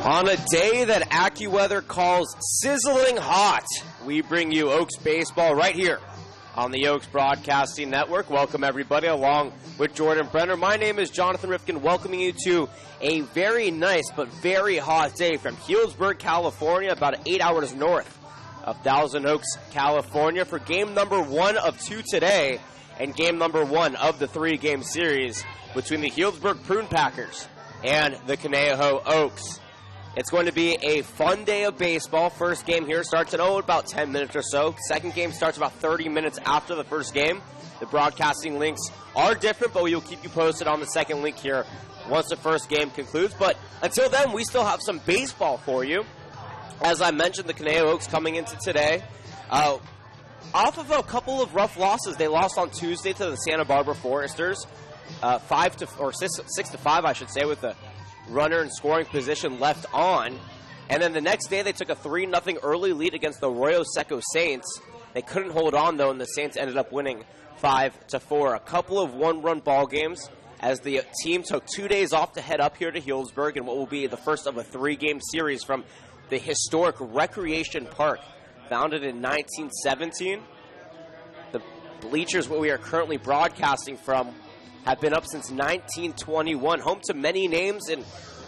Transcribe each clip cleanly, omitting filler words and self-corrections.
On a day that AccuWeather calls sizzling hot, we bring you Oaks baseball right here on the Oaks Broadcasting Network. Welcome, everybody, along with Jordan Brenner. My name is Jonathan Rifkin, welcoming you to a very nice but very hot day from Healdsburg, California, about 8 hours north of Thousand Oaks, California, for game number 1 of 2 today and game number 1 of the 3-game series between the Healdsburg Prune Packers and the Conejo Oaks. It's going to be a fun day of baseball. First game here starts in about 10 minutes or so. Second game starts about 30 minutes after the first game. The broadcasting links are different, but we will keep you posted on the second link here once the first game concludes. But until then, we still have some baseball for you. As I mentioned, the Conejo Oaks coming into today off of a couple of rough losses. They lost on Tuesday to the Santa Barbara Foresters, 6-5, I should say, with the runner in scoring position left on. And then the next day they took a 3-0 early lead against the Arroyo Seco Saints. They couldn't hold on, though, and the Saints ended up winning 5-4. A couple of one-run ball games as the team took 2 days off to head up here to Healdsburg in what will be the first of a 3-game series from the historic Recreation Park, founded in 1917. The bleachers where we are currently broadcasting from have been up since 1921, home to many names in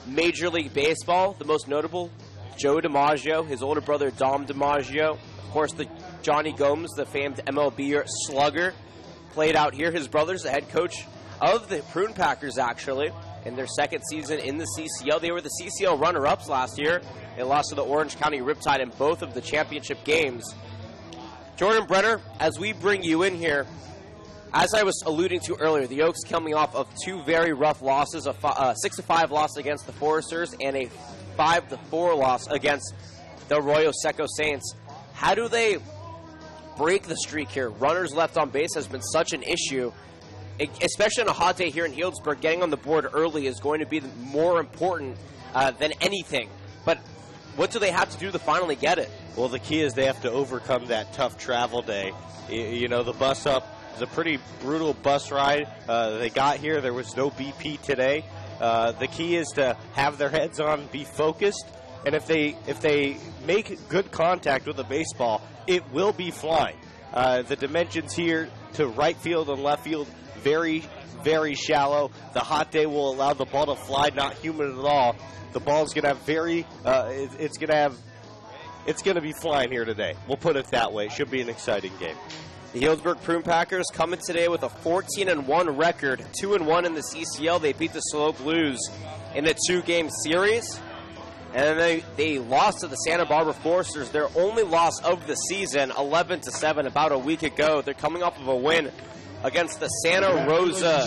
Major League Baseball. The most notable, Joe DiMaggio, his older brother Dom DiMaggio. Of course, the Johnny Gomes, the famed MLB slugger, played out here. His brother's the head coach of the Prune Packers, actually, in their second season in the CCL. They were the CCL runner-ups last year. They lost to the Orange County Riptide in both of the championship games. Jordan Brenner, as we bring you in here, as I was alluding to earlier, the Oaks coming off of 2 very rough losses, a 6-5 loss against the Foresters and a 5-4 loss against the Arroyo Seco Saints. How do they break the streak here? Runners left on base has been such an issue, especially on a hot day here in Healdsburg. Getting on the board early is going to be more important than anything. But what do they have to do to finally get it? Well, the key is they have to overcome that tough travel day. You know, the bus up, it's a pretty brutal bus ride. They got here. There was no BP today. The key is to have their heads on, be focused, and if they make good contact with the baseball, it will be flying. The dimensions here to right field and left field, very, very shallow. The hot day will allow the ball to fly, not humid at all. The ball's going to have it's going to be flying here today. We'll put it that way. It should be an exciting game. The Healdsburg Prune Packers coming today with a 14-1 record, 2-1 in the CCL. They beat the Slow Blues in a 2-game series. And they lost to the Santa Barbara Foresters, their only loss of the season, 11-7, about a week ago. They're coming off of a win against the Santa Rosa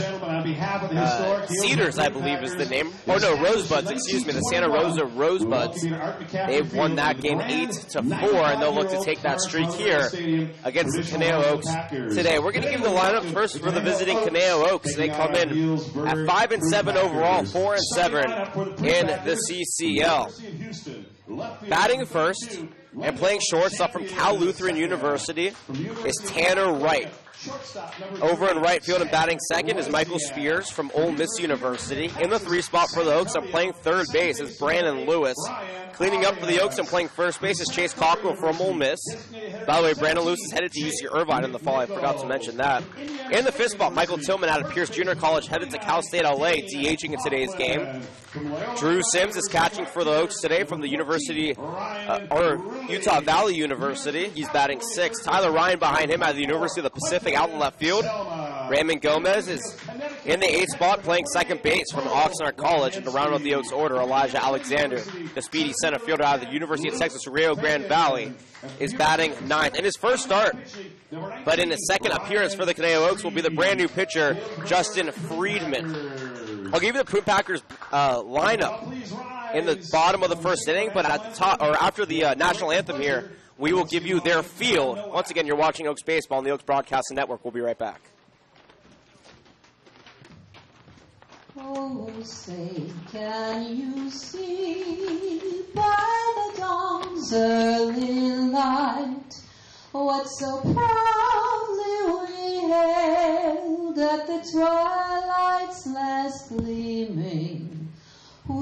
Cedars, I believe is the name. Oh, no, Rosebuds, excuse me, the Santa Rosa Rosebuds. They've won that game 8-4, and they'll look to take that streak here against the Conejo Oaks today. We're going to give the lineup first for the visiting Conejo Oaks. They come in at 5-7 overall, 4-7 in the CCL. Batting first and playing shortstop from Cal Lutheran University is Tanner Wright. Over in right field and batting second is Michael Spears from Ole Miss University. In the 3 spot for the Oaks and playing third base is Brandon Lewis. Cleaning up for the Oaks and playing first base is Chase Cockrell from Ole Miss. By the way, Brandon Lewis is headed to UC Irvine in the fall. I forgot to mention that. In the 5th spot, Michael Tillman out of Pierce Junior College headed to Cal State LA, DHing in today's game. Drew Sims is catching for the Oaks today from the Utah Valley University. He's batting 6th. Tyler Ryan behind him out of the University of the Pacific out in left field. Raymond Gomez is in the 8th spot playing second base from Oxnard College. And to round out the Oaks order, Elijah Alexander, the speedy center fielder out of the University of Texas Rio Grande Valley, is batting 9th. In his first start, but in his second appearance for the Conejo Oaks, will be the brand new pitcher, Justin Friedman. I'll give you the Prune Packers lineup in the bottom of the first inning, but at the top, or after the national anthem here, we will give you their field. Once again, you're watching Oaks Baseball on the Oaks Broadcasting Network. We'll be right back. Oh, say, can you see by the dawn's early light what so proudly we hailed at the twilight's last gleaming?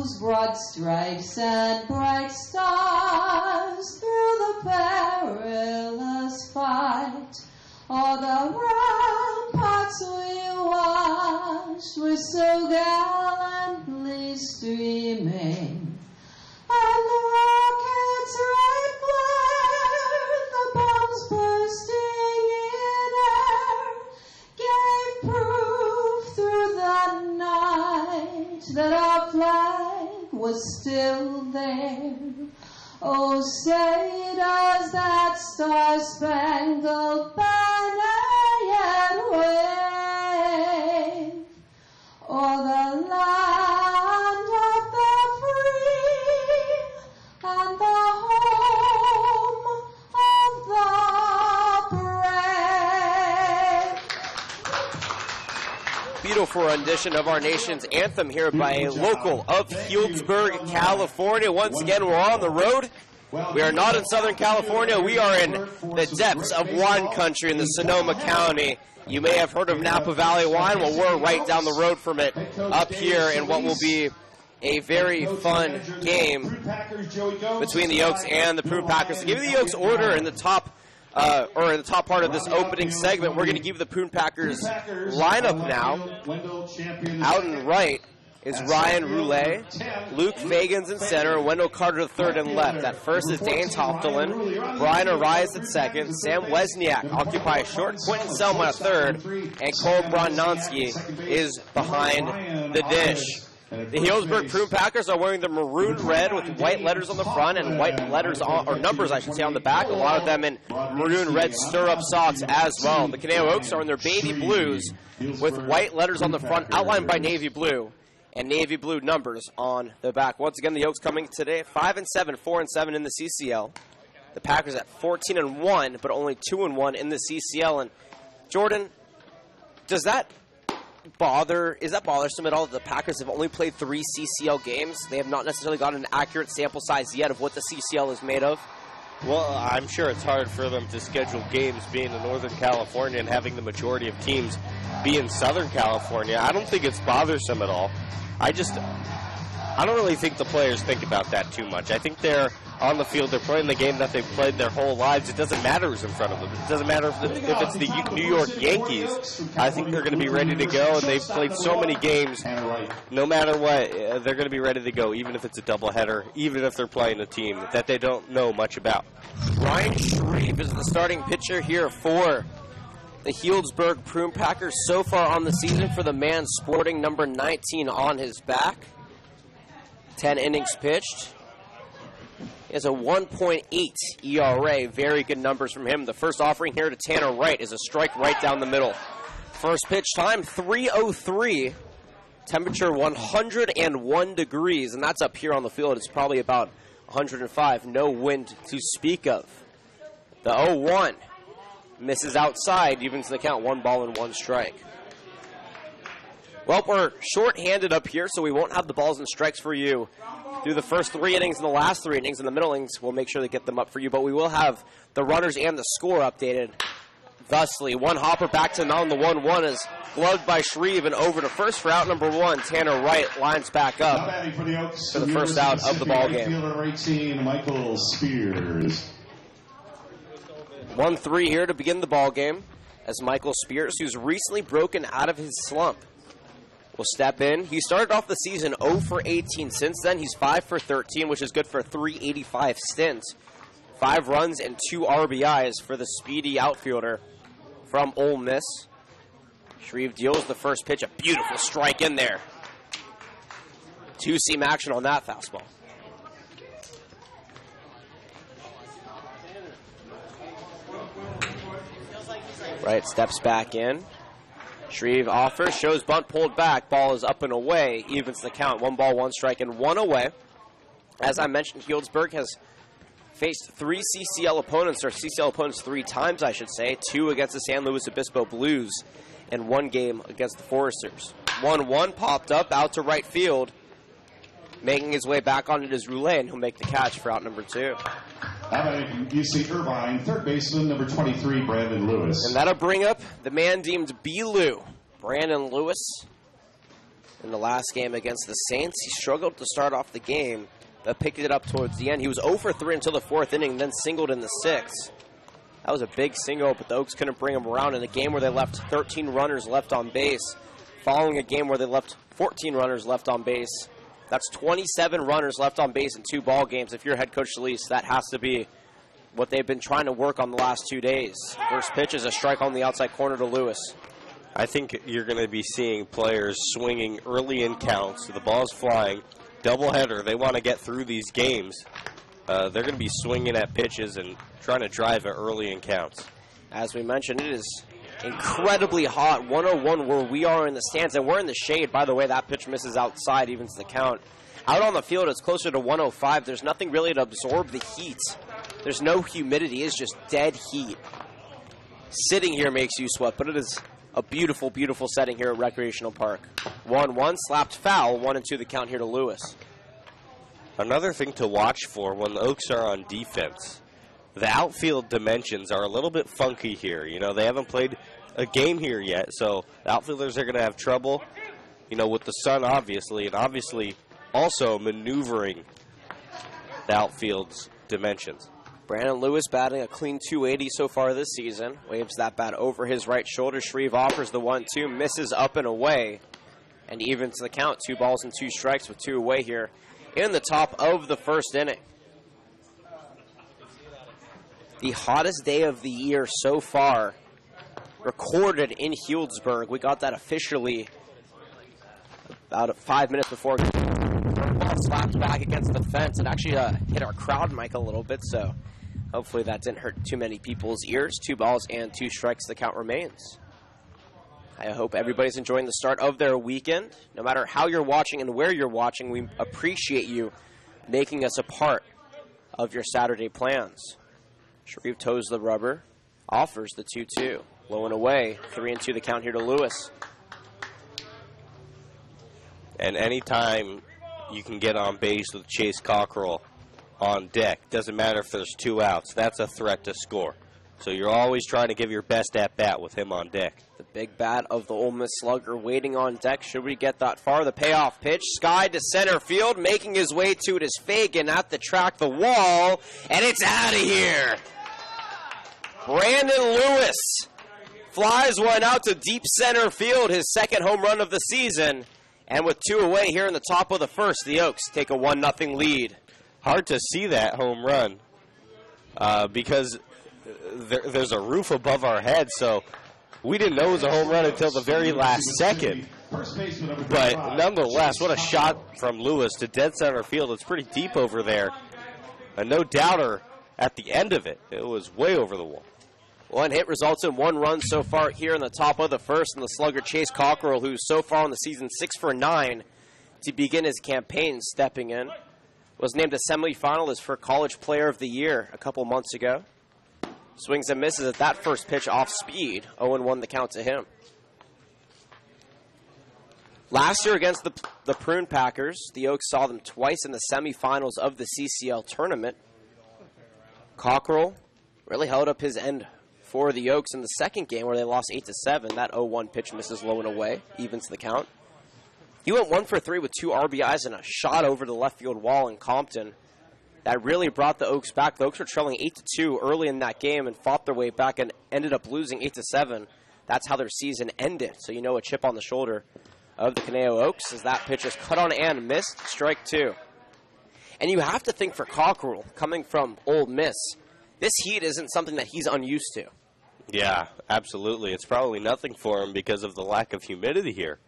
whose broad stripes and bright stars through the perilous fight, all the ramparts we watched were so gallantly streaming. And the rockets' red glare, the bombs bursting in air, gave proof through the night that our flag was still there. Oh, say does that star-spangled banner yet wave o'er the land of the free and the home of the brave? Beautiful rendition of our nation's anthem here by a local of Healdsburg, California. Once again, we're on the road. We are not in Southern California. We are in the depths of wine country in the Sonoma County. You may have heard of Napa Valley wine. Well, we're right down the road from it up here in what will be a very fun game between the Oaks and the Prune Packers. To give you the Oaks order in the top part of this opening segment, we're going to give the Prune Packers lineup now. Out and right is Ryan Roulet, Luke Fagans in center, Wendell Carter third and left. At first is Dane Toftelin, Brian Arias at second, Sam Wesniak occupies short, Quentin Selma at third, and Cole Bronowski is behind the dish. The Healdsburg Prune Packers are wearing the maroon red with white letters on the front and white letters on, or numbers, I should say, on the back. A lot of them in maroon red stirrup socks as well. The Caneo Oaks are in their baby blues with white letters on the front, outlined by navy blue, and navy blue numbers on the back. Once again, the Oaks coming today at 5-7, 4-7 in the CCL. The Packers at 14-1, but only 2-1 in the CCL. And Jordan, is that bothersome at all that the Packers have only played 3 CCL games? They have not necessarily got an accurate sample size yet of what the CCL is made of. Well, I'm sure it's hard for them to schedule games being in Northern California and having the majority of teams be in Southern California. I don't think it's bothersome at all. I don't really think the players think about that too much. I think they're on the field, they're playing the game that they've played their whole lives. It doesn't matter who's in front of them. It doesn't matter if it's the New York Yankees. I think they're going to be ready to go, and they've played so many games. No matter what, they're going to be ready to go, even if it's a doubleheader, even if they're playing a team that they don't know much about. Ryan Shreve is the starting pitcher here for the Healdsburg Prune Packers so far on the season, for the man sporting number 19 on his back. 10 innings pitched. He has a 1.8 ERA. Very good numbers from him. The first offering here to Tanner Wright is a strike right down the middle. First pitch time, 3:03. Temperature 101 degrees, and that's up here on the field. It's probably about 105. No wind to speak of. The 0-1 misses outside, evens the count. 1 ball and 1 strike. Well, we're short-handed up here, so we won't have the balls and strikes for you through the first 3 innings and the last 3 innings. And the middle innings, we'll make sure to get them up for you. But we will have the runners and the score updated thusly. One hopper back to the mound. The 1-1 is gloved by Shreve and over to first for out number 1. Tanner Wright lines back up for the first out of the ball game. 1-3 here to begin the ball game, as Michael Spears, who's recently broken out of his slump, will step in. He started off the season 0 for 18. Since then, he's 5 for 13, which is good for a 385 stint. 5 runs and 2 RBIs for the speedy outfielder from Ole Miss. Shreve deals the first pitch. A beautiful strike in there. 2-seam action on that fastball. Wright steps back in. Shreve offers, shows bunt, pulled back. Ball is up and away. Evens the count. 1 ball, 1 strike, and 1 away. As I mentioned, Healdsburg has faced 3 CCL opponents, or CCL opponents 3 times, I should say. 2 against the San Luis Obispo Blues, and 1 game against the Foresters. 1-1 popped up out to right field. Making his way back on it is Roulet, and he'll make the catch for out number 2. UC Irvine, third baseman, number 23, Brandon Lewis. And that'll bring up the man deemed B-Lou, Brandon Lewis. in the last game against the Saints. He struggled to start off the game, but picked it up towards the end. He was 0 for 3 until the 4th inning, then singled in the 6th. That was a big single, but the Oaks couldn't bring him around in a game where they left 13 runners left on base, following a game where they left 14 runners left on base. That's 27 runners left on base in 2 ball games. If you're head coach Solis, that has to be what they've been trying to work on the last 2 days. First pitch is a strike on the outside corner to Lewis. I think you're going to be seeing players swinging early in counts. The ball's flying. Doubleheader. They want to get through these games. They're going to be swinging at pitches and trying to drive it early in counts. As we mentioned, it is incredibly hot, 101 where we are in the stands, and we're in the shade. By the way, that pitch misses outside, evens the count. Out on the field, it's closer to 105. There's nothing really to absorb the heat. There's no humidity. It's just dead heat. Sitting here makes you sweat, but it is a beautiful, beautiful setting here at Recreational Park. 1-1, slapped foul, 1-2 the count here to Lewis. Another thing to watch for when the Oaks are on defense, the outfield dimensions are a little bit funky here. You know, they haven't played a game here yet, so the outfielders are going to have trouble, you know, with the sun, obviously, and obviously also maneuvering the outfield's dimensions. Brandon Lewis batting a clean 280 so far this season. Waves that bat over his right shoulder. Shreve offers the 1-2, misses up and away, and evens the count. 2 balls and 2 strikes with 2 away here in the top of the first inning. The hottest day of the year so far recorded in Healdsburg. We got that officially about 5 minutes before. Ball slapped back against the fence. It actually hit our crowd mic a little bit, so hopefully that didn't hurt too many people's ears. 2 balls and 2 strikes, the count remains. I hope everybody's enjoying the start of their weekend. No matter how you're watching and where you're watching, we appreciate you making us a part of your Saturday plans. Shreve toes the rubber, offers the 2-2. Low and away, 3-2 the count here to Lewis. And anytime you can get on base with Chase Cockrell on deck, doesn't matter if there's 2 outs, that's a threat to score. So you're always trying to give your best at-bat with him on deck. The big bat of the Ole Miss slugger waiting on deck. Should we get that far? The payoff pitch, Sky to center field, making his way to it is Fagan at the track, the wall, and it's out of here. Brandon Lewis flies one out to deep center field, his 2nd home run of the season. And with 2 away here in the top of the first, the Oaks take a 1-0 lead. Hard to see that home run because there's a roof above our head, so we didn't know it was a home run until the very last second. But nonetheless, what a shot from Lewis to dead center field. It's pretty deep over there. And no doubter at the end of it. It was way over the wall. 1 hit results in 1 run so far here in the top of the first, and the slugger Chase Cockrell, who's so far on the season 6 for 9 to begin his campaign, stepping in. Was named a semifinalist for College Player of the Year a couple months ago. Swings and misses at that first pitch off speed. 0-1 the count to him. Last year against the Prune Packers, the Oaks saw them twice in the semifinals of the CCL tournament. Cockrell really held up his end for the Oaks in the second game where they lost 8-7. That 0-1 pitch misses low and away, evens the count. He went 1 for 3 with 2 RBIs and a shot over the left field wall in Compton. That really brought the Oaks back. The Oaks were trailing 8-2 early in that game and fought their way back and ended up losing 8-7. That's how their season ended. So you know a chip on the shoulder of the Conejo Oaks as that pitch is cut on and missed. Strike 2. And you have to think for Cockrell, coming from Ole Miss, this heat isn't something that he's unused to. Yeah, absolutely. It's probably nothing for him because of the lack of humidity here.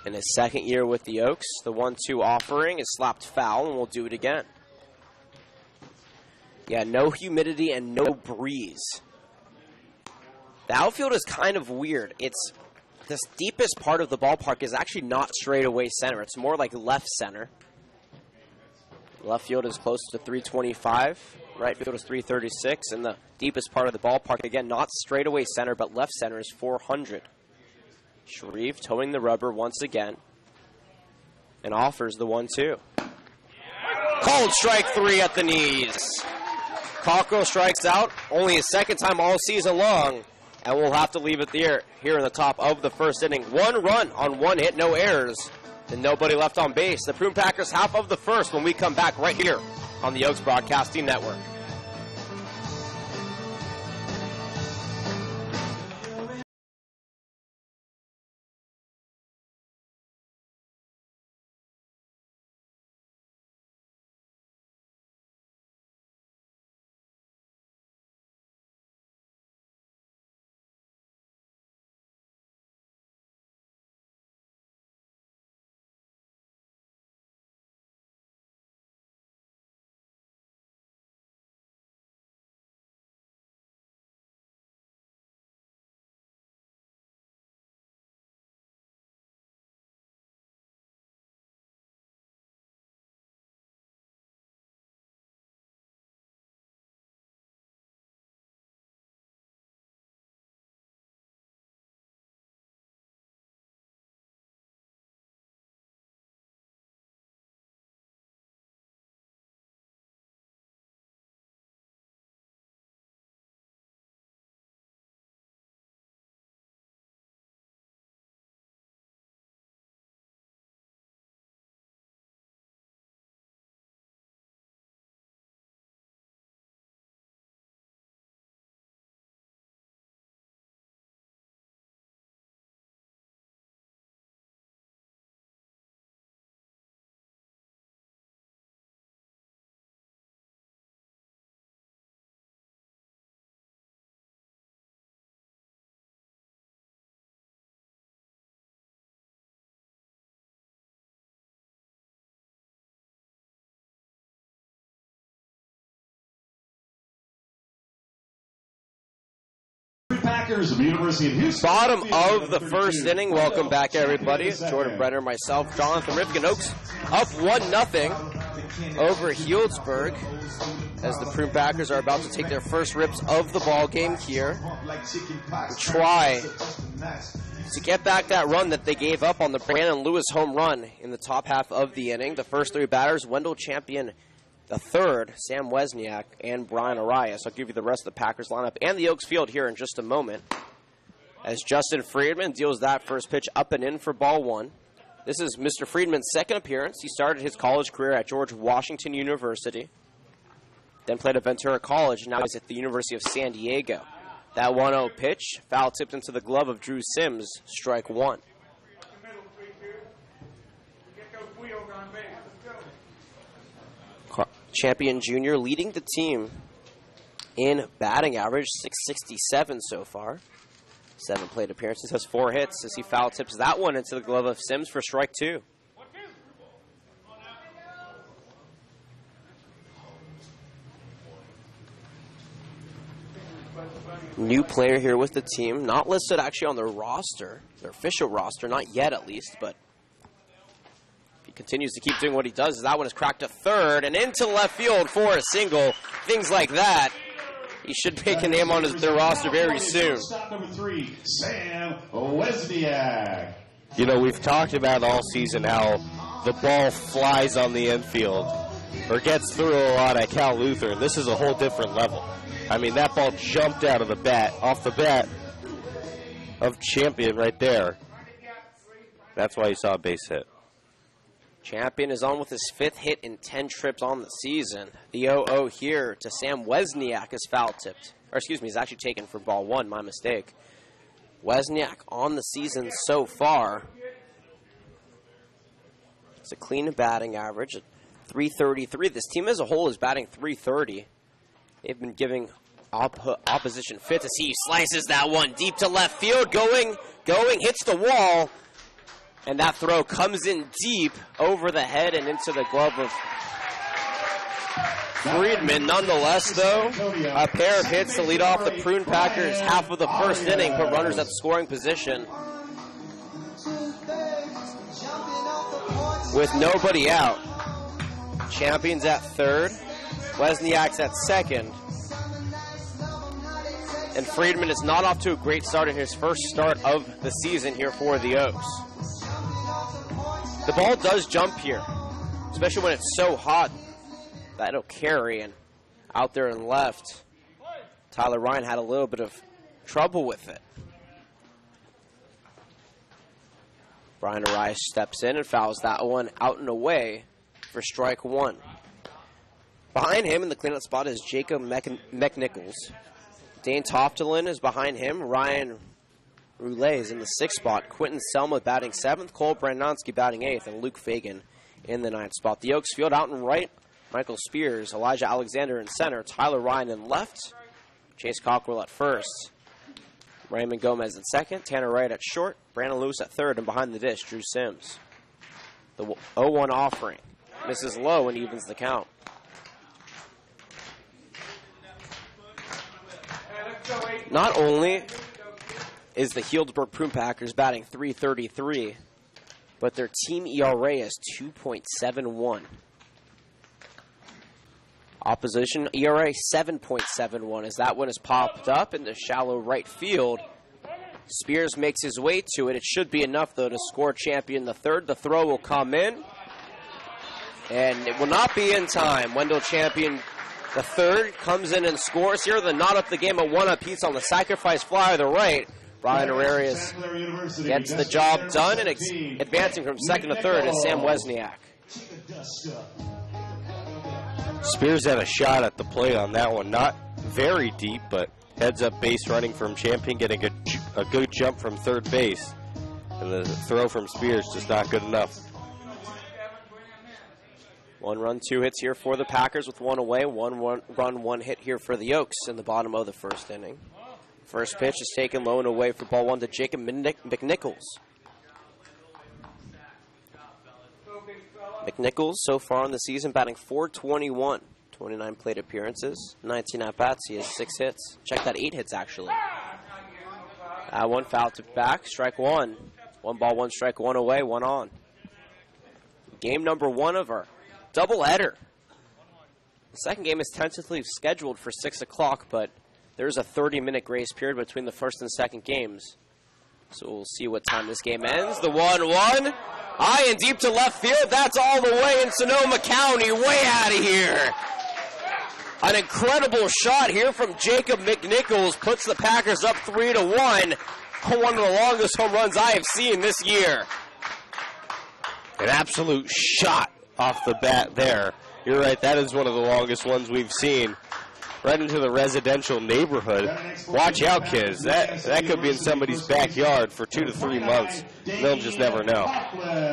In his 2nd year with the Oaks, the 1-2 offering is slapped foul, and we'll do it again. Yeah, no humidity and no breeze. The outfield is kind of weird. It's this deepest part of the ballpark is actually not straightaway center. It's more like left center. Left field is close to 325. Right field is 336. And the deepest part of the ballpark, again, not straightaway center, but left center is 400. Shreve towing the rubber once again and offers the 1-2. Called strike 3 at the knees. Cockrell strikes out, only his 2nd time all season long, And we'll have to leave it there here in the top of the first inning. 1 run on 1 hit, no errors, and nobody left on base. The Prune Packers half of the first when we come back right here on the Oaks Broadcasting Network. Packers of the University of Houston. Bottom of the first inning. Welcome back, everybody. Jordan Brenner, myself, Jonathan Rifkin. Oaks up 1-0 over Healdsburg as the Prune Packers are about to take their first rips of the ball game here. Try to get back that run that they gave up on the Brandon Lewis home run in the top half of the inning. The first 3 batters, Wendell Champion the third, Sam Wesniak, and Brian Arias. I'll give you the rest of the Packers lineup and the Oaks field here in just a moment. As Justin Friedman deals that first pitch up and in for ball 1. This is Mr. Friedman's second appearance. He started his college career at George Washington University. Then played at Ventura College, and now he's at the University of San Diego. That 1-0 pitch, foul tipped into the glove of Drew Sims, strike 1. Champion Jr. leading the team in batting average, .667 so far. 7 plate appearances, has 4 hits as he foul tips that one into the glove of Sims for strike 2. New player here with the team, not listed actually on their roster, their official roster, not yet at least, but he continues to keep doing what he does. That one is cracked to third and into left field for a single. Things like that. He should make a name on their roster very soon. Stop number 3, Sam Wesniak. You know, we've talked about all season how the ball flies on the infield or gets through a lot at Cal Lutheran. This is a whole different level. I mean, that ball jumped out of the bat, off the bat of Champion right there. That's why you saw a base hit. Champion is on with his 5th hit in 10 trips on the season. The 0-0 here to Sam Wesniak is foul tipped. Or excuse me, he's actually taken for ball 1, my mistake. Wesniak on the season so far. It's a clean batting average at .333. This team as a whole is batting .330. They've been giving opposition fits as he slices that one deep to left field. Going, hits the wall. And that throw comes in deep over the head and into the glove of Friedman. Nonetheless, though, a pair of hits to lead off the Prune Packers half of the first inning, put runners at scoring position. With nobody out. Champion's at third. Wesniak's at second. And Friedman is not off to a great start in his first start of the season here for the Oaks. The ball does jump here, especially when it's so hot. That'll carry, and out there and left, Tyler Ryan had a little bit of trouble with it. Brian Arias steps in and fouls that one out and away for strike one. Behind him in the cleanup spot is Jacob McNichols. Dane Toftelin is behind him. Ryan Roulette is in the 6th spot. Quentin Selma batting 7th. Cole Brandonsky batting 8th. And Luke Fagan in the 9th spot. The Oaks field out and right. Michael Spears, Elijah Alexander in center. Tyler Ryan in left. Chase Cockrell at first. Raymond Gomez at second. Tanner Wright at short. Brandon Lewis at third. And behind the dish, Drew Sims. The 0-1 offering. Misses low and evens the count. Not only is the Healdsburg Prune Packers batting .333, but their team ERA is 2.71. Opposition ERA 7.71 as that one is popped up in the shallow right field. Spears makes his way to it. It should be enough, though, to score Champion the third. The throw will come in, and it will not be in time. Wendell Champion the third comes in and scores here. The knot up the game at 1 apiece on the sacrifice fly to the right. Brian Arias gets the job done, and advancing from second to third is Sam Wesniak. Spears had a shot at the plate on that one. Not very deep, but heads up base running from Champion, getting a good jump from third base. And the throw from Spears just not good enough. 1 run, 2 hits here for the Packers with 1 away. 1 run, 1 hit here for the Oaks in the bottom of the first inning. First pitch is taken low and away for ball 1 to Jacob McNichols. McNichols, so far in the season, batting .421. 29 plate appearances, 19 at-bats. He has 6 hits. Check that, 8 hits, actually. That one foul to back, strike 1. 1 ball, 1 strike, 1 away, 1 on. Game number 1 of our doubleheader. The second game is tentatively scheduled for 6 o'clock, but there's a 30-minute grace period between the first and second games. So we'll see what time this game ends. The 1-1. High and deep to left field. That's all the way in Sonoma County. Way out of here. An incredible shot here from Jacob McNichols puts the Packers up 3-1. One of the longest home runs I have seen this year. An absolute shot off the bat there. You're right, that is one of the longest ones we've seen. Right into the residential neighborhood. Watch out, kids. That could be in somebody's backyard for 2 to 3 months. They'll just never know.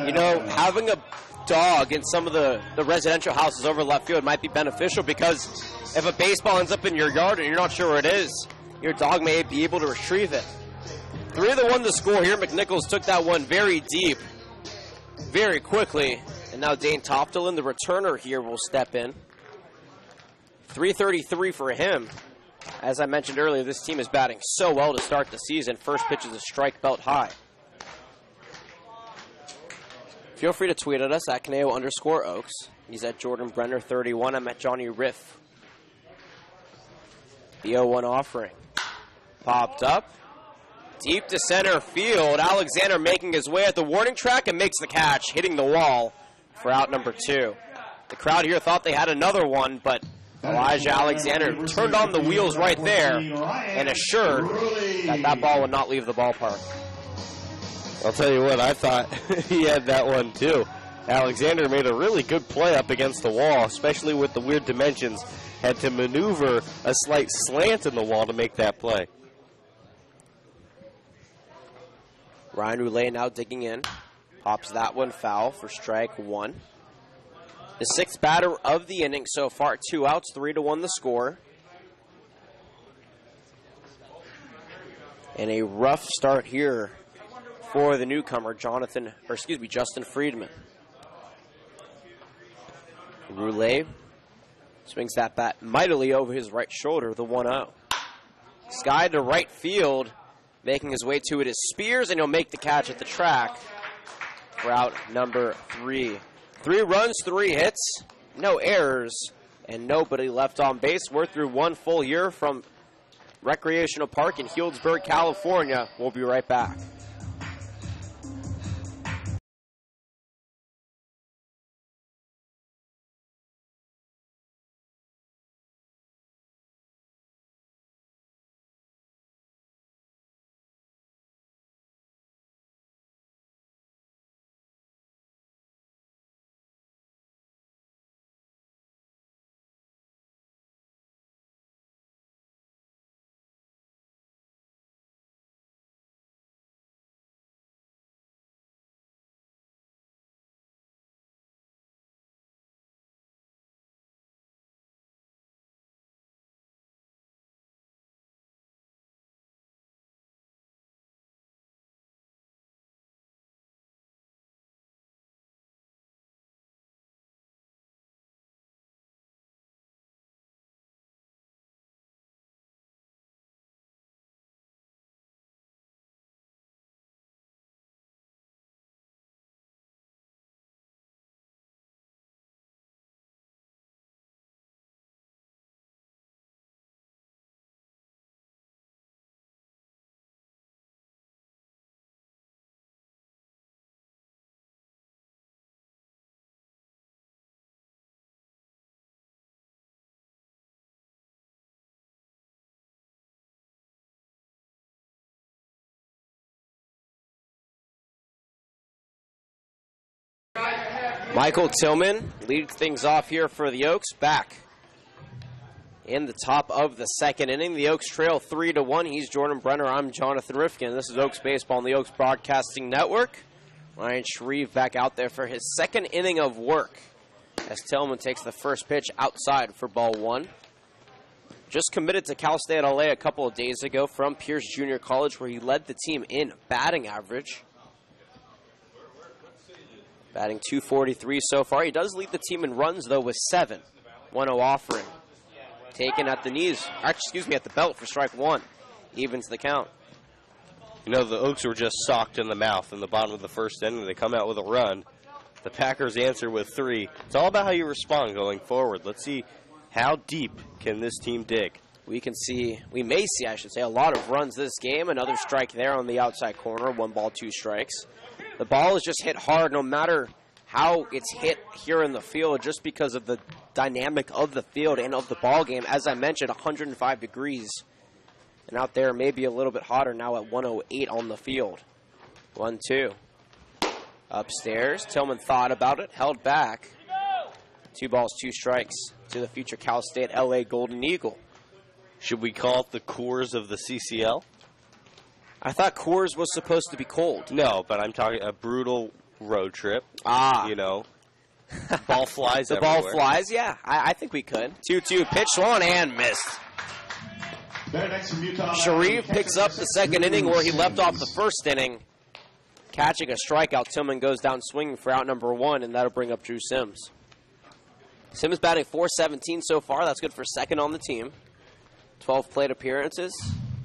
You know, having a dog in some of the residential houses over left field might be beneficial, because if a baseball ends up in your yard and you're not sure where it is, your dog may be able to retrieve it. 3-1 the score here. McNichols took that one very deep, very quickly. And now Dane Toftelin, the returner here, will step in. .333 for him. As I mentioned earlier, this team is batting so well to start the season. First pitch is a strike belt high. Feel free to tweet at us at Caneo_Oaks. He's at Jordan Brenner 31. I'm at Johnny Riff. The 0-1 offering. Popped up. Deep to center field. Alexander making his way at the warning track and makes the catch, hitting the wall for out number 2. The crowd here thought they had another one, but Elijah Alexander turned on the wheels right there and assured that ball would not leave the ballpark. I'll tell you what, I thought he had that one too. Alexander made a really good play up against the wall, especially with the weird dimensions. Had to maneuver a slight slant in the wall to make that play. Ryan Roulette now digging in. Pops that one foul for strike 1. The 6th batter of the inning so far. 2 outs, 3-1 the score. And a rough start here for the newcomer, Justin Friedman. Roulette swings that bat mightily over his right shoulder, the 1-0. Sky to right field, making his way to it is Spears, and he'll make the catch at the track for out number 3. 3 runs, 3 hits, no errors, and nobody left on base. We're through 1 full year from Recreational Park in Healdsburg, California. We'll be right back. Michael Tillman leads things off here for the Oaks. Back in the top of the second inning. The Oaks trail 3-1. He's Jordan Brenner. I'm Jonathan Rifkin. This is Oaks Baseball on the Oaks Broadcasting Network. Ryan Shreve back out there for his second inning of work as Tillman takes the first pitch outside for ball one. Just committed to Cal State LA a couple of days ago from Pierce Junior College, where he led the team in batting average. Batting .243 so far. He does lead the team in runs, though, with 7. 1-0 offering. Taken at the knees, at the belt for strike one. Evens the count. You know, the Oaks were just socked in the mouth in the bottom of the first inning. They come out with a run. The Packers answer with 3. It's all about how you respond going forward. Let's see how deep can this team dig. We may see, a lot of runs this game. Another strike there on the outside corner. 1 ball, 2 strikes. The ball is just hit hard no matter how it's hit here in the field, just because of the dynamic of the field and of the ball game. As I mentioned, 105 degrees. And out there maybe a little bit hotter now at 108 on the field. 1-2. Upstairs, Tillman thought about it, held back. 2 balls, 2 strikes to the future Cal State LA Golden Eagle. Should we call it the Coors of the CCL? I thought Coors was supposed to be cold. No, but I'm talking a brutal road trip. You know, ball flies the everywhere. Ball flies, yeah. I think we could. 2-2, pitch swung and missed. Sharif picks up the second inning where he left off the first inning. Catching a strikeout, Tillman goes down swinging for out number 1, and that'll bring up Drew Sims. Sims batting .417 so far. That's good for second on the team. 12 plate appearances,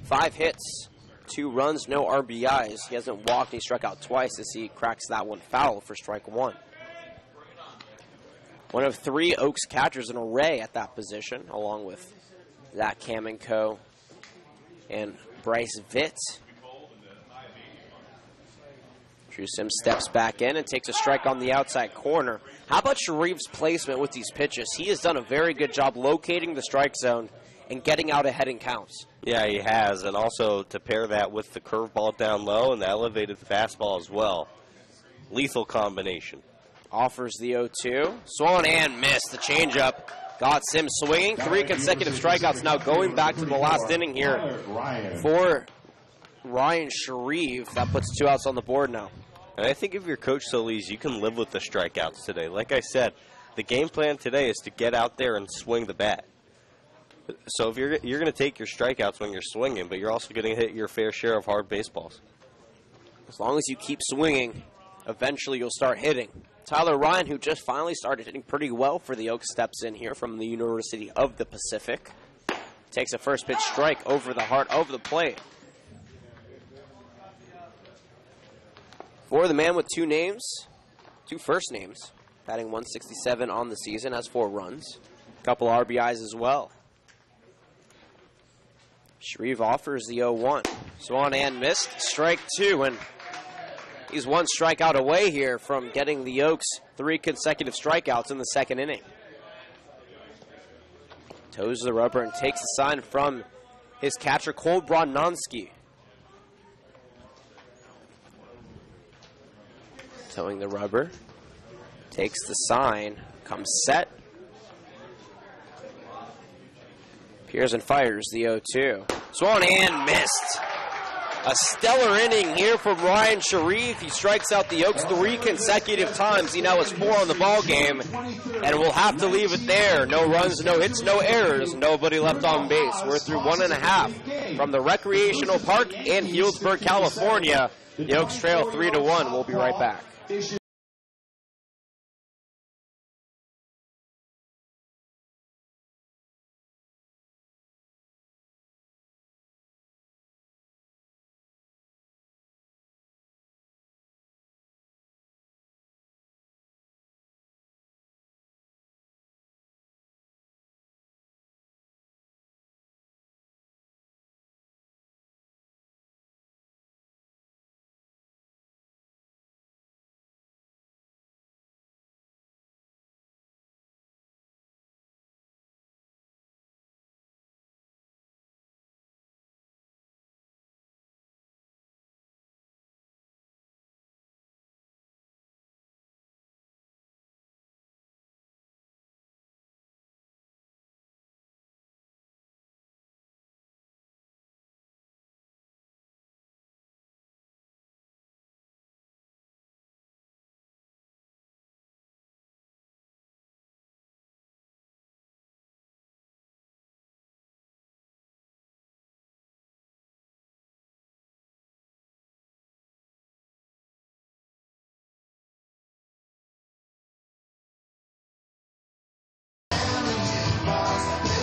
5 hits, 2 runs, no RBIs. He hasn't walked, and he struck out twice as he cracks that one foul for strike 1. One of 3 Oaks catchers in a array at that position, along with Zach Kamenko and Bryce Vitt. Drew Sims steps back in and takes a strike on the outside corner. How about Sharif's placement with these pitches? He has done a very good job locating the strike zone and getting out ahead in counts. Yeah, he has, and also to pair that with the curveball down low and the elevated fastball as well. Lethal combination. Offers the 0-2. Swung and missed. The changeup got Sims swinging. 3 consecutive strikeouts now going back to the last inning here for Ryan Shreve. That puts 2 outs on the board now. And I think if you're Coach Solis, you can live with the strikeouts today. Like I said, the game plan today is to get out there and swing the bat. So if you're going to take your strikeouts when you're swinging, but you're also going to hit your fair share of hard baseballs. As long as you keep swinging, eventually you'll start hitting. Tyler Ryan, who just finally started hitting pretty well for the Oaks, steps in here from the University of the Pacific. Takes a first pitch strike over the heart of the plate. For the man with 2 first names, batting .167 on the season, has 4 runs. A couple RBIs as well. Shreve offers the 0-1. Swung and missed. Strike 2, and he's 1 strikeout away here from getting the Oaks 3 consecutive strikeouts in the second inning. Toes the rubber and takes the sign from his catcher, Cole Bronowski. Towing the rubber. Takes the sign. Comes set. Peers and fires the 0-2. Swung and missed. A stellar inning here from Ryan Sharif. He strikes out the Oaks 3 consecutive times. He now has 4 on the ball game, and we'll have to leave it there. No runs, no hits, no errors. Nobody left on base. We're through 1.5 from the Recreational Park in Healdsburg, California. The Oaks trail 3-1. We'll be right back.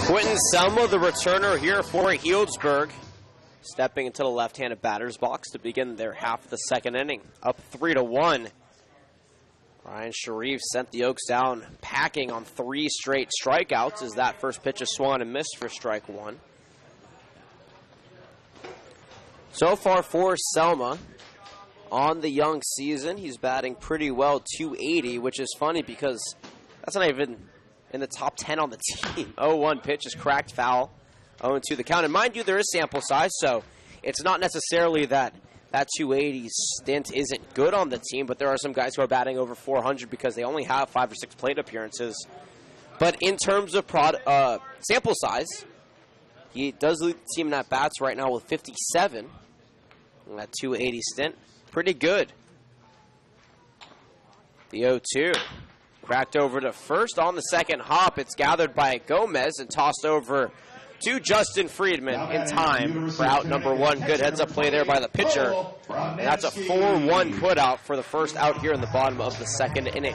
Quentin Selma, the returner here for Healdsburg, stepping into the left-handed batter's box to begin their half of the second inning. Up 3-1. Ryan Sharif sent the Oaks down packing on 3 straight strikeouts as that first pitch is swung and missed for strike 1. So far for Selma, on the young season, he's batting pretty well, 280, which is funny because that's not even in the top 10 on the team. 0-1 pitch is cracked foul, 0-2 the count. And mind you, there is sample size, so it's not necessarily that 280 stint isn't good on the team, but there are some guys who are batting over 400 because they only have 5 or 6 plate appearances. But in terms of sample size, he does lead the team in at-bats right now with 57. And that 280 stint, pretty good. The 0-2. Cracked over to first on the second hop. It's gathered by Gomez and tossed over to Justin Friedman in time for out number 1. Good heads-up play there by the pitcher. And that's a 4-1 putout for the first out here in the bottom of the second inning.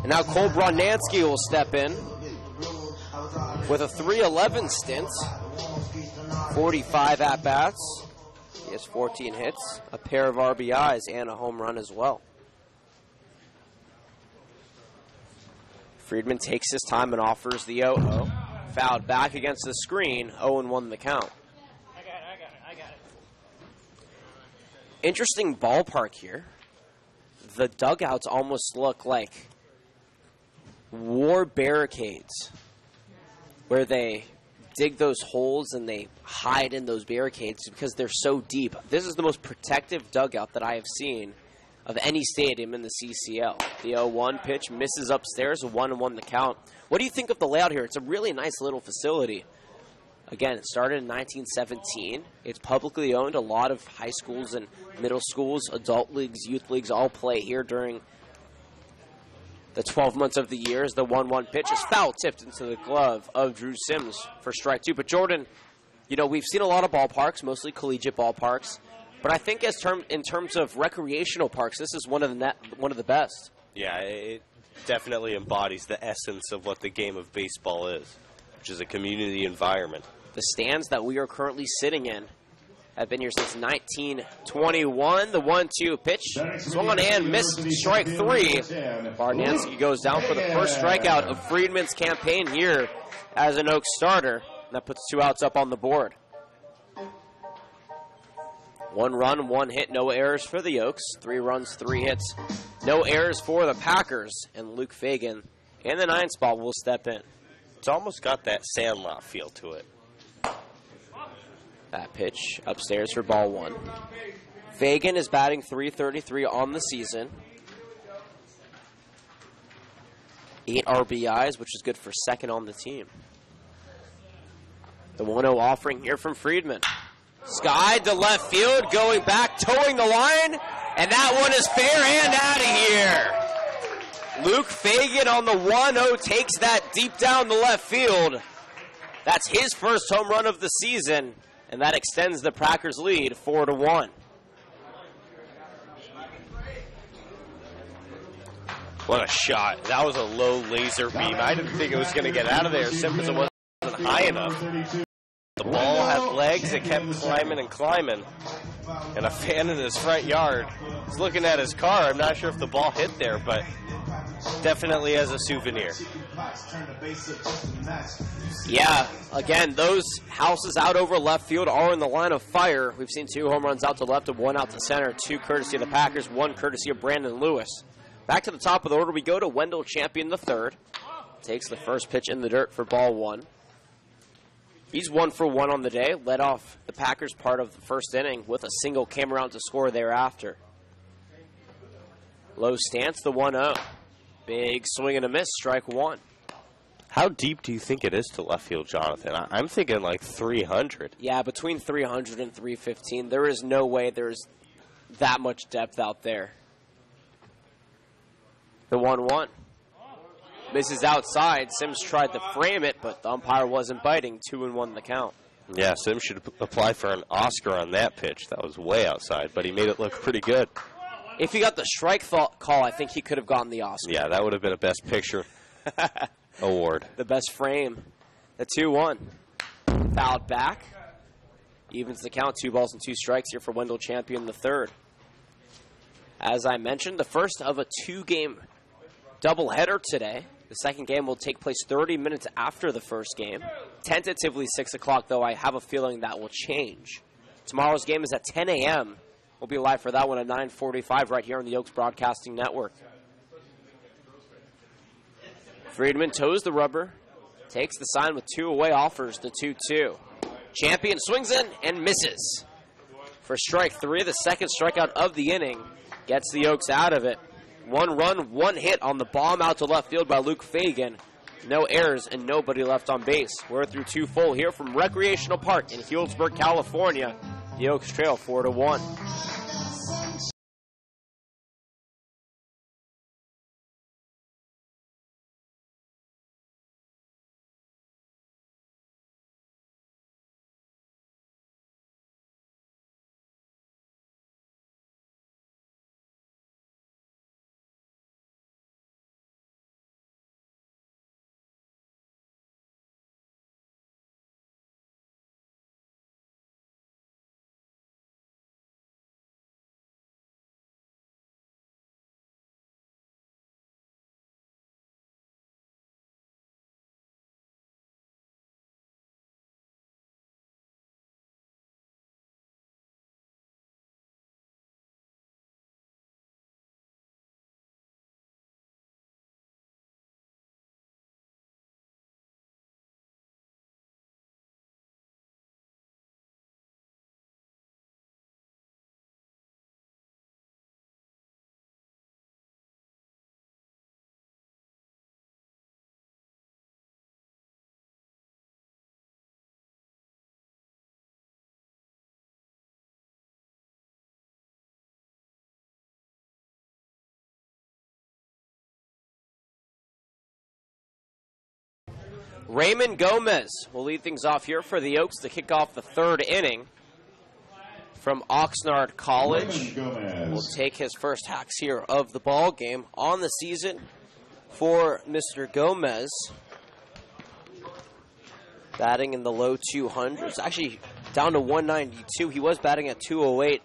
And now Cole Bronnansky will step in with a 3-11 stint. 45 at-bats. He has 14 hits, a pair of RBIs, and a home run as well. Friedman takes his time and offers the 0-0. Fouled back against the screen, 0-1 the count. I got it. Interesting ballpark here. The dugouts almost look like war barricades, where they dig those holes and they hide in those barricades because they're so deep. This is the most protective dugout that I have seen of any stadium in the CCL. The 0-1 pitch misses upstairs, 1-1 the count. What do you think of the layout here? It's a really nice little facility. Again, it started in 1917. It's publicly owned. A lot of high schools and middle schools, adult leagues, youth leagues all play here during the 12 months of the year. As the 1-1 pitch is foul tipped into the glove of Drew Sims for strike 2. But Jordan, you know, we've seen a lot of ballparks, mostly collegiate ballparks. But I think in terms of recreational parks, this is one of the best. Yeah, it definitely embodies the essence of what the game of baseball is, which is a community environment. The stands that we are currently sitting in have been here since 1921. The 1-2 pitch swung and missed strike 3. Barnansky goes down for the first strikeout of Friedman's campaign here as an Oaks starter. And that puts 2 outs up on the board. 1 run, 1 hit, no errors for the Oaks. 3 runs, 3 hits, no errors for the Packers. And Luke Fagan in the 9th spot will step in. It's almost got that Sandlot feel to it. That pitch upstairs for ball 1. Fagan is batting .333 on the season. 8 RBIs, which is good for second on the team. The 1-0 offering here from Friedman. Sky to left field, going back, towing the line, and that one is fair and out of here. Luke Fagan on the 1-0 takes that deep down the left field. That's his first home run of the season, and that extends the Packers' lead 4-1. What a shot. That was a low laser beam. I didn't think it was going to get out of there simply because it wasn't high enough. The ball had legs. It kept climbing and climbing. And a fan in his front yard is looking at his car. I'm not sure if the ball hit there, but definitely as a souvenir. Yeah, again, those houses out over left field are in the line of fire. We've seen 2 home runs out to left and 1 out to center. 2 courtesy of the Packers, 1 courtesy of Brandon Lewis. Back to the top of the order we go to Wendell Champion III. Takes the first pitch in the dirt for ball 1. He's 1 for 1 on the day. Led off the Packers part of the first inning with a single, came around to score thereafter. Low stance, the 1-0. Big swing and a miss, strike 1. How deep do you think it is to left field, Jonathan? I'm thinking like 300. Yeah, between 300 and 315. There is no way there's that much depth out there. The 1-1. Misses outside. Sims tried to frame it, but the umpire wasn't biting. 2-1 the count. Yeah, Sims should apply for an Oscar on that pitch. That was way outside, but he made it look pretty good. If he got the strike call, I think he could have gotten the Oscar. Yeah, that would have been a best picture. award. The best frame. The 2-1. Fouled back. Evens the count. 2 balls and 2 strikes here for Wendell Champion the third. As I mentioned, the first of a 2-game doubleheader today. The second game will take place 30 minutes after the first game. Tentatively 6 o'clock, though I have a feeling that will change. Tomorrow's game is at 10 a.m. We'll be live for that one at 9:45 right here on the Oaks Broadcasting Network. Friedman toes the rubber, takes the sign with 2 away, offers the 2-2. Champion swings in and misses. For strike 3, the second strikeout of the inning, gets the Oaks out of it. 1 run, 1 hit on the bomb out to left field by Luke Fagan. No errors and nobody left on base. We're through 2 full here from Recreational Park in Healdsburg, California. The Oaks trail 4-1. Raymond Gomez will lead things off here for the Oaks to kick off the third inning. From Oxnard College, will take his first hacks here of the ball game on the season for Mr. Gomez. Batting in the low 200s, actually down to 192. He was batting at 208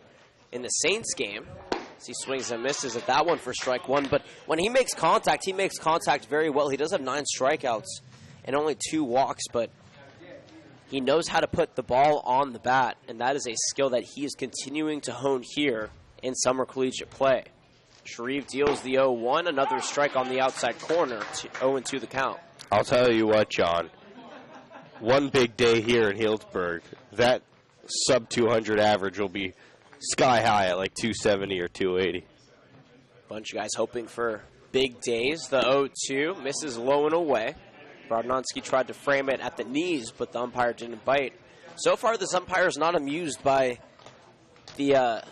in the Saints game. As he swings and misses at that one for strike 1. But when he makes contact very well. He does have 9 strikeouts and only 2 walks, but he knows how to put the ball on the bat, and that is a skill that he is continuing to hone here in summer collegiate play. Sharif deals the 0-1, another strike on the outside corner, 0-2 the count. I'll tell you what, John. One big day here in Healdsburg, that sub-200 average will be sky high at like 270 or 280. Bunch of guys hoping for big days. The 0-2 misses low and away. Brodnonsky tried to frame it at the knees, but the umpire didn't bite. So far, this umpire is not amused by the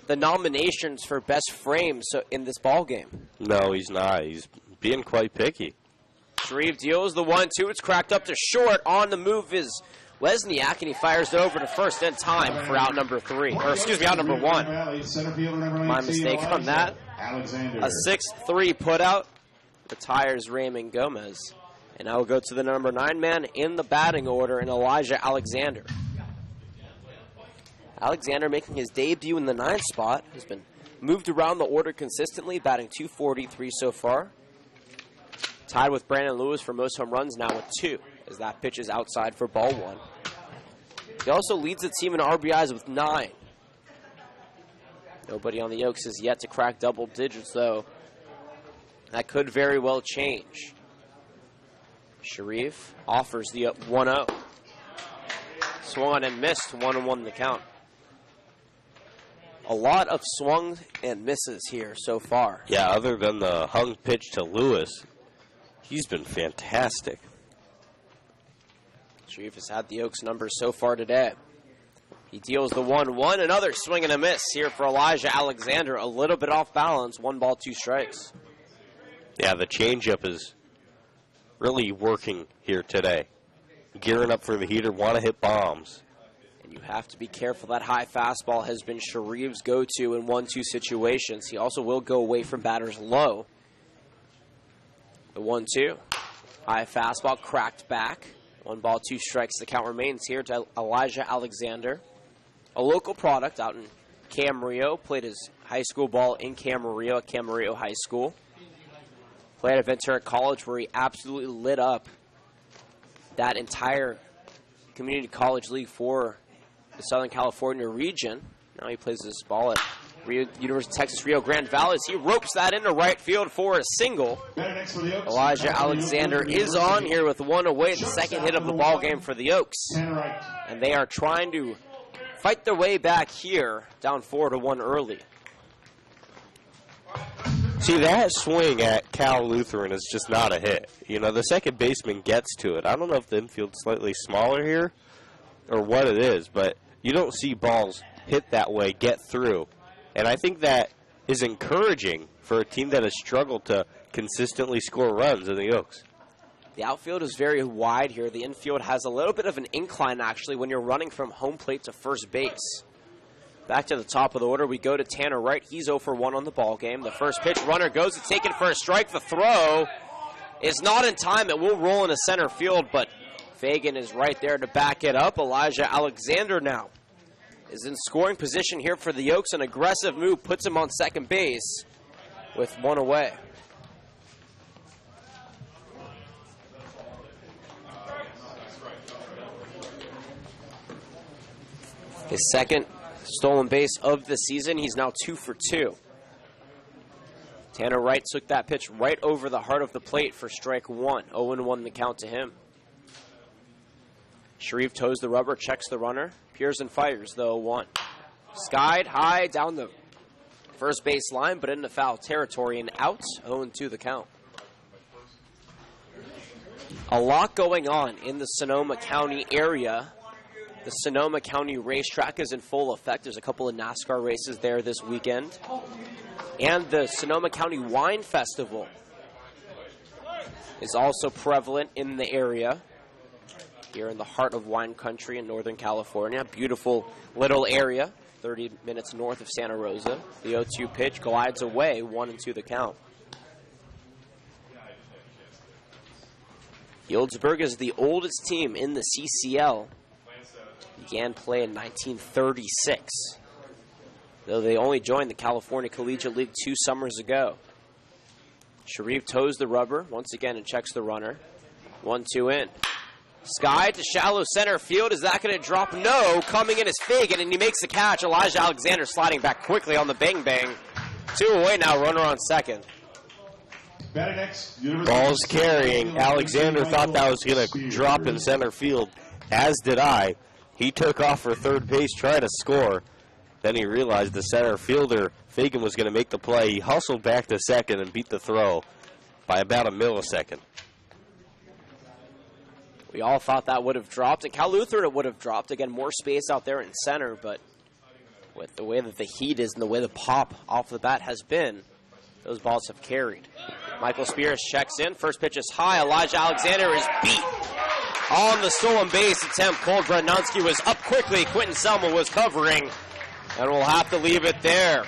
nominations for best frames in this ball game. No, he's not. He's being quite picky. Sharif deals the 1-2. It's cracked up to short. On the move is Wesniak, and he fires it over to first in time for out number 3. Or, excuse me, out number 1. My mistake on that. A 6-3 putout retires Raymond Gomez. And I will go to the number 9 man in the batting order in Elijah Alexander. Alexander making his debut in the 9th spot. Has been moved around the order consistently, batting .243 so far. Tied with Brandon Lewis for most home runs now with 2, as that pitch is outside for ball 1. He also leads the team in RBIs with 9. Nobody on the Oaks has yet to crack double digits, though. That could very well change. Sharif offers the 1-0. Swung and missed, 1-1 the count. A lot of swung and misses here so far. Yeah, other than the hung pitch to Lewis, he's been fantastic. Sharif has had the Oaks numbers so far today. He deals the 1-1. Another swing and a miss here for Elijah Alexander. A little bit off balance. 1 ball, 2 strikes. Yeah, the changeup is really working here today. Gearing up for the heater, want to hit bombs. And you have to be careful. That high fastball has been Sharif's go-to in 1-2 situations. He also will go away from batters low. The 1-2. High fastball cracked back. 1-2 strikes. The count remains here to Elijah Alexander. A local product out in Camarillo. Played his high school ball in Camarillo at Camarillo High School. Played at Ventura College where he absolutely lit up that entire community college league for the Southern California region. Now he plays this ball at University of Texas Rio Grande Valley. He ropes that into right field for a single. Elijah Alexander is on here with one away, the second hit of the ball game for the Oaks. And they are trying to fight their way back here, down 4-1 early. See, that swing at Cal Lutheran is just not a hit. You know, the second baseman gets to it. I don't know if the infield's slightly smaller here or what it is, but you don't see balls hit that way get through. And I think that is encouraging for a team that has struggled to consistently score runs in the Oaks. The outfield is very wide here. The infield has a little bit of an incline, actually, when you're running from home plate to first base. Back to the top of the order, we go to Tanner Wright. He's 0 for 1 on the ball game. The first pitch, runner goes to take it for a strike. The throw is not in time. It will roll into center field, but Fagan is right there to back it up. Elijah Alexander now is in scoring position here for the Oaks. An aggressive move puts him on second base with one away. His second stolen base of the season. He's now 2 for 2. Tanner Wright took that pitch right over the heart of the plate for strike 1. 0-1 the count to him. Sharif toes the rubber, checks the runner. Pearson fires the 0-1. Skied high down the first base line, but into foul territory and out. 0-2 the count. A lot going on in the Sonoma County area. The Sonoma County racetrack is in full effect. There's a couple of NASCAR races there this weekend. And the Sonoma County Wine Festival is also prevalent in the area. Here in the heart of wine country in Northern California. Beautiful little area, 30 minutes north of Santa Rosa. The 0-2 pitch glides away, 1-2 the count. Healdsburg is the oldest team in the CCL. Began play in 1936, though they only joined the California Collegiate League 2 summers ago. Sharif toes the rubber once again and checks the runner. 1-2 in. Sky to shallow center field. Is that going to drop? No. Coming in is Fagan, and he makes the catch. Elijah Alexander sliding back quickly on the bang-bang. 2 away now, runner on second. Ball's carrying. Alexander thought that was going to drop in center field, as did I. He took off for third base, trying to score. Then he realized the center fielder, Fagan, was going to make the play. He hustled back to second and beat the throw by about a millisecond. We all thought that would have dropped. And Cal Lutheran, it would have dropped. Again, more space out there in center, but with the way that the heat is and the way the pop off the bat has been, those balls have carried. Michael Spears checks in. First pitch is high. Elijah Alexander is beat on the stolen base attempt. Cole Bradnowski was up quickly. Quentin Selma was covering, and we'll have to leave it there.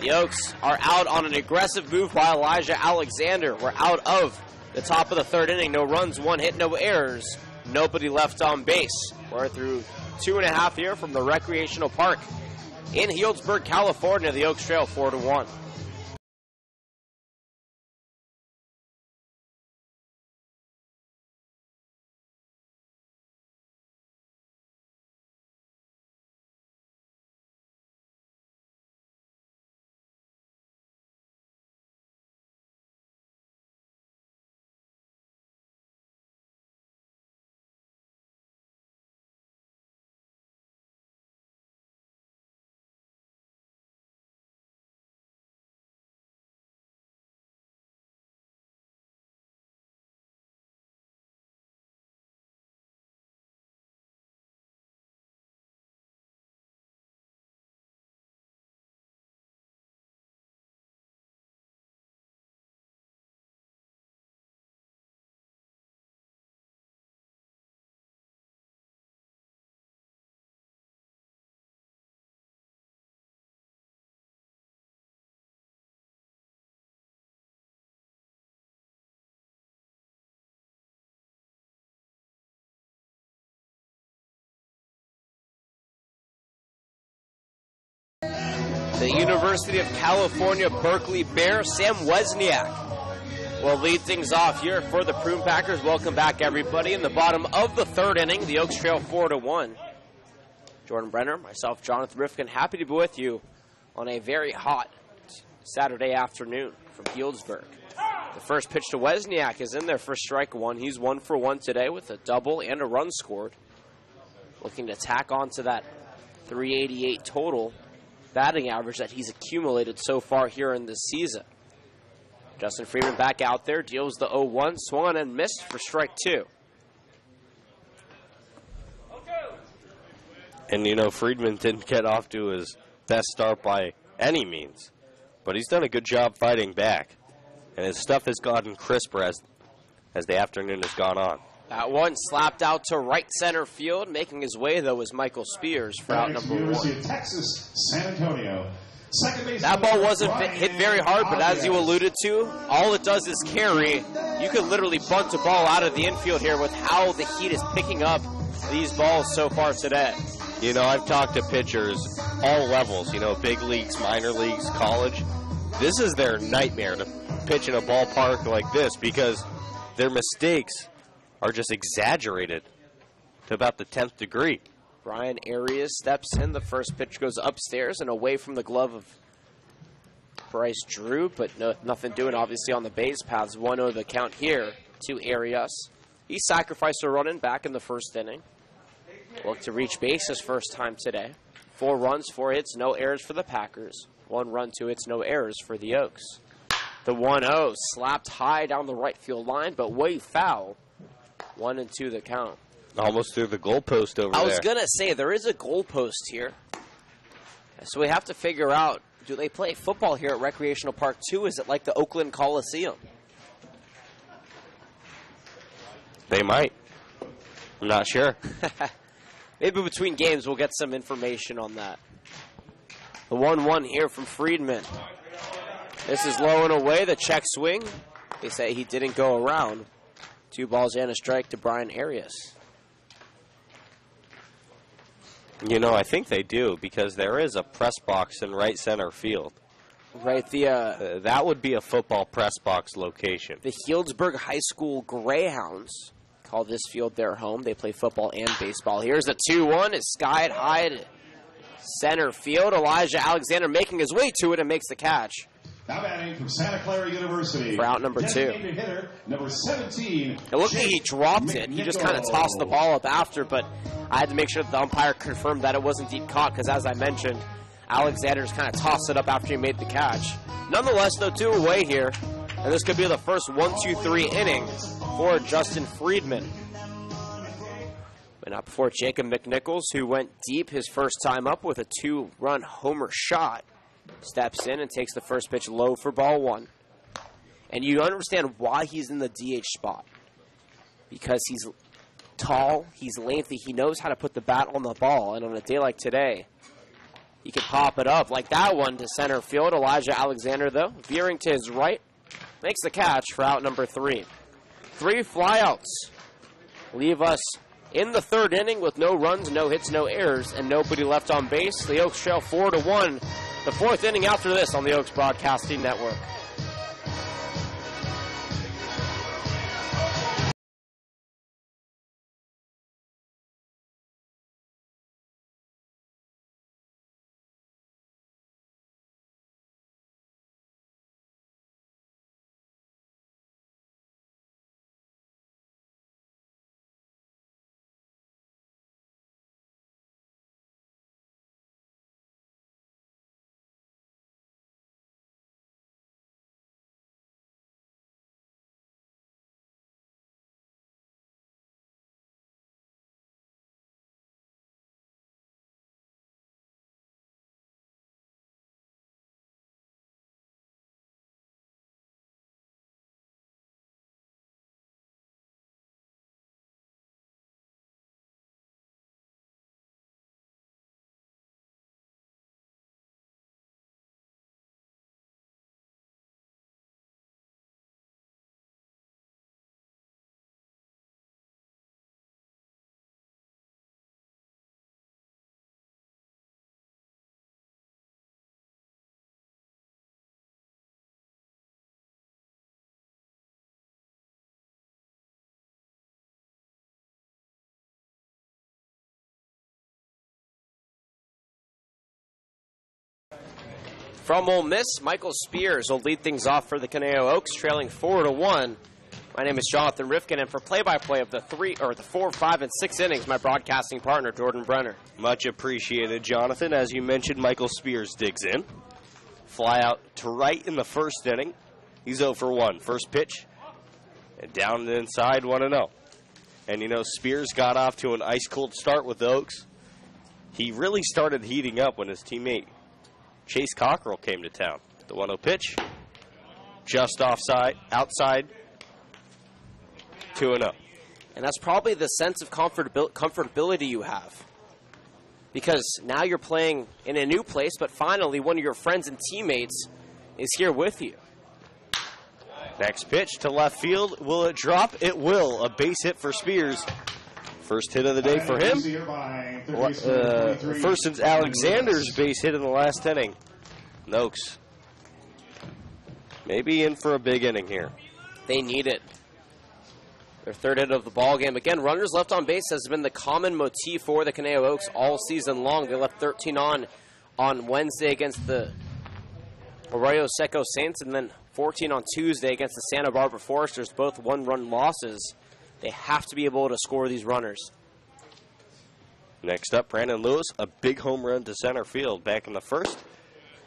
The Oaks are out on an aggressive move by Elijah Alexander. We're out of the top of the third inning. No runs, 1 hit, no errors. Nobody left on base. We're through 2.5 here from the recreational park in Healdsburg, California. The Oaks trail 4-1. The University of California, Berkeley Bear, Sam Wozniak will lead things off here for the Prune Packers. Welcome back, everybody. In the bottom of the third inning, the Oaks trail 4-1. Jordan Brenner, myself, Jonathan Rifkin, happy to be with you on a very hot Saturday afternoon from Healdsburg. The first pitch to Wozniak is in there for strike one. He's 1 for 1 today with a double and a run scored. Looking to tack on to that 388 total batting average that he's accumulated so far here in this season. Justin Friedman back out there, deals the 0-1, swung and missed for strike two. And, you know, Friedman didn't get off to his best start by any means, but he's done a good job fighting back. And his stuff has gotten crisper as the afternoon has gone on. That one slapped out to right center field. Making his way, though, was Michael Spears for out number University one. of Texas, San Antonio. Second base. That ball wasn't hit very hard, but as you alluded to, all it does is carry. You could literally bunt a ball out of the infield here with how the heat is picking up these balls so far today. You know, I've talked to pitchers all levels, you know, big leagues, minor leagues, college. This is their nightmare to pitch in a ballpark like this because their mistakes are just exaggerated to about the 10th degree. Brian Arias steps in. The first pitch goes upstairs and away from the glove of Bryce Drew, but nothing doing obviously on the base paths. 1-0 the count here to Arias. He sacrificed a run in back in the first inning. Looked to reach base his first time today. 4 runs, 4 hits, no errors for the Packers. 1 run, 2 hits, no errors for the Oaks. The 1-0 slapped high down the right field line, but way foul. 1-2 the count. Almost through the goalpost over there. I was going to say, there is a goalpost here. So we have to figure out, do they play football here at Recreational Park 2? Is it like the Oakland Coliseum? They might. I'm not sure. Maybe between games we'll get some information on that. The 1-1 here from Friedman. This is low and away, the check swing. They say he didn't go around. 2 balls and a strike to Brian Arias. You know, I think they do because there is a press box in right center field. Right, that would be a football press box location. The Healdsburg High School Greyhounds call this field their home. They play football and baseball. Here's a 2-1. It's skied high to center field. Elijah Alexander making his way to it and makes the catch. Now batting from Santa Clara University. For out number 2. Designated hitter, number 17. It looked like he dropped it. He just kind of tossed the ball up after, but I had to make sure that the umpire confirmed that it wasn't deep caught because, as I mentioned, Alexander just kind of tossed it up after he made the catch. Nonetheless, though, 2 away here, and this could be the first 1-2-3 inning for Justin Friedman. But not before Jacob McNichols, who went deep his first time up with a 2-run homer shot, steps in and takes the first pitch low for ball 1. And you understand why he's in the DH spot. Because he's tall, he's lengthy, he knows how to put the bat on the ball. And on a day like today, he can pop it up like that one to center field. Elijah Alexander, though, veering to his right, makes the catch for out number 3. 3 flyouts leave us in the third inning with no runs, no hits, no errors, and nobody left on base. The Oaks trail 4-1. The 4th inning after this on the Oaks Broadcasting Network. From Ole Miss, Michael Spears will lead things off for the Conejo Oaks, trailing 4-1. My name is Jonathan Rifkin, and for play-by-play of the 4, 5, and 6 innings, my broadcasting partner, Jordan Brenner. Much appreciated, Jonathan. As you mentioned, Michael Spears digs in. Fly out to right in the first inning. He's 0 for 1. First pitch, and down and inside, 1-0. And you know, Spears got off to an ice-cold start with the Oaks. He really started heating up when his teammate Chase Cockrell came to town. The 1-0 pitch, just outside, 2-0. And that's probably the sense of comfortability you have. Because now you're playing in a new place, but finally one of your friends and teammates is here with you. Next pitch to left field. Will it drop? It will. A base hit for Spears. First hit of the day for him. First since Alexander's base hit in the last inning. Oaks maybe in for a big inning here. They need it. Their third hit of the ball game. Again, runners left on base has been the common motif for the Conejo Oaks all season long. They left 13 on Wednesday against the Arroyo Seco Saints, and then 14 on Tuesday against the Santa Barbara Foresters, both one-run losses. They have to be able to score these runners. Next up, Brandon Lewis, a big home run to center field back in the first.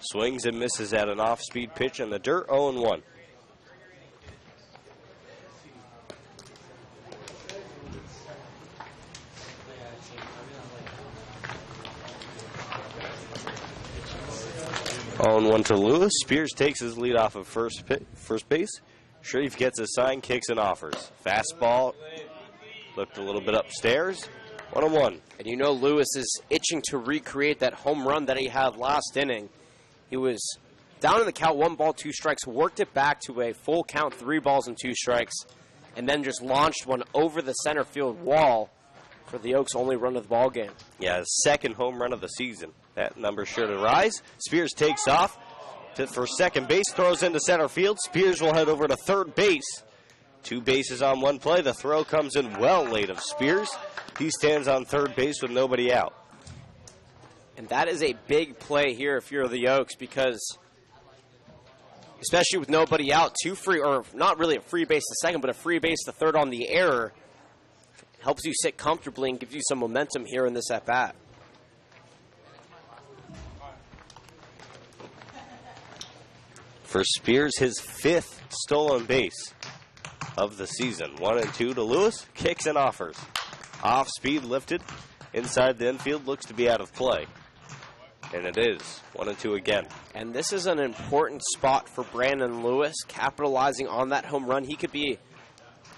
Swings and misses at an off-speed pitch in the dirt, 0-1. On 1 to Lewis. Spears takes his lead off of first base. Shreve gets a sign, kicks and offers. Fastball looked a little bit upstairs. 1-1. And you know Lewis is itching to recreate that home run that he had last inning. He was down in the count, 1 ball, 2 strikes, worked it back to a full count, 3 balls and 2 strikes, and then just launched one over the center field wall for the Oaks' only run of the ball game. Yeah, his second home run of the season. That number sure to rise. Spears takes off for second base, throws into center field. Spears will head over to third base. 2 bases on 1 play. The throw comes in well late of Spears. He stands on third base with nobody out. And that is a big play here if you're the Oaks, because especially with nobody out, 2 free, or not really a free base to second, but a free base to third on the error, helps you sit comfortably and gives you some momentum here in this at-bat. For Spears, his 5th stolen base of the season. 1 and 2 to Lewis. Kicks and offers. Off speed lifted. Inside the infield, looks to be out of play. And it is. 1 and 2 again. And this is an important spot for Brandon Lewis, capitalizing on that home run. He could be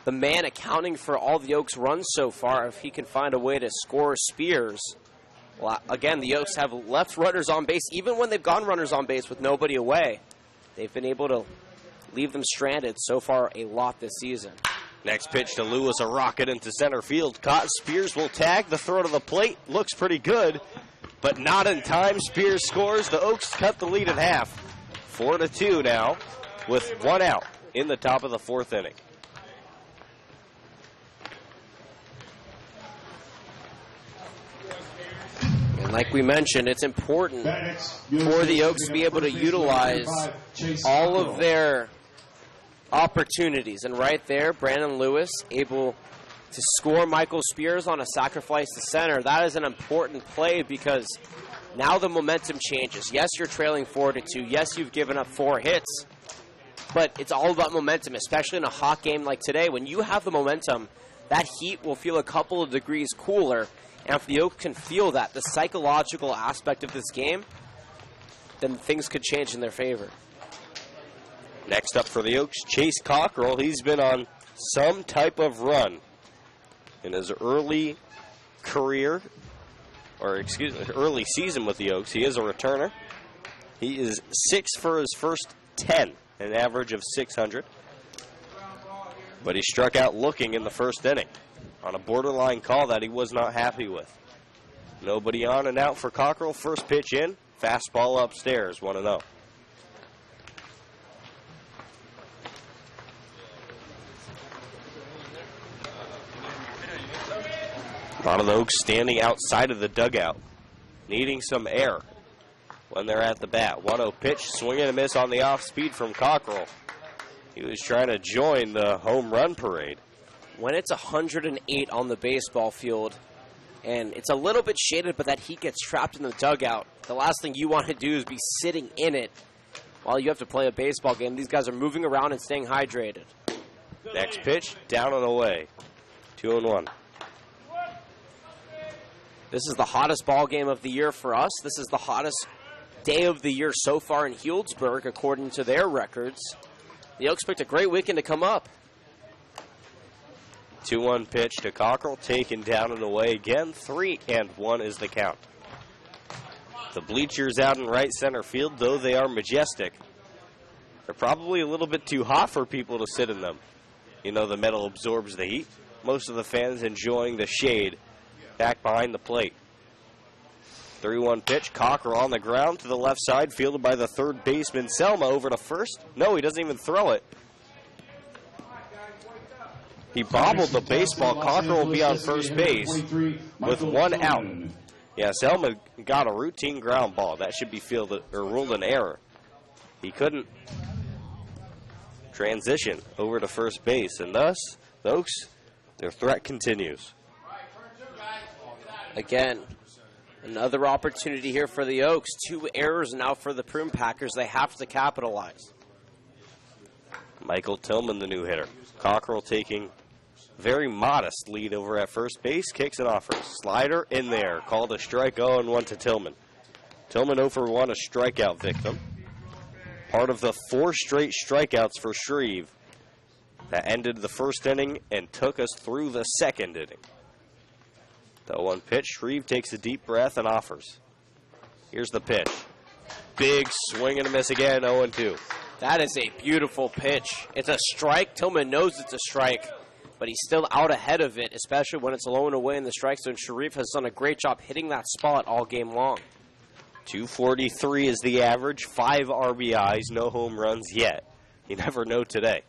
the man accounting for all the Oaks' runs so far if he can find a way to score Spears. Well, again, the Oaks have left runners on base, even when they've gone runners on base with nobody away. They've been able to leave them stranded so far a lot this season. Next pitch to Lewis, a rocket into center field. Caught. Spears will tag. The throw to the plate looks pretty good, but not in time. Spears scores. The Oaks cut the lead at half. 4-2 now with 1 out in the top of the 4th inning. And like we mentioned, it's important for the Oaks to be able to utilize all of their opportunities. And right there, Brandon Lewis able to score Michael Spears on a sacrifice to center. That is an important play because now the momentum changes. Yes, you're trailing 4-2. Yes, you've given up 4 hits. But it's all about momentum, especially in a hot game like today. When you have the momentum, that heat will feel a couple of degrees cooler. And if the Oaks can feel that, the psychological aspect of this game, then things could change in their favor. Next up for the Oaks, Chase Cockrell. He's been on some type of run in his early career, early season with the Oaks. He is a returner. He is 6 for his first 10, an average of 600. But he struck out looking in the first inning on a borderline call that he was not happy with. Nobody on and out for Cockrell. First pitch in, fastball upstairs, 1-0. A lot of the Oaks standing outside of the dugout, needing some air. when they're at the bat. 1-0 pitch, swing and a miss on the off speed from Cockrell. He was trying to join the home run parade. When it's 108 on the baseball field, and it's a little bit shaded, but that heat gets trapped in the dugout, the last thing you want to do is be sitting in it while you have to play a baseball game. These guys are moving around and staying hydrated. Next pitch, down and away. 2-1. This is the hottest ball game of the year for us. This is the hottest day of the year so far in Healdsburg, according to their records. The Oaks picked a great weekend to come up. 2-1 pitch to Cockrell, taken down and away again. 3-1 is the count. The bleachers out in right center field, though they are majestic, they're probably a little bit too hot for people to sit in them. You know, the metal absorbs the heat. Most of the fans enjoying the shade back behind the plate. 3-1 pitch, Cockrell on the ground to the left side, fielded by the third baseman, Selma, over to first. No, he doesn't even throw it. He bobbled the baseball. Cockrell will be on first base with 1 out. Yeah, Selma got a routine ground ball. That should be fielded or ruled an error. He couldn't transition over to first base, and thus, the Oaks, their threat continues. Again, another opportunity here for the Oaks. 2 errors now for the Prune Packers. They have to capitalize. Michael Tillman, the new hitter. Cockrell taking very modest lead over at first base. Kicks and offers. Slider in there. Called a strike. 0-1 to Tillman. Tillman 0 for 1, a strikeout victim. Part of the 4 straight strikeouts for Shreve that ended the first inning and took us through the second inning. The 0-1 pitch. Shreve takes a deep breath and offers. Here's the pitch. Big swing and a miss again. 0-2. That is a beautiful pitch. It's a strike. Tillman knows it's a strike, but he's still out ahead of it, especially when it's low and away in the strike zone. Sharif has done a great job hitting that spot all game long. 243 is the average. 5 RBIs, no home runs yet. You never know today.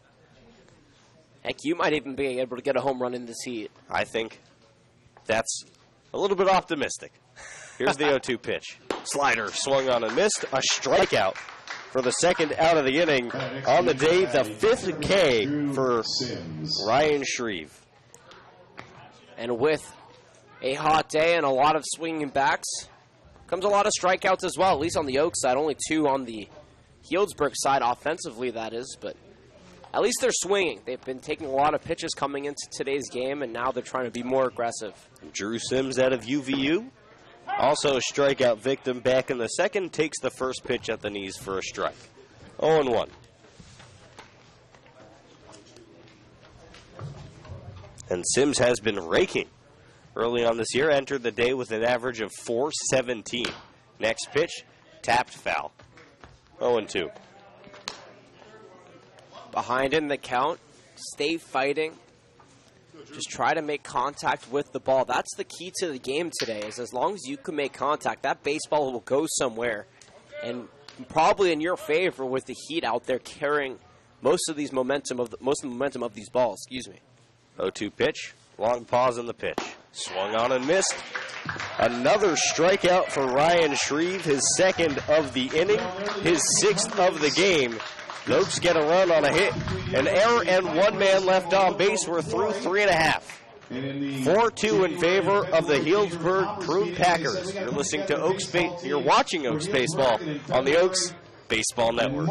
Heck, you might even be able to get a home run in this heat. I think that's a little bit optimistic. Here's the 0-2 pitch. Slider swung on and missed. A strikeout for the second out of the inning. On the day, the 5th K for Ryan Shreve. And with a hot day and a lot of swinging backs, comes a lot of strikeouts as well, at least on the Oaks side. Only 2 on the Healdsburg side offensively, that is. But at least they're swinging. They've been taking a lot of pitches coming into today's game, and now they're trying to be more aggressive. Drew Sims out of UVU. Also a strikeout victim back in the second. Takes the first pitch at the knees for a strike. 0-1. And Sims has been raking early on this year. Entered the day with an average of .417. Next pitch, tapped foul. 0-2. Behind in the count, stay fighting. Just try to make contact with the ball. That's the key to the game today, is as long as you can make contact, that baseball will go somewhere. And probably in your favor with the heat out there carrying most of the momentum of these balls. Excuse me. 0-2 pitch. Long pause in the pitch. Swung on and missed. Another strikeout for Ryan Shreve, his 2nd of the inning, his 6th of the game. The Oaks get a run on a hit. An error and 1 man left on base. We're through 3.5. 4-2 in favor of the Healdsburg Prune Packers. You're listening to Oaks. You're watching Oaks baseball on the Oaks Baseball Network.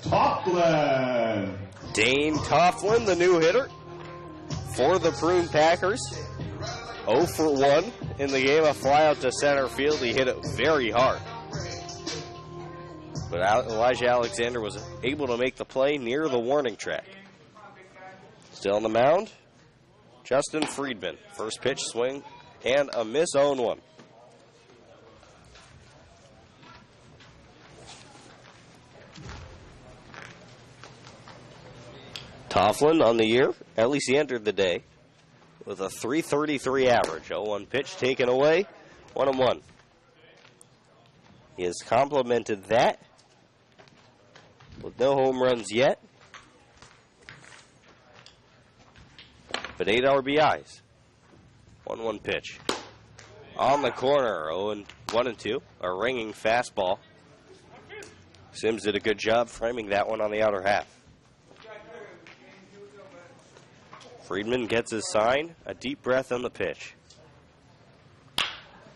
Toughlin. Dane Toughlin, the new hitter for the Prune Packers. 0 for 1 in the game. A fly out to center field. He hit it very hard. But Elijah Alexander was able to make the play near the warning track. Still on the mound, Justin Friedman. First pitch swing and a miss, 0-1. Toughlin on the year, at least he entered the day with a .333 average. 0-1 pitch taken away, 1-1. He has complemented that with no home runs yet, but 8 RBIs. 1-1 pitch. On the corner, 1-2, a ringing fastball. Sims did a good job framing that one on the outer half. Friedman gets his sign, a deep breath on the pitch.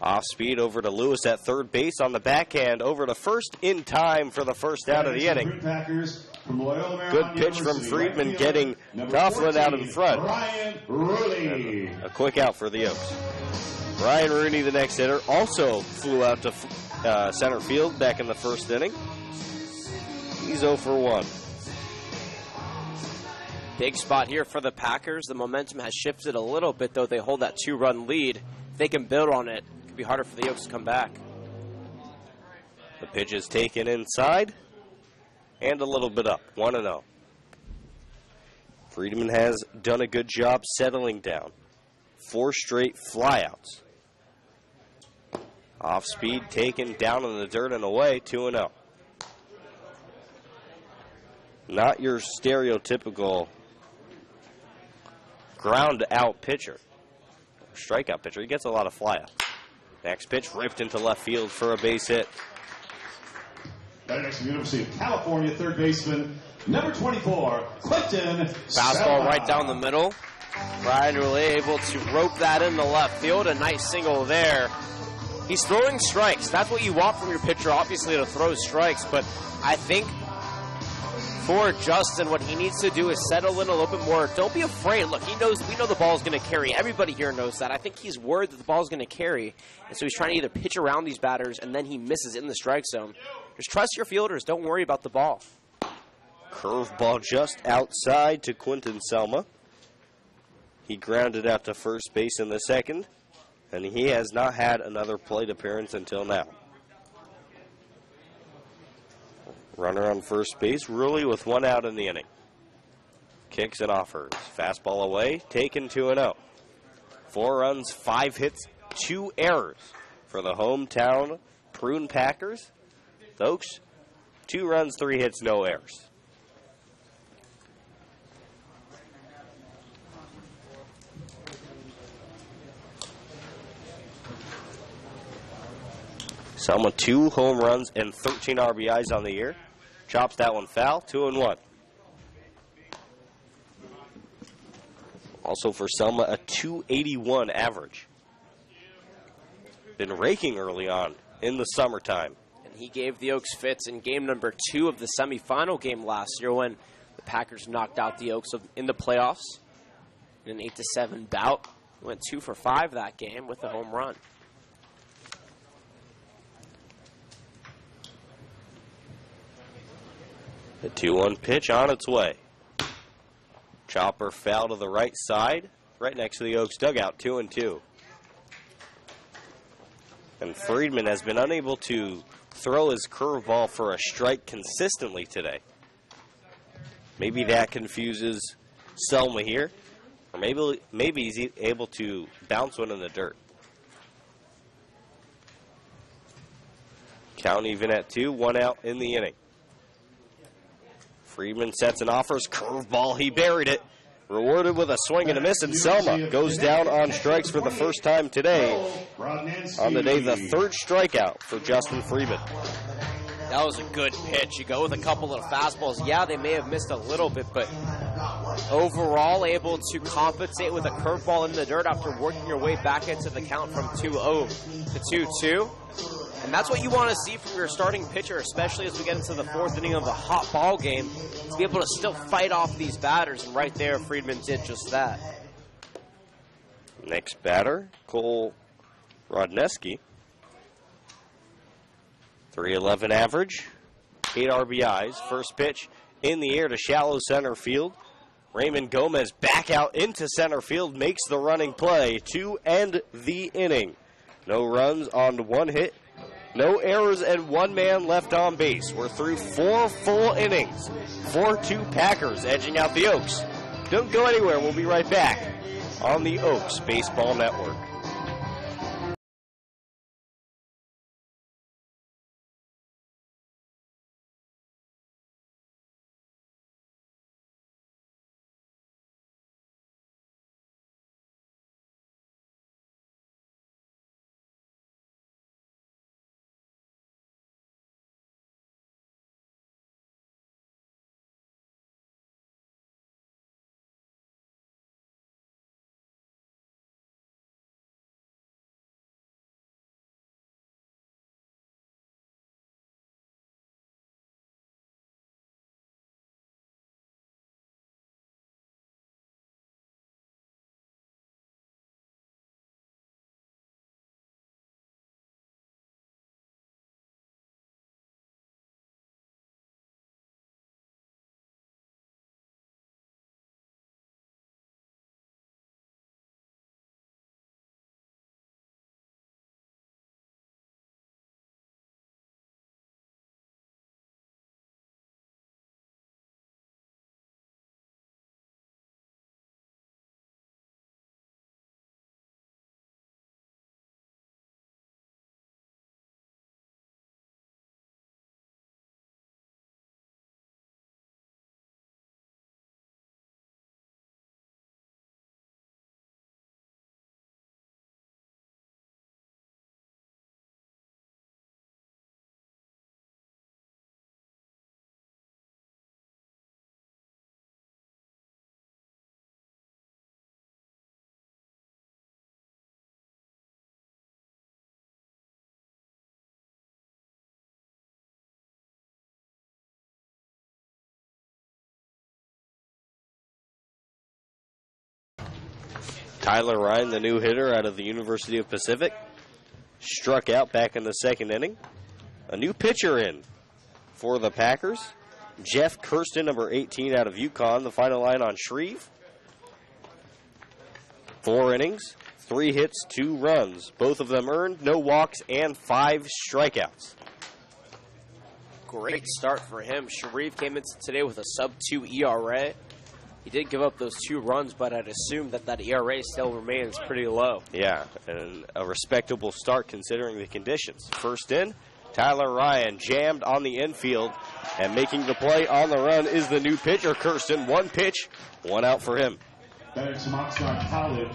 Off speed over to Lewis at third base on the backhand, over to first in time for the first out of the inning. Good pitch from Friedman, getting Toughlin out in front. And a quick out for the Oaks. Ryan Rooney, the next hitter, also flew out to center field back in the first inning. He's 0 for 1. Big spot here for the Packers. The momentum has shifted a little bit, though. They hold that 2-run lead. If they can build on it, it could be harder for the Oaks to come back. The pitch is taken inside and a little bit up, 1-0. Friedman has done a good job settling down. 4 straight flyouts. Off speed taken down in the dirt and away, 2-0. Not your stereotypical ground out pitcher, strikeout pitcher. He gets a lot of flyouts. Next pitch ripped into left field for a base hit. Next, University of California, third baseman, number 24, Quentin. Fastball right down the middle. Ryan really able to rope that into left field. A nice single there. He's throwing strikes. That's what you want from your pitcher, obviously, to throw strikes. But I think for Justin, what he needs to do is settle in a little bit more. Don't be afraid. Look, we know the ball's going to carry. Everybody here knows that. I think he's worried that the ball's going to carry. And so he's trying to either pitch around these batters, and then he misses in the strike zone. Just trust your fielders. Don't worry about the ball. Curveball just outside to Quentin Selma. He grounded out to first base in the second, and he has not had another plate appearance until now. Runner on first base, Rulli with 1 out in the inning. Kicks and offers. Fastball away, taken 2-0. 4 runs, 5 hits, 2 errors for the hometown Prune Packers. The Oaks, 2 runs, 3 hits, no errors. Selma 2 home runs and 13 RBIs on the year. Chops that one foul, 2-1. Also for Selma, a .281 average. Been raking early on in the summertime. And he gave the Oaks fits in game number 2 of the semifinal game last year when the Packers knocked out the Oaks in the playoffs in an 8-7 bout. He went 2 for 5 that game with a home run. The 2-1 pitch on its way. Chopper foul to the right side, right next to the Oaks dugout, 2-2. And Friedman has been unable to throw his curveball for a strike consistently today. Maybe that confuses Selma here, or maybe he's able to bounce one in the dirt. Count even at 2, 1 out in the inning. Friedman sets and offers, curveball, he buried it. Rewarded with a swing and a miss, and Selma goes down on strikes for the first time today. On the day, the 3rd strikeout for Justin Friedman. That was a good pitch. You go with a couple of fastballs. Yeah, they may have missed a little bit, but overall able to compensate with a curveball in the dirt after working your way back into the count from 2-0 to 2-2. And that's what you want to see from your starting pitcher, especially as we get into the fourth inning of a hot ball game, to be able to still fight off these batters. And right there, Friedman did just that. Next batter, Cole Rodneski. 311 average, 8 RBIs. First pitch in the air to shallow center field. Raymond Gomez back out into center field, makes the running play to end the inning. No runs on one hit, no errors, and one man left on base. We're through 4 full innings. 4-2 Packers edging out the Oaks. Don't go anywhere. We'll be right back on the Oaks Baseball Network. Tyler Ryan, the new hitter out of the University of Pacific, struck out back in the second inning. A new pitcher in for the Packers, Jeff Kirsten, number 18 out of UConn, the final line on Shreve. 4 innings, 3 hits, 2 runs. Both of them earned, no walks, and 5 strikeouts. Great start for him. Shreve came into today with a sub-2 ERA. He did give up those 2 runs, but I'd assume that ERA still remains pretty low. Yeah, and a respectable start considering the conditions. First in, Tyler Ryan jammed on the infield, and making the play on the run is the new pitcher, Kirsten. 1 pitch, 1 out for him. College,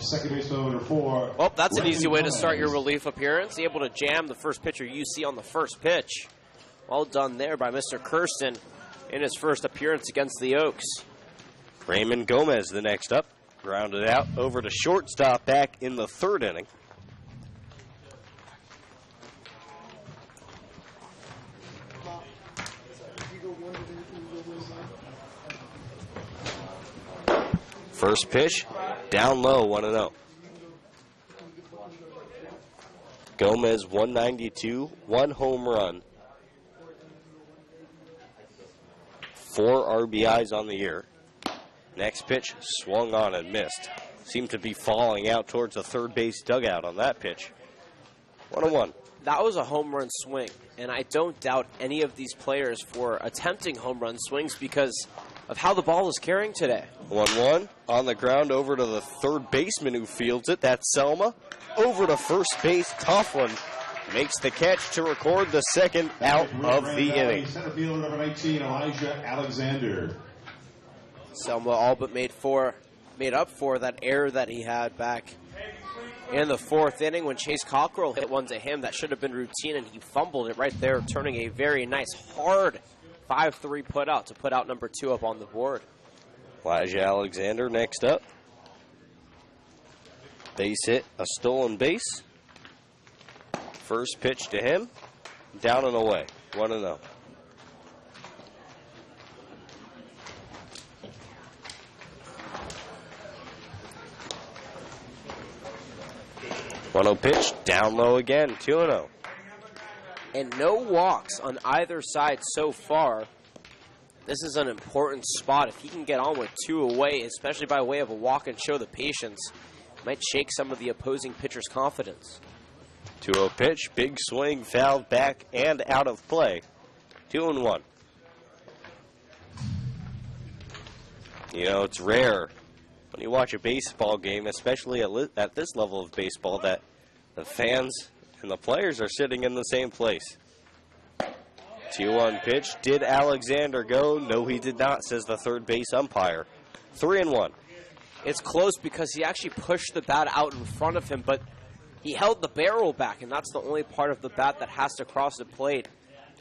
second baseman number 4. Well, that's an easy way to start your relief appearance. Able to jam the first pitcher you see on the first pitch. Well done there by Mr. Kirsten in his first appearance against the Oaks. Raymond Gomez, the next up, grounded out over to shortstop back in the 3rd inning. First pitch, down low, 1-0. Gomez, 192, 1 home run, 4 RBIs on the year. Next pitch, swung on and missed. Seemed to be falling out towards the third base dugout on that pitch. 1-1. That was a home run swing, and I don't doubt any of these players for attempting home run swings because of how the ball is carrying today. 1-1 on the ground over to the third baseman who fields it. That's Selma. Over to first base, Toughlin makes the catch to record the second out of the inning. Center fielder number 19, Elijah Alexander. Selma all but made up for that error that he had back in the 4th inning when Chase Cockrell hit one to him that should have been routine, and he fumbled it right there, turning a very nice, hard 5-3 put out to put out number 2 up on the board. Elijah Alexander next up. Base hit, a stolen base. First pitch to him, down and away, 1-0. 1-0 pitch, down low again, 2-0. And no walks on either side so far. This is an important spot. If he can get on with 2 away, especially by way of a walk and show the patience, might shake some of the opposing pitcher's confidence. 2-0 pitch, big swing, fouled back and out of play. 2-1. You know, it's rare when you watch a baseball game, especially at this level of baseball, that the fans and the players are sitting in the same place. 2-1 pitch. Did Alexander go? No, he did not, says the third base umpire. 3-1. It's close because he actually pushed the bat out in front of him, but he held the barrel back, and that's the only part of the bat that has to cross the plate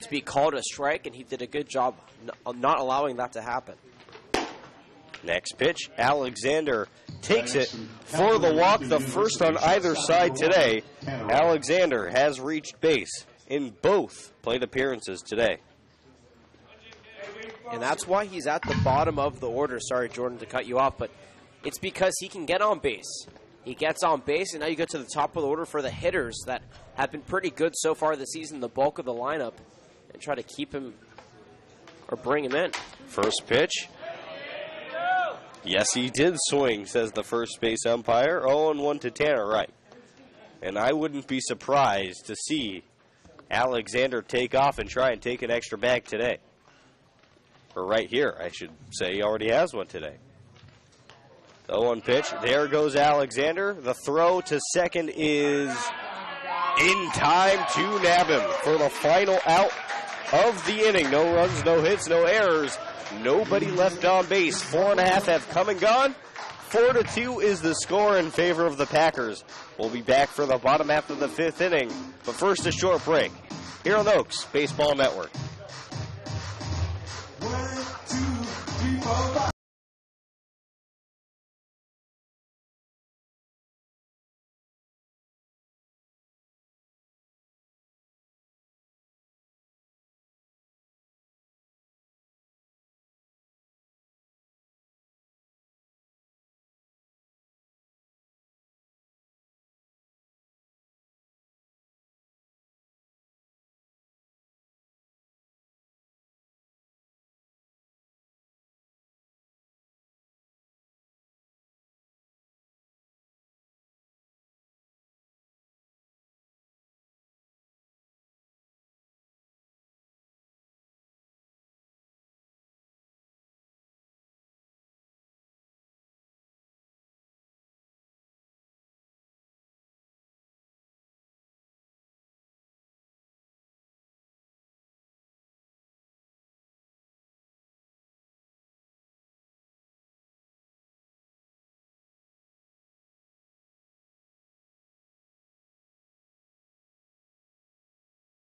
to be called a strike, and he did a good job not allowing that to happen. Next pitch, Alexander takes it for the walk, the first on either side today. Alexander has reached base in both plate appearances today. And that's why he's at the bottom of the order. Sorry, Jordan, to cut you off, but it's because he can get on base. He gets on base, and now you get to the top of the order for the hitters that have been pretty good so far this season, the bulk of the lineup, and try to keep him or bring him in. First pitch. Yes, he did swing, says the first base umpire. 0-1 to Tanner Wright. And I wouldn't be surprised to see Alexander take off and try and take an extra bag today. Or right here, I should say. He already has one today. 0-1 pitch. There goes Alexander. The throw to second is in time to nab him for the final out of the inning. No runs, no hits, no errors. Nobody left on base. 4.5 have come and gone. 4-2 is the score in favor of the Packers. We'll be back for the bottom half of the 5th inning. But first, a short break here on the Oaks Baseball Network. 1, 2, 3, 4, 5.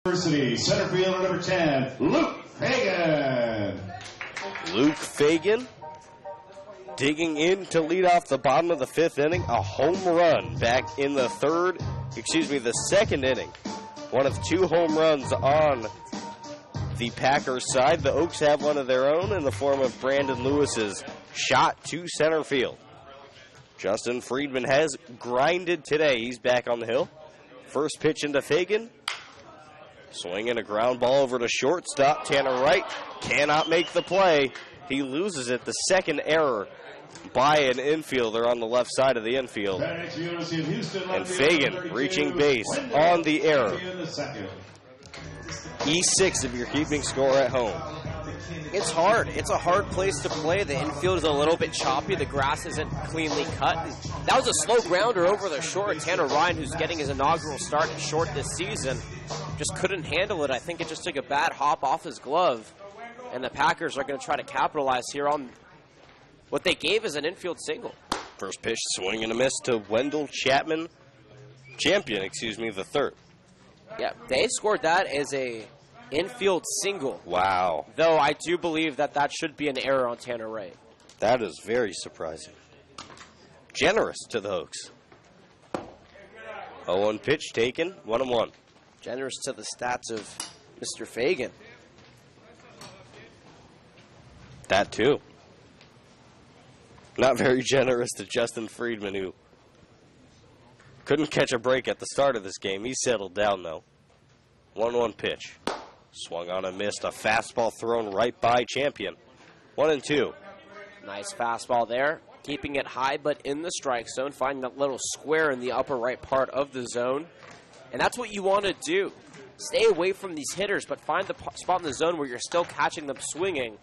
University, center fielder number 10, Luke Fagan. Luke Fagan digging in to lead off the bottom of the 5th inning. A home run back in the second inning. One of 2 home runs on the Packers side. The Oaks have one of their own in the form of Brandon Lewis's shot to center field. Justin Friedman has grinded today. He's back on the hill. First pitch into Fagan. Swinging a ground ball over to shortstop. Tanner Wright cannot make the play. He loses it. The second error by an infielder on the left side of the infield. And Fagan reaching base on the error. E6 if you're keeping score at home. It's hard. It's a hard place to play. The infield is a little bit choppy. The grass isn't cleanly cut. That was a slow grounder over the short. Tanner Ryan, who's getting his inaugural start at short this season, just couldn't handle it. I think it just took a bad hop off his glove. And the Packers are going to try to capitalize here on what they gave as an infield single. First pitch, swing and a miss to Wendell Champion, the third. Yeah, they scored that as a infield single. Wow. Though I do believe that should be an error on Tanner Wright. That is very surprising. Generous to the Oaks. 0-1 pitch taken, 1-1. Generous to the stats of Mr. Fagan. That too. Not very generous to Justin Friedman, who couldn't catch a break at the start of this game. He settled down, though. 1-1 pitch. Swung on and missed. A fastball thrown right by Champion. 1-2. Nice fastball there. Keeping it high, but in the strike zone. Finding that little square in the upper right part of the zone. And that's what you want to do. Stay away from these hitters, but find the spot in the zone where you're still catching them swinging.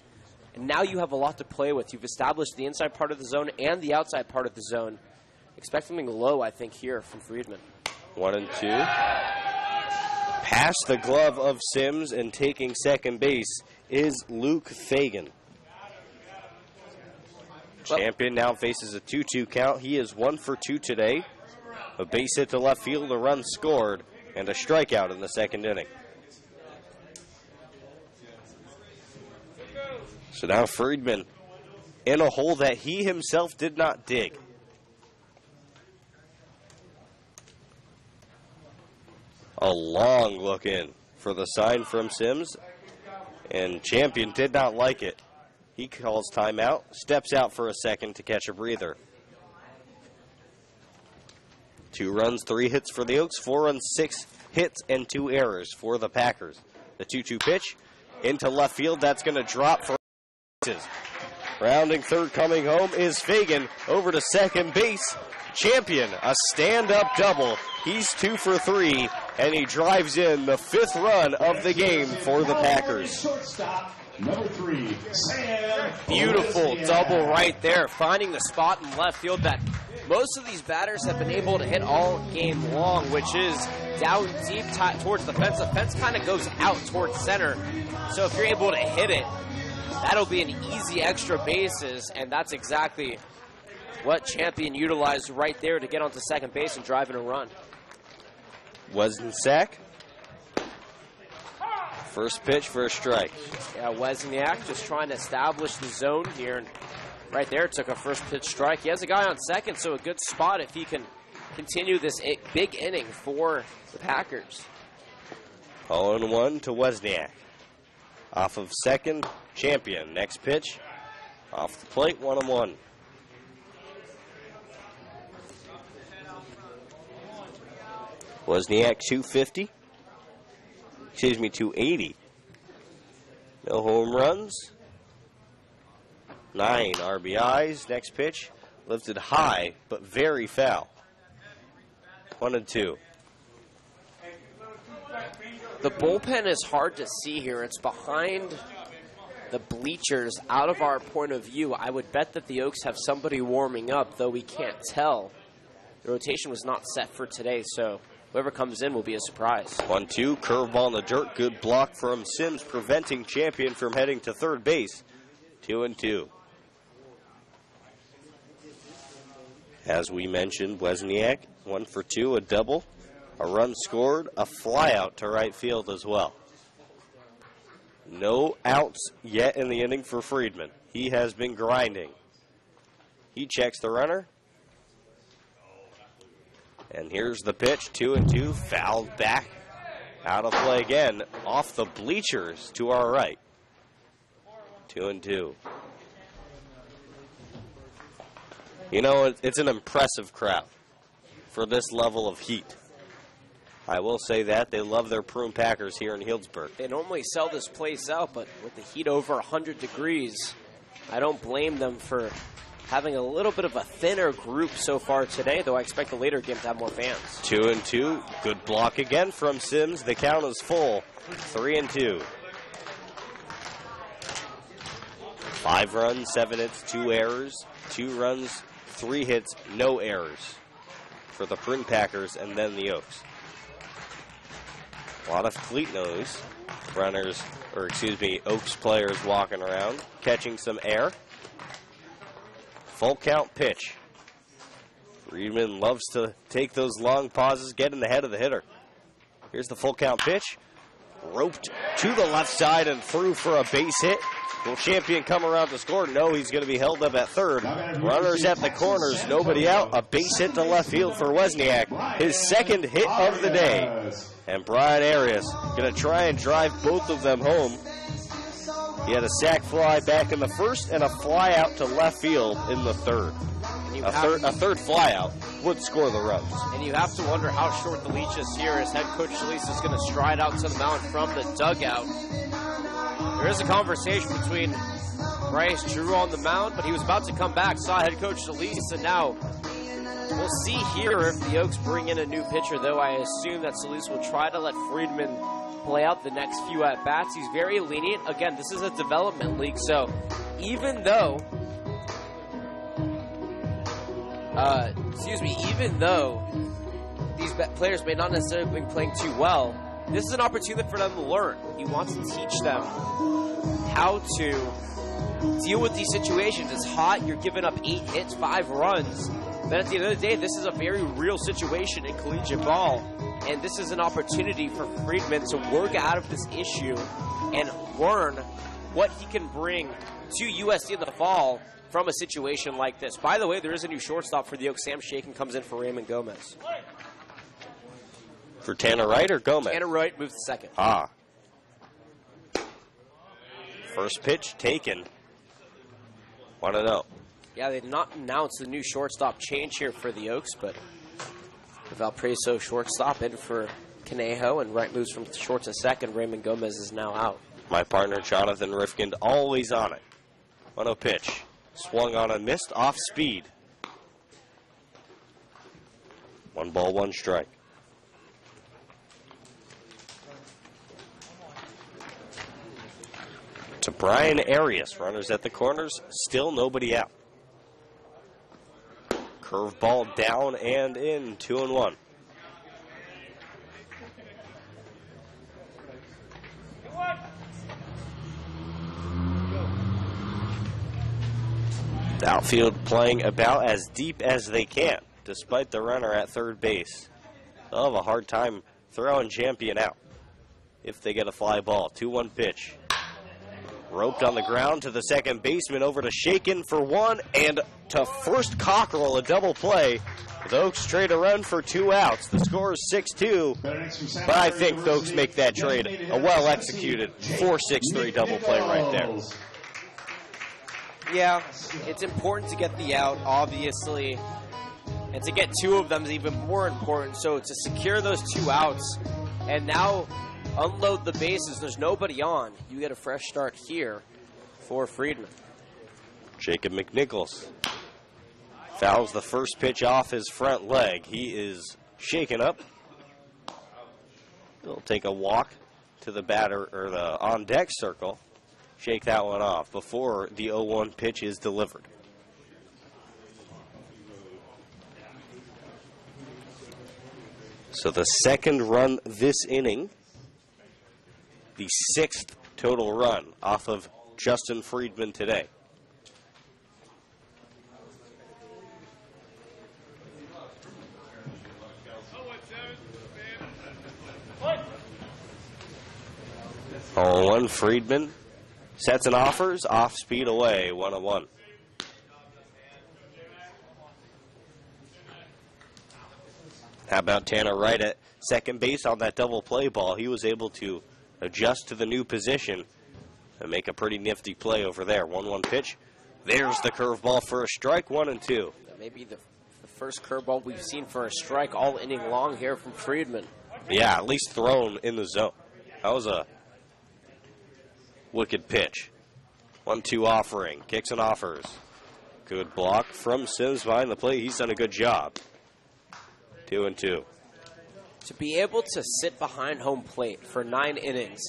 And now you have a lot to play with. You've established the inside part of the zone and the outside part of the zone. Expect something low, I think, here from Friedman. 1-2. Past the glove of Sims and taking second base is Luke Fagan. Champion now faces a 2-2 count. He is 1 for 2 today. A base hit to left field, a run scored, and a strikeout in the second inning. So now Friedman in a hole that he himself did not dig. A long look in for the sign from Sims, and Champion did not like it. He calls timeout, steps out for a second to catch a breather. 2 runs, 3 hits for the Oaks, 4 runs, 6 hits, and 2 errors for the Packers. The 2-2 pitch into left field. That's going to drop for rounding third, coming home is Fagan. Over to second base. Champion, a stand-up double. He's 2 for 3, and he drives in the 5th run of the game for the Packers. Number 3, Sam. Beautiful double right there, finding the spot in left field that most of these batters have been able to hit all game long, which is down deep towards the fence. The fence kind of goes out towards center, so if you're able to hit it, that'll be an easy extra bases, and that's exactly what Champion utilized right there to get onto second base and drive in a run. Wozniak. First pitch for a strike. Yeah, Wozniak just trying to establish the zone here, and right there took a first pitch strike. He has a guy on second, so a good spot if he can continue this big inning for the Packers. 0-1 to Wozniak. Off of second, Champion. Next pitch, off the plate, 1-1. Wozniak 250. 280. No home runs. 9 RBIs. Next pitch, lifted high, but very foul. 1-2. The bullpen is hard to see here. It's behind the bleachers out of our point of view. I would bet that the Oaks have somebody warming up, though we can't tell. The rotation was not set for today, so whoever comes in will be a surprise. 1-2, curveball in the dirt. Good block from Sims, preventing Champion from heading to third base. 2-2. As we mentioned, Wozniak, 1 for 2, a double, a run scored, a fly out to right field as well. No outs yet in the inning for Friedman. He has been grinding. He checks the runner. And here's the pitch, 2-2, fouled back. Out of play again, off the bleachers to our right. 2-2. You know, it's an impressive crowd for this level of heat. I will say that. They love their Prune Packers here in Healdsburg. They normally sell this place out, but with the heat over 100 degrees, I don't blame them for having a little bit of a thinner group so far today, though I expect the later game to have more fans. 2-2. Good block again from Sims. The count is full. 3-2. 5 runs, 7 hits, 2 errors. 2 runs, 3 hits, no errors for the Prune Packers and then the Oaks. A lot of cleat nose runners, or excuse me, Oaks players walking around, catching some air. Full count pitch. Friedman loves to take those long pauses, get in the head of the hitter. Here's the full count pitch. roped to the left side and through for a base hit. Will Champion come around to score? No, he's going to be held up at third. Runners at the corners, nobody out. A base hit to left field for Wozniak. His second hit of the day. And Brian Arias going to try and drive both of them home. He had a sac fly back in the first and a fly out to left field in the third. A third fly out would score the runs. And you have to wonder how short the leash is here as head coach Shalise is going to stride out to the mound from the dugout. There is a conversation between Bryce Drew on the mound, but he was about to come back, saw head coach Shalise, and now we'll see here if the Oaks bring in a new pitcher, though I assume that Shalise will try to let Friedman play out the next few at-bats. He's very lenient. Again, this is a development league, so even though these players may not necessarily be playing too well, this is an opportunity for them to learn. He wants to teach them how to deal with these situations. It's hot, you're giving up 8 hits, 5 runs. But at the end of the day, this is a very real situation in collegiate ball. And this is an opportunity for Friedman to work out of this issue and learn what he can bring to USC in the fall from a situation like this. By the way, there is a new shortstop for the Oaks. Sam Shakin comes in for Raymond Gomez. For Tanner Wright or Gomez? Tanner Wright moves to second. First pitch taken. 1-0. Yeah, they did not announce the new shortstop change here for the Oaks, but Valparaiso shortstop in for Conejo, and Wright moves from short to second. Raymond Gomez is now out. My partner, Jonathan Rifkind, always on it. 1-0 pitch. Swung on and missed, off speed. 1 ball, 1 strike. To Brian Arias, runners at the corners, still nobody out. Curveball down and in, 2-1. The outfield playing about as deep as they can, despite the runner at third base. They'll have a hard time throwing Champion out if they get a fly ball. 2-1 pitch. Roped on the ground to the second baseman, over to Shakin for 1, and to first Cockrell, a double play. The Oaks trade a run for 2 outs. The score is 6-2, but I think the Oaks make that trade a well-executed 4-6-3 double play right there. Yeah, it's important to get the out, obviously, and to get 2 of them is even more important. So to secure those 2 outs, and now unload the bases, there's nobody on. You get a fresh start here for Friedman. Jacob McNichols fouls the first pitch off his front leg. He is shaken up. He'll take a walk to the batter or the on deck circle. Shake that one off before the 0-1 pitch is delivered. So the second run this inning, the 6th total run off of Justin Friedman today. Oh, 1 Friedman sets and offers, off speed away, 1-1. How about Tanner Wright at second base on that double play ball? He was able to adjust to the new position and make a pretty nifty play over there. 1-1 pitch. There's the curveball for a strike, 1-2. That may be the first curveball we've seen for a strike all inning long here from Friedman. Yeah, at least thrown in the zone. That was a wicked pitch. 1-2 offering. Kicks and offers. Good block from Sims behind the plate. He's done a good job. 2-2. To be able to sit behind home plate for 9 innings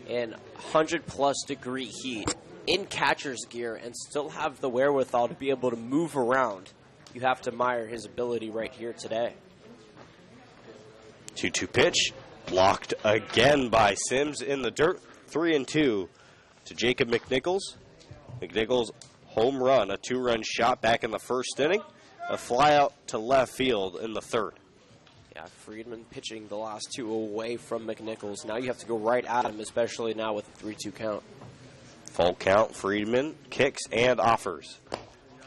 in 100-plus degree heat in catcher's gear and still have the wherewithal to be able to move around, you have to admire his ability right here today. 2-2 pitch. Blocked again by Sims in the dirt. 3-2 to Jacob McNichols. McNichols home run, a 2-run shot back in the first inning. A fly out to left field in the third. Yeah, Friedman pitching the last two away from McNichols. Now you have to go right at him, especially now with a 3-2 count. Full count, Friedman kicks and offers.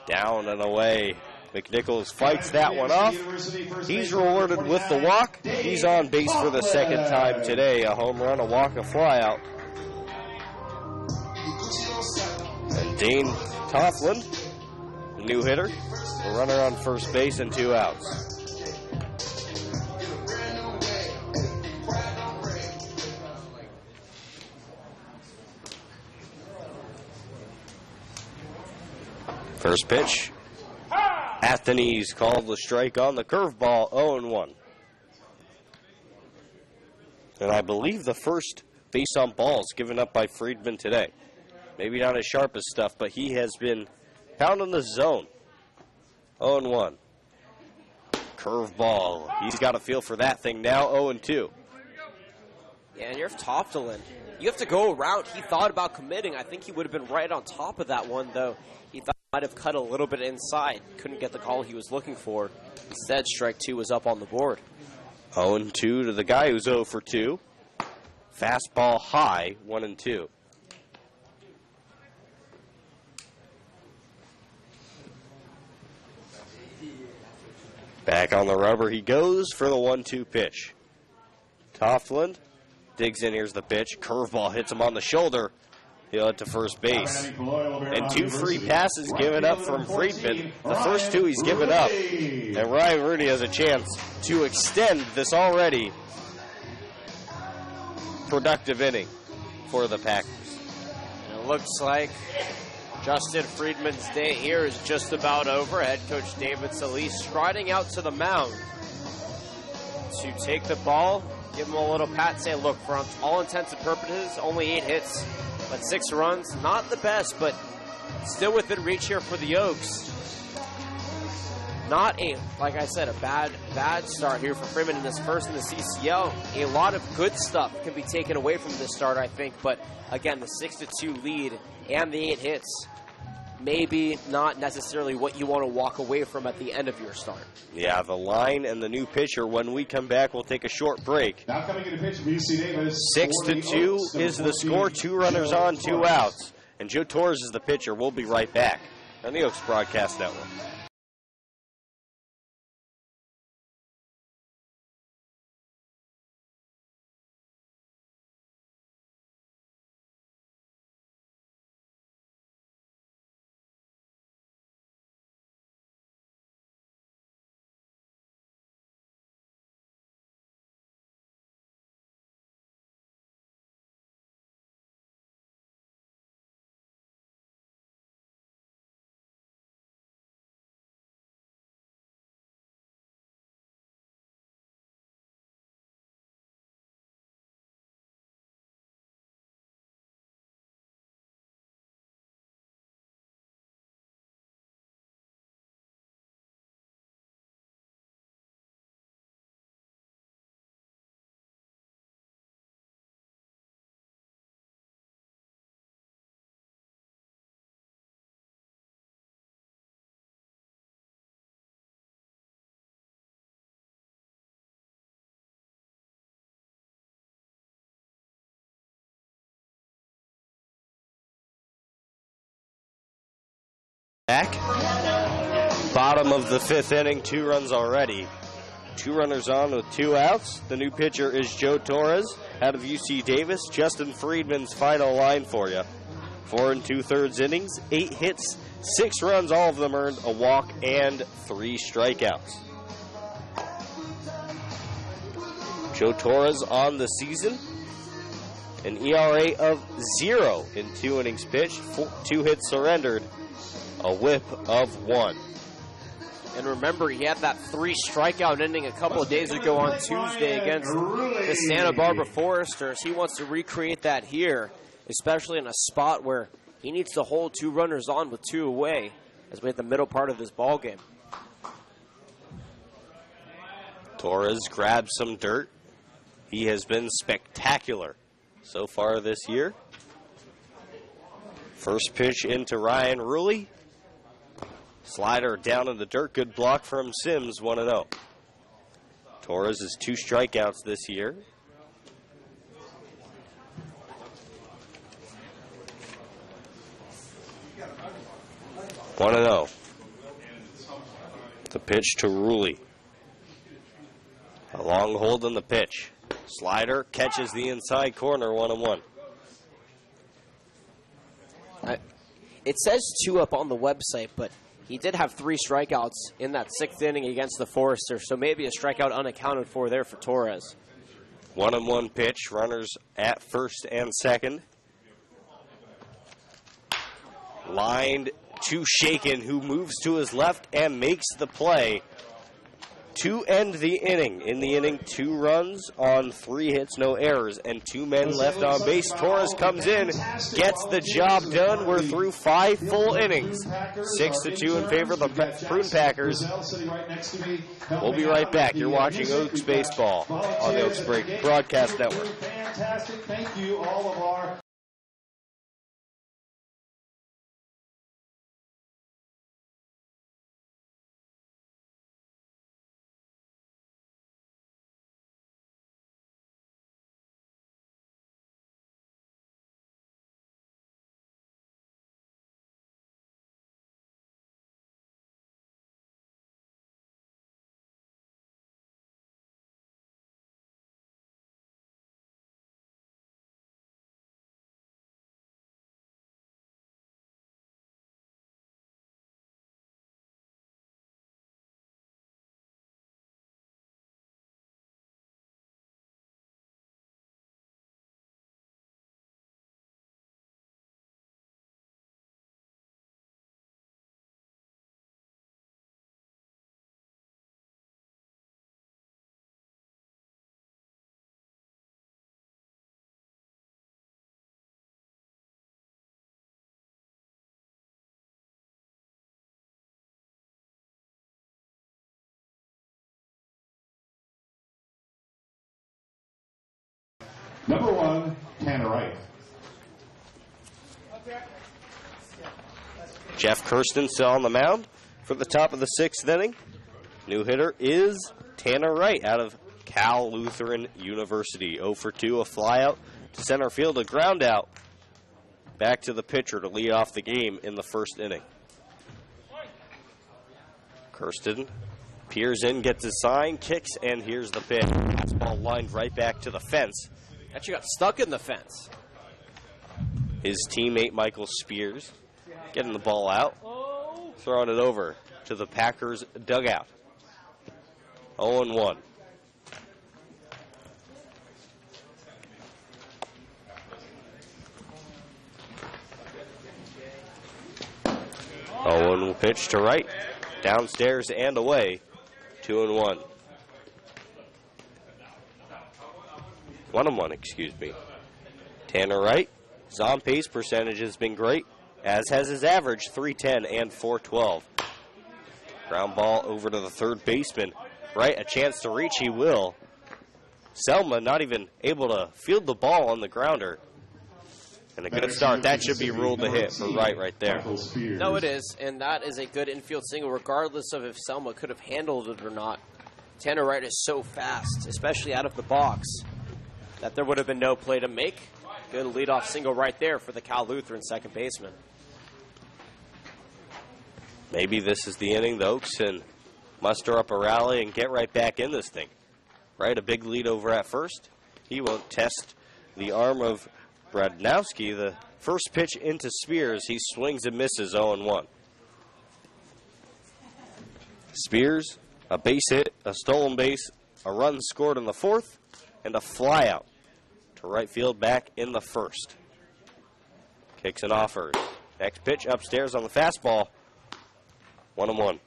Down and away. McNichols fights that one off. He's rewarded with the walk. He's on base for the second time today. A home run, a walk, a flyout. And Dane Toffland, new hitter, a runner on first base and 2 outs. First pitch. At the knees, called the strike on the curveball, 0-1. And I believe the first base on balls given up by Friedman today. Maybe not his sharpest stuff, but he has been pounding the zone. 0-1. Curveball. He's got a feel for that thing now, 0-2. Yeah, and you're Toffland. You have to go around. He thought about committing. I think he would have been right on top of that one, though. He thought he might have cut a little bit inside. Couldn't get the call he was looking for. Instead, strike 2 was up on the board. 0-2 to the guy who's 0 for 2. Fastball high, 1-2. Back on the rubber he goes for the 1-2 pitch. Toffland digs in. Here's the pitch. Curveball hits him on the shoulder. He'll head to first base. And 2 free passes given up from Friedman. The first 2 he's given up. And Ryan Rooney has a chance to extend this already productive inning for the Packers. And it looks like Justin Friedman's day here is just about over. Head coach David Solis striding out to the mound to take the ball, give him a little pat, say, look, for all intents and purposes, only 8 hits, but 6 runs. Not the best, but still within reach here for the Oaks. Not a, like I said, a bad start here for Friedman in this first in the CCL. A lot of good stuff can be taken away from this start, I think, but again, the 6-2 lead and the 8 hits, maybe not necessarily what you want to walk away from at the end of your start. Yeah, the line and the new pitcher. When we come back, we'll take a short break. Now coming in a pitch, BC Davis. 6-2 is the score. 2 runners on, 2 outs. And Joe Torres is the pitcher. We'll be right back on the Oaks Broadcast Network. Back. Bottom of the 5th inning, 2 runs already. 2 runners on with 2 outs. The new pitcher is Joe Torres out of UC Davis. Justin Friedman's final line for you. 4 2/3 innings, 8 hits, 6 runs, all of them earned, a walk, and 3 strikeouts. Joe Torres on the season. An ERA of 0 in 2 innings pitched, 2 hits surrendered. A whip of 1. And remember, he had that 3 strikeout inning a couple of days ago on Tuesday against the Santa Barbara Foresters. He wants to recreate that here, especially in a spot where he needs to hold 2 runners on with 2 away as we hit the middle part of this ball game. Torres grabs some dirt. He has been spectacular so far this year. First pitch into Ryan Ruley. Slider down in the dirt. Good block from Sims, 1-0. Torres has 2 strikeouts this year. 1-0. The pitch to Rulli. A long hold on the pitch. Slider catches the inside corner, 1-1. It says 2 up on the website, but he did have 3 strikeouts in that 6th inning against the Foresters, so maybe a strikeout unaccounted for there for Torres. 1-1 pitch, runners at first and second. Lined to Shaken, who moves to his left and makes the play to end the inning. In the inning, 2 runs on 3 hits, no errors, and 2 men left on base. Torres comes in, gets the job done. We're through 5 full innings. 6-2 in favor of the Prune Packers. We'll be right back. You're watching Oaks Baseball on the Oaks Broadcast Network. Fantastic. Thank you, all of our number 1, Tanner Wright. Jeff Kirsten still on the mound for the top of the 6th inning. New hitter is Tanner Wright out of Cal Lutheran University. 0 for 2, a flyout to center field, a ground out. Back to the pitcher to lead off the game in the 1st inning. Kirsten peers in, gets his sign, kicks, and here's the pitch. Fastball lined right back to the fence. Actually got stuck in the fence. His teammate Michael Spears getting the ball out, throwing it over to the Packers dugout. 0-1. Owen pitch to right, downstairs and away. 2-1. 1-1, excuse me. Tanner Wright, his on-pace percentage has been great, as has his average, .310 and .412. Ground ball over to the 3rd baseman. Wright, a chance to reach, he will. Selma not even able to field the ball on the grounder. And a good start. That should be ruled a hit for Wright right there. No, it is, and that is a good infield single, regardless of if Selma could have handled it or not. Tanner Wright is so fast, especially out of the box, that there would have been no play to make. Good leadoff single right there for the Cal Lutheran second baseman. Maybe this is the inning the Oaks can muster up a rally and get right back in this thing. Right, a big lead over at first. He won't test the arm of Bradnowski. The first pitch into Spears, he swings and misses. 0-1. Spears, a base hit, a stolen base, a run scored in the 4th, and a flyout to right field back in the 1st. Kicks and offers. Next pitch upstairs on the fastball. 1-1.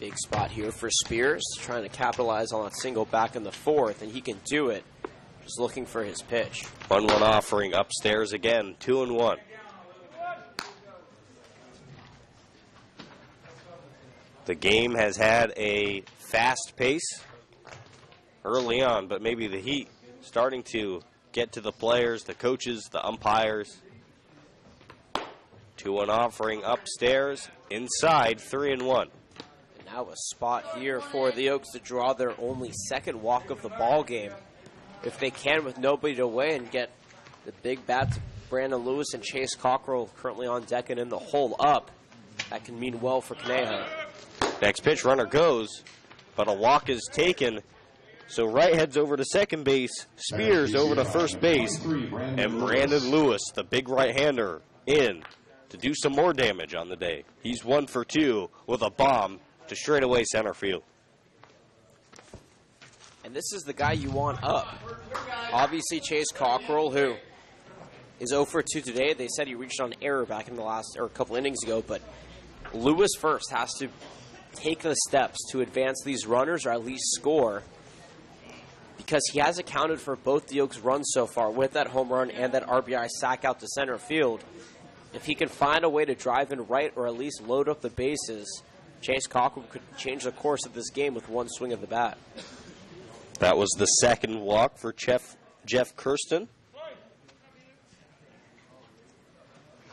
Big spot here for Spears, trying to capitalize on that single back in the 4th, and he can do it. Just looking for his pitch. 1-1 offering upstairs again. 2-1. The game has had a fast pace early on, but maybe the heat starting to get to the players, the coaches, the umpires. 2-1 offering upstairs, inside, 3-1. And now a spot here for the Oaks to draw their only second walk of the ball game. If they can, with nobody to weigh, and get the big bats, Brandon Lewis and Chase Cockrell currently on deck and in the hole up, that can mean well for Conejo. Next pitch, runner goes, but a walk is taken. So Wright heads over to second base, Spears over to first base, and Brandon Lewis, the big right-hander, in to do some more damage on the day. He's 1 for 2 with a bomb to straightaway center field. And this is the guy you want up. Obviously, Chase Cockrell, who is 0 for 2 today. They said he reached on error back in the last, or a couple innings ago, but Lewis first has to take the steps to advance these runners or at least score, because he has accounted for both the Oaks' runs so far with that home run and that RBI sack out to center field. If he can find a way to drive in right or at least load up the bases, Chase Cockrell could change the course of this game with one swing of the bat. That was the second walk for Jeff Kirsten.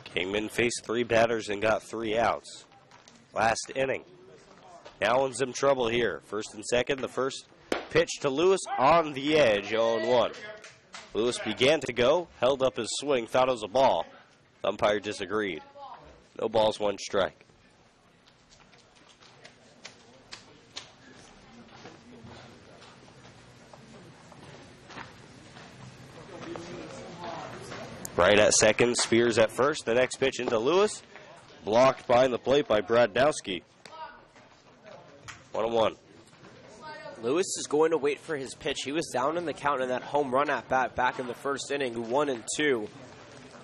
Came in, faced 3 batters, and got 3 outs. Last inning. Now in some trouble here. First and second, the first pitch to Lewis on the edge, 0-1. Lewis began to go, held up his swing, thought it was a ball. The umpire disagreed. No balls, 1 strike. Right at second, Spears at first. The next pitch into Lewis. Blocked behind the plate by Bradnowski. 1-1. Lewis is going to wait for his pitch. He was down in the count in that home run at bat back in the first inning, 1-2.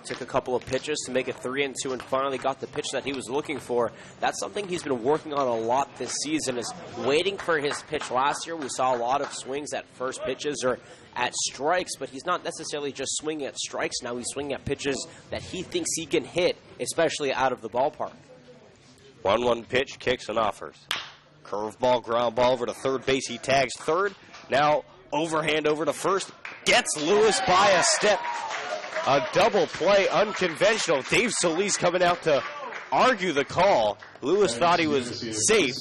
Took a couple of pitches to make it 3-2 and finally got the pitch that he was looking for. That's something he's been working on a lot this season, is waiting for his pitch. Last year we saw a lot of swings at first pitches or at strikes, but he's not necessarily just swinging at strikes now. He's swinging at pitches that he thinks he can hit, especially out of the ballpark. 1-1 pitch, kicks and offers. Curveball, ground ball over to third base. He tags third. Now overhand over to first. Gets Lewis by a step. A double play, unconventional. Dave Solis coming out to argue the call. Lewis thought he was safe.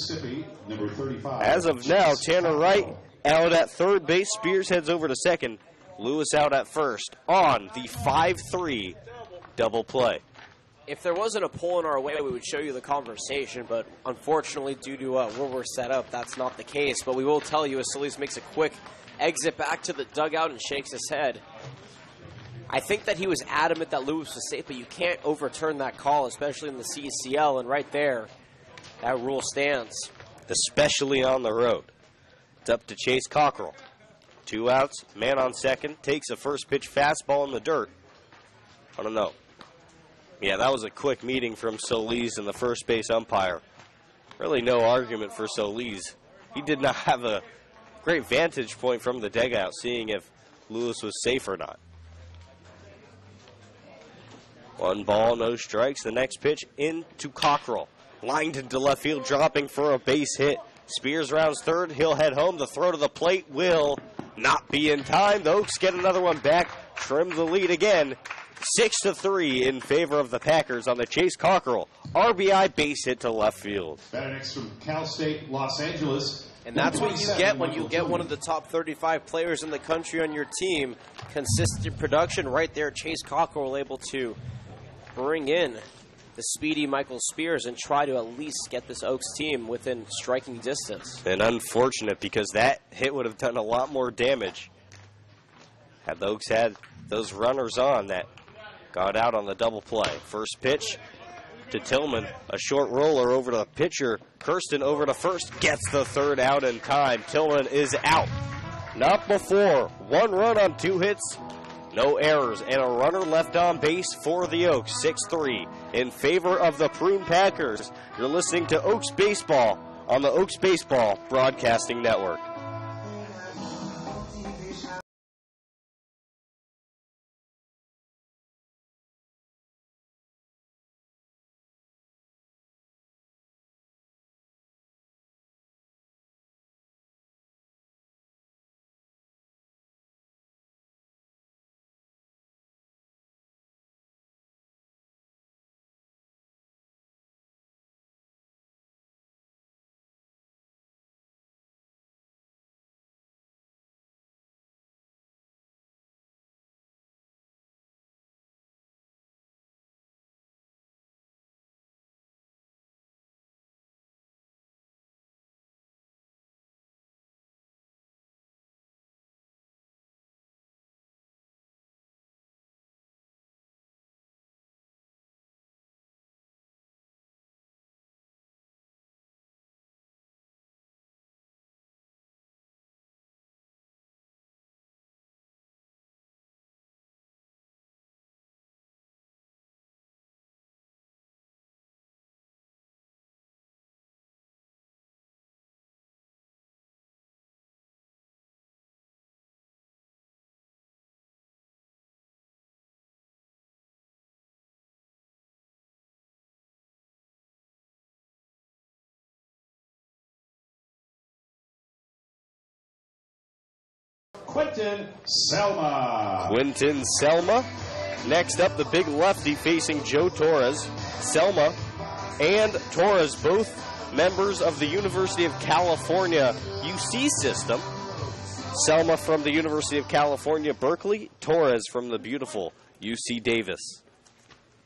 As of now, Tanner Wright out at third base. Spears heads over to second. Lewis out at first on the 5-3 double play. If there wasn't a poll in our way, we would show you the conversation, but unfortunately, due to where we're set up, that's not the case. But we will tell you as Solis makes a quick exit back to the dugout and shakes his head. I think that he was adamant that Lewis was safe, but you can't overturn that call, especially in the CCL, and right there, that rule stands. Especially on the road. It's up to Chase Cockrell. 2 outs, man on second, takes a first pitch fastball in the dirt. I don't know. Yeah, that was a quick meeting from Solis and the first base umpire. Really no argument for Solis. He did not have a great vantage point from the dugout, seeing if Lewis was safe or not. 1 ball, no strikes. The next pitch into Cockrell. Lined into left field, dropping for a base hit. Spears rounds third. He'll head home. The throw to the plate will not be in time. The Oaks get another one back. Trim the lead again. 6-3 in favor of the Packers on the Chase Cockrell RBI base hit to left field. Batter next from Cal State, Los Angeles. And that's what you get when you get one of the top 35 players in the country on your team. Consistent production right there. Chase Cockrell able to bring in the speedy Michael Spears and try to at least get this Oaks team within striking distance. And unfortunate, because that hit would have done a lot more damage had the Oaks had those runners on that got out on the double play. First pitch to Tillman, a short roller over to the pitcher. Kirsten over to first, gets the third out in time. Tillman is out. Not before. 1 run on 2 hits. No errors, and a runner left on base for the Oaks. 6-3 in favor of the Prune Packers. You're listening to Oaks Baseball on the Oaks Baseball Broadcasting Network. Quentin Selma. Quentin Selma. Next up, the big lefty facing Joe Torres. Selma and Torres, both members of the University of California UC system. Selma from the University of California, Berkeley. Torres from the beautiful UC Davis.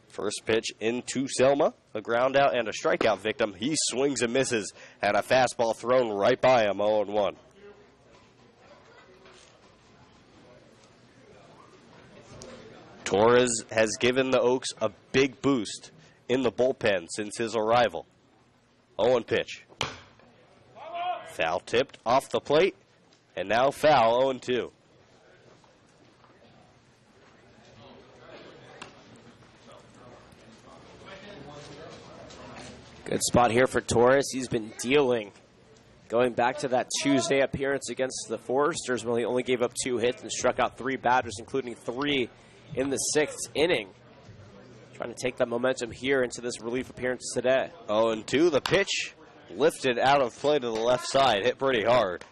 First pitch into Selma, a ground out and a strikeout victim. He swings and misses, and a fastball thrown right by him, 0-1. Torres has given the Oaks a big boost in the bullpen since his arrival. 0-1 pitch. Foul tipped off the plate, and now foul, 0-2. Good spot here for Torres. He's been dealing. Going back to that Tuesday appearance against the Foresters, when he only gave up 2 hits and struck out 3 batters, including 3 in the 6th inning. Trying to take that momentum here into this relief appearance today. 0-2. The pitch lifted out of play to the left side. Hit pretty hard.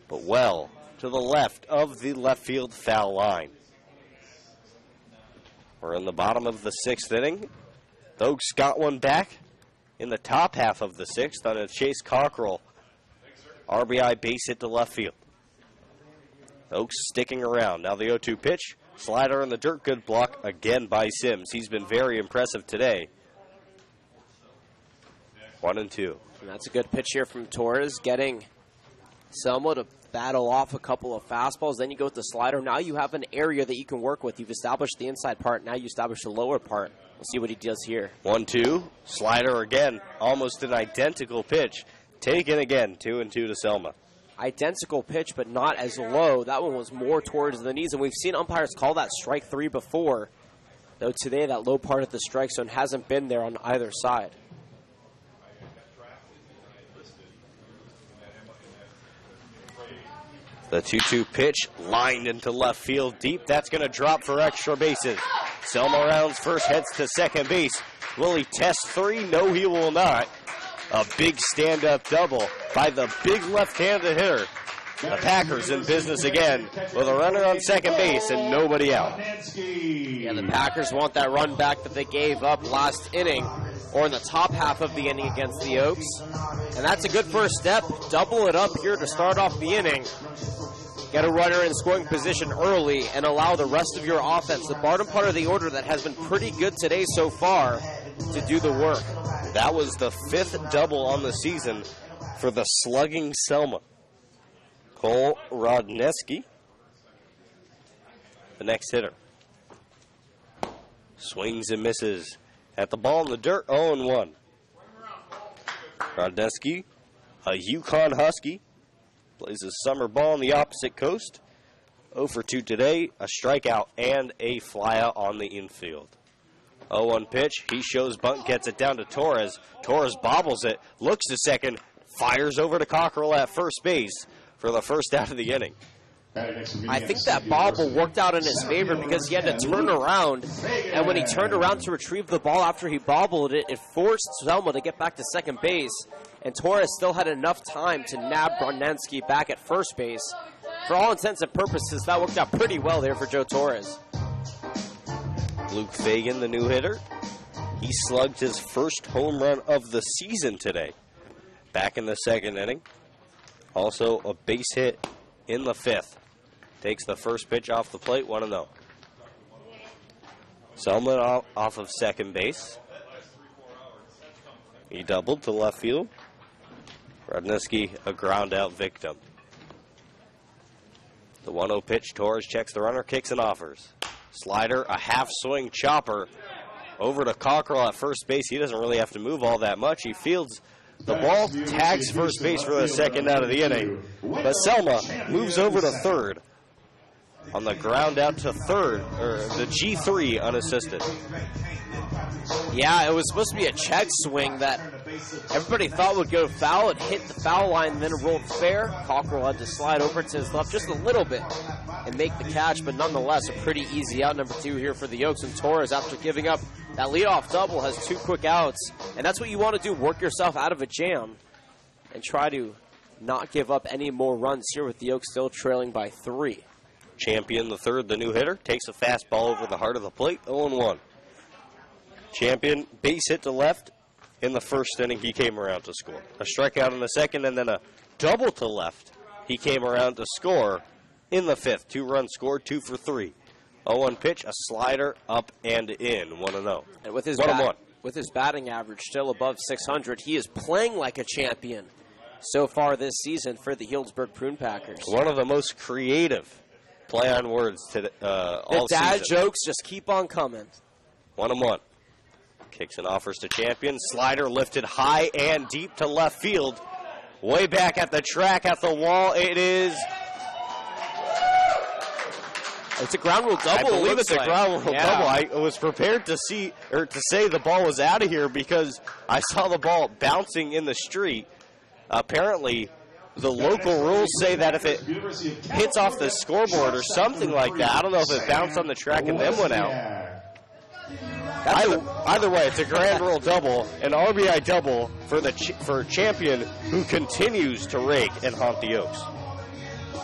But well to the left of the left field foul line. We're in the bottom of the 6th inning. The Oaks got one back in the top half of the 6th on a Chase Cockrell RBI base hit to left field. The Oaks sticking around. Now the 0-2 pitch. Slider in the dirt. Good block again by Sims. He's been very impressive today. 1-2. And that's a good pitch here from Torres, getting Selma to battle off a couple of fastballs. Then you go with the slider. Now you have an area that you can work with. You've established the inside part. Now you establish the lower part. We'll see what he does here. 1-2. Slider again. Almost an identical pitch. Taken again. 2-2 to Selma. Identical pitch, but not as low. That one was more towards the knees, and we've seen umpires call that strike 3 before. Though today that low part of the strike zone hasn't been there on either side. The 2-2 pitch lined into left field deep. That's going to drop for extra bases. Selma rounds first, heads to second base. Will he test 3? No, he will not. A big stand-up double by the big left-handed hitter. The Packers in business again with a runner on second base and nobody out. Yeah, the Packers want that run back that they gave up last inning, or in the top half of the inning against the Oaks. And that's a good first step. Double it up here to start off the inning. Get a runner in scoring position early and allow the rest of your offense, the bottom part of the order that has been pretty good today so far, to do the work. That was the 5th double on the season for the slugging Selma. Cole Rodneski, the next hitter. Swings and misses at the ball in the dirt, 0-1. Rodneski, a Yukon Husky, plays his summer ball on the opposite coast. 0 for 2 today, a strikeout and a flyout on the infield. 0-1 pitch. He shows bunt, gets it down to Torres. Torres bobbles it, looks to second, fires over to Cockrell at first base for the first out of the inning. I think that bobble worked out in his favor because he had to turn around, and when he turned around to retrieve the ball after he bobbled it, it forced Selma to get back to second base, and Torres still had enough time to nab Bronensky back at first base. For all intents and purposes, that worked out pretty well there for Joe Torres. Luke Fagan, the new hitter, he slugged his first home run of the season today. Back in the second inning. Also a base hit in the 5th. Takes the first pitch off the plate, 1-0. Selman off of second base. He doubled to left field. Rodneski, a ground out victim. The 1-0 pitch, Torres checks the runner, kicks and offers. Slider, a half swing chopper over to Cockrell at first base. He doesn't really have to move all that much. He fields the ball, tags first base for the second out of the inning. But Selma moves over to third on the ground out to third, or the G3 unassisted. Yeah, it was supposed to be a check swing that everybody thought would go foul. It hit the foul line, then rolled fair. Cockrell had to slide over to his left just a little bit and make the catch, but nonetheless, a pretty easy out, number 2 here for the Oaks. And Torres, after giving up that leadoff double, has 2 quick outs, and that's what you want to do, work yourself out of a jam and try to not give up any more runs here with the Oaks still trailing by 3. Champion, the third, the new hitter, takes a fastball over the heart of the plate, 0-1. Champion, base hit to left. In the first inning, he came around to score. A strikeout in the second, and then a double to left. He came around to score in the fifth. 2 runs scored, 2 for 3. 0-1 pitch, a slider up and in, 1-0. And with his, with his batting average still above 600, he is playing like a champion so far this season for the Healdsburg Prune Packers. One of the most creative play on words to all the dad season. Jokes just keep on coming. 1-1. Kicks and offers to Champion. Slider lifted high and deep to left field. Way back at the track, at the wall. It is. It's a ground rule double. I believe it's a ground rule double. I was prepared to say the ball was out of here because I saw the ball bouncing in the street. Apparently, the local rules say that if it hits off the scoreboard or something like that, I don't know if it bounced on the track and then went out. Either way, it's a grand rule double, an RBI double for Champion, who continues to rake and haunt the Oaks.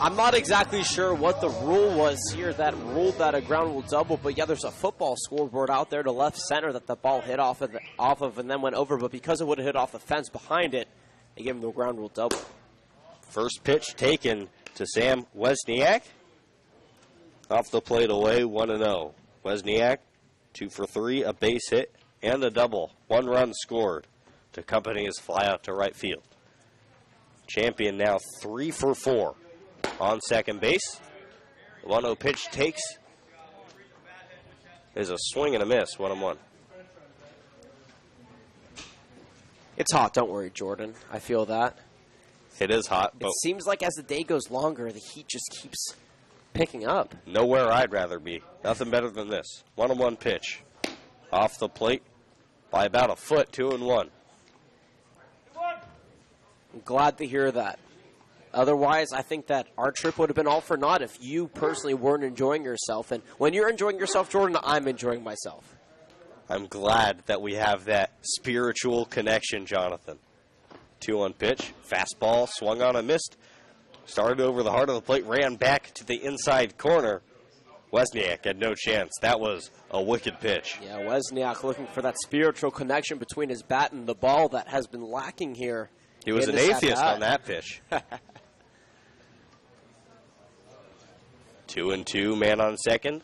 I'm not exactly sure what the rule was here that ruled that a ground rule double, but yeah, there's a football scoreboard out there to left center that the ball hit off of and then went over, but because it would have hit off the fence behind it, they gave him the ground rule double. First pitch taken to Sam Wesniak. Off the plate away, 1-0. Wesniak, 2 for 3, a base hit, and a double. 1 run scored to accompany his fly out to right field. Champion now 3 for 4 on second base. 1-0 pitch takes. Is a swing and a miss, 1-1. It's hot, don't worry, Jordan. I feel that. It is hot, but it seems like as the day goes longer, the heat just keeps picking up. Nowhere I'd rather be. Nothing better than this. 1-1 pitch. Off the plate by about a foot, 2-1. I'm glad to hear that. Otherwise, I think that our trip would have been all for naught if you personally weren't enjoying yourself. And when you're enjoying yourself, Jordan, I'm enjoying myself. I'm glad that we have that spiritual connection, Jonathan. 2-1 pitch. Fastball, swung on and missed. Started over the heart of the plate, ran back to the inside corner. Wesniak had no chance. That was a wicked pitch. Yeah, Wesniak looking for that spiritual connection between his bat and the ball that has been lacking here. He was an atheist on that pitch. 2-2, man on second.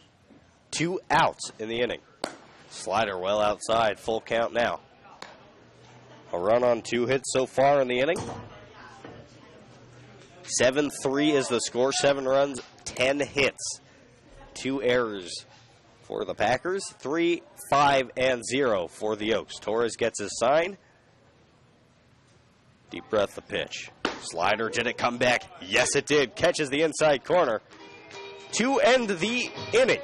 2 outs in the inning. Slider well outside, full count now. A run on 2 hits so far in the inning. 7-3 is the score, 7 runs, 10 hits. 2 errors for the Packers, 3, 5, and 0 for the Oaks. Torres gets his sign. Deep breath, the pitch. Slider, did it come back? Yes, it did. Catches the inside corner to end the inning.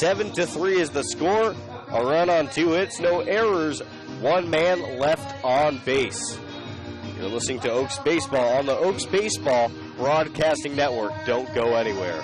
7-3 is the score. A run on 2 hits, no errors. 1 man left on base. You're listening to Oaks Baseball on the Oaks Baseball Broadcasting Network. Don't go anywhere.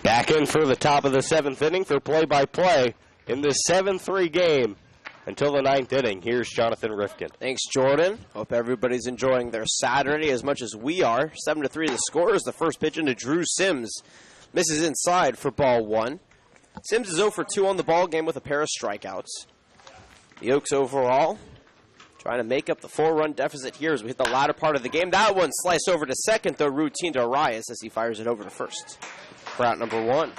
Back in for the top of the 7th inning for play-by-play in this 7-3 game until the 9th inning. Here's Jonathan Rifkin. Thanks, Jordan. Hope everybody's enjoying their Saturday as much as we are. 7-3 the score is the first pitch into Drew Sims. Misses inside for ball 1. Sims is 0 for 2 on the ball game with a pair of strikeouts. The Oaks overall trying to make up the 4-run deficit here as we hit the latter part of the game. That one sliced over to second, though routine to Arias as he fires it over to first. For out number 1.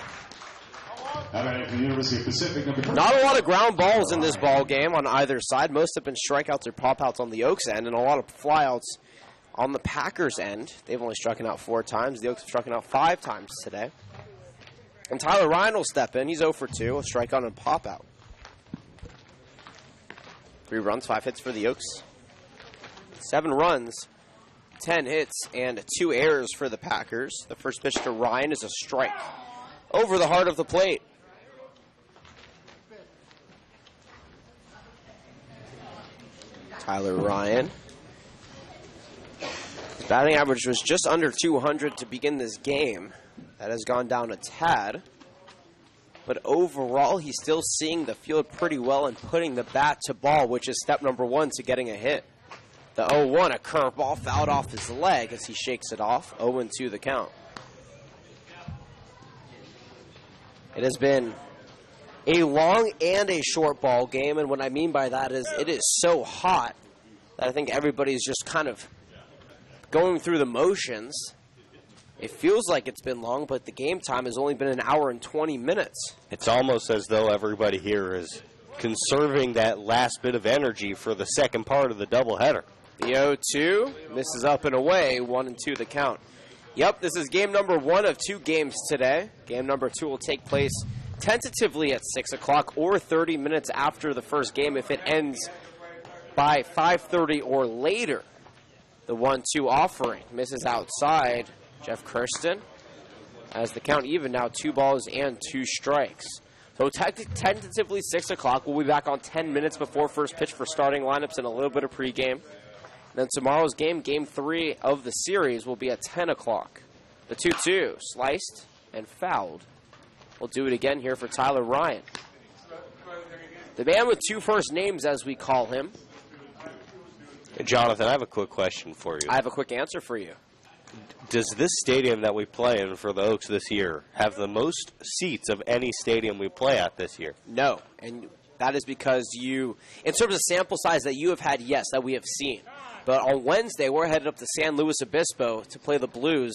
Not a lot of ground balls in this ball game on either side. Most have been strikeouts or pop-outs on the Oaks end, and a lot of flyouts on the Packers end. They've only struck out 4 times. The Oaks have struck out 5 times today. And Tyler Ryan will step in. He's 0 for 2, a strikeout and pop-out. 3 runs, 5 hits for the Oaks. 7 runs, 10 hits, and 2 errors for the Packers. The first pitch to Ryan is a strike over the heart of the plate. Tyler Ryan. His batting average was just under 200 to begin this game. That has gone down a tad. But overall, he's still seeing the field pretty well and putting the bat to ball, which is step number 1 to getting a hit. The 0-1, a curveball fouled off his leg as he shakes it off. 0-2 the count. It has been a long and a short ball game, and what I mean by that is it is so hot that I think everybody's just kind of going through the motions. It feels like it's been long, but the game time has only been an hour and 20 minutes. It's almost as though everybody here is conserving that last bit of energy for the second part of the doubleheader. The 0-2 misses up and away, 1-2 the count. Yep, this is game number 1 of 2 games today. Game number 2 will take place tentatively at 6 o'clock or 30 minutes after the first game if it ends by 5:30 or later. The 1-2 offering misses outside. Jeff Kirsten has the count even now, 2 balls and 2 strikes. So tentatively 6 o'clock. We'll be back on 10 minutes before first pitch for starting lineups and a little bit of pregame. Then tomorrow's game, game 3 of the series, will be at 10 o'clock. The 2-2 sliced and fouled. We'll do it again here for Tyler Ryan. The man with 2 first names, as we call him. Hey, Jonathan, I have a quick question for you. I have a quick answer for you. Does this stadium that we play in for the Oaks this year have the most seats of any stadium we play at this year? No, and that is because in terms of sample size that you have had, yes, that we have seen. But on Wednesday, we're headed up to San Luis Obispo to play the Blues,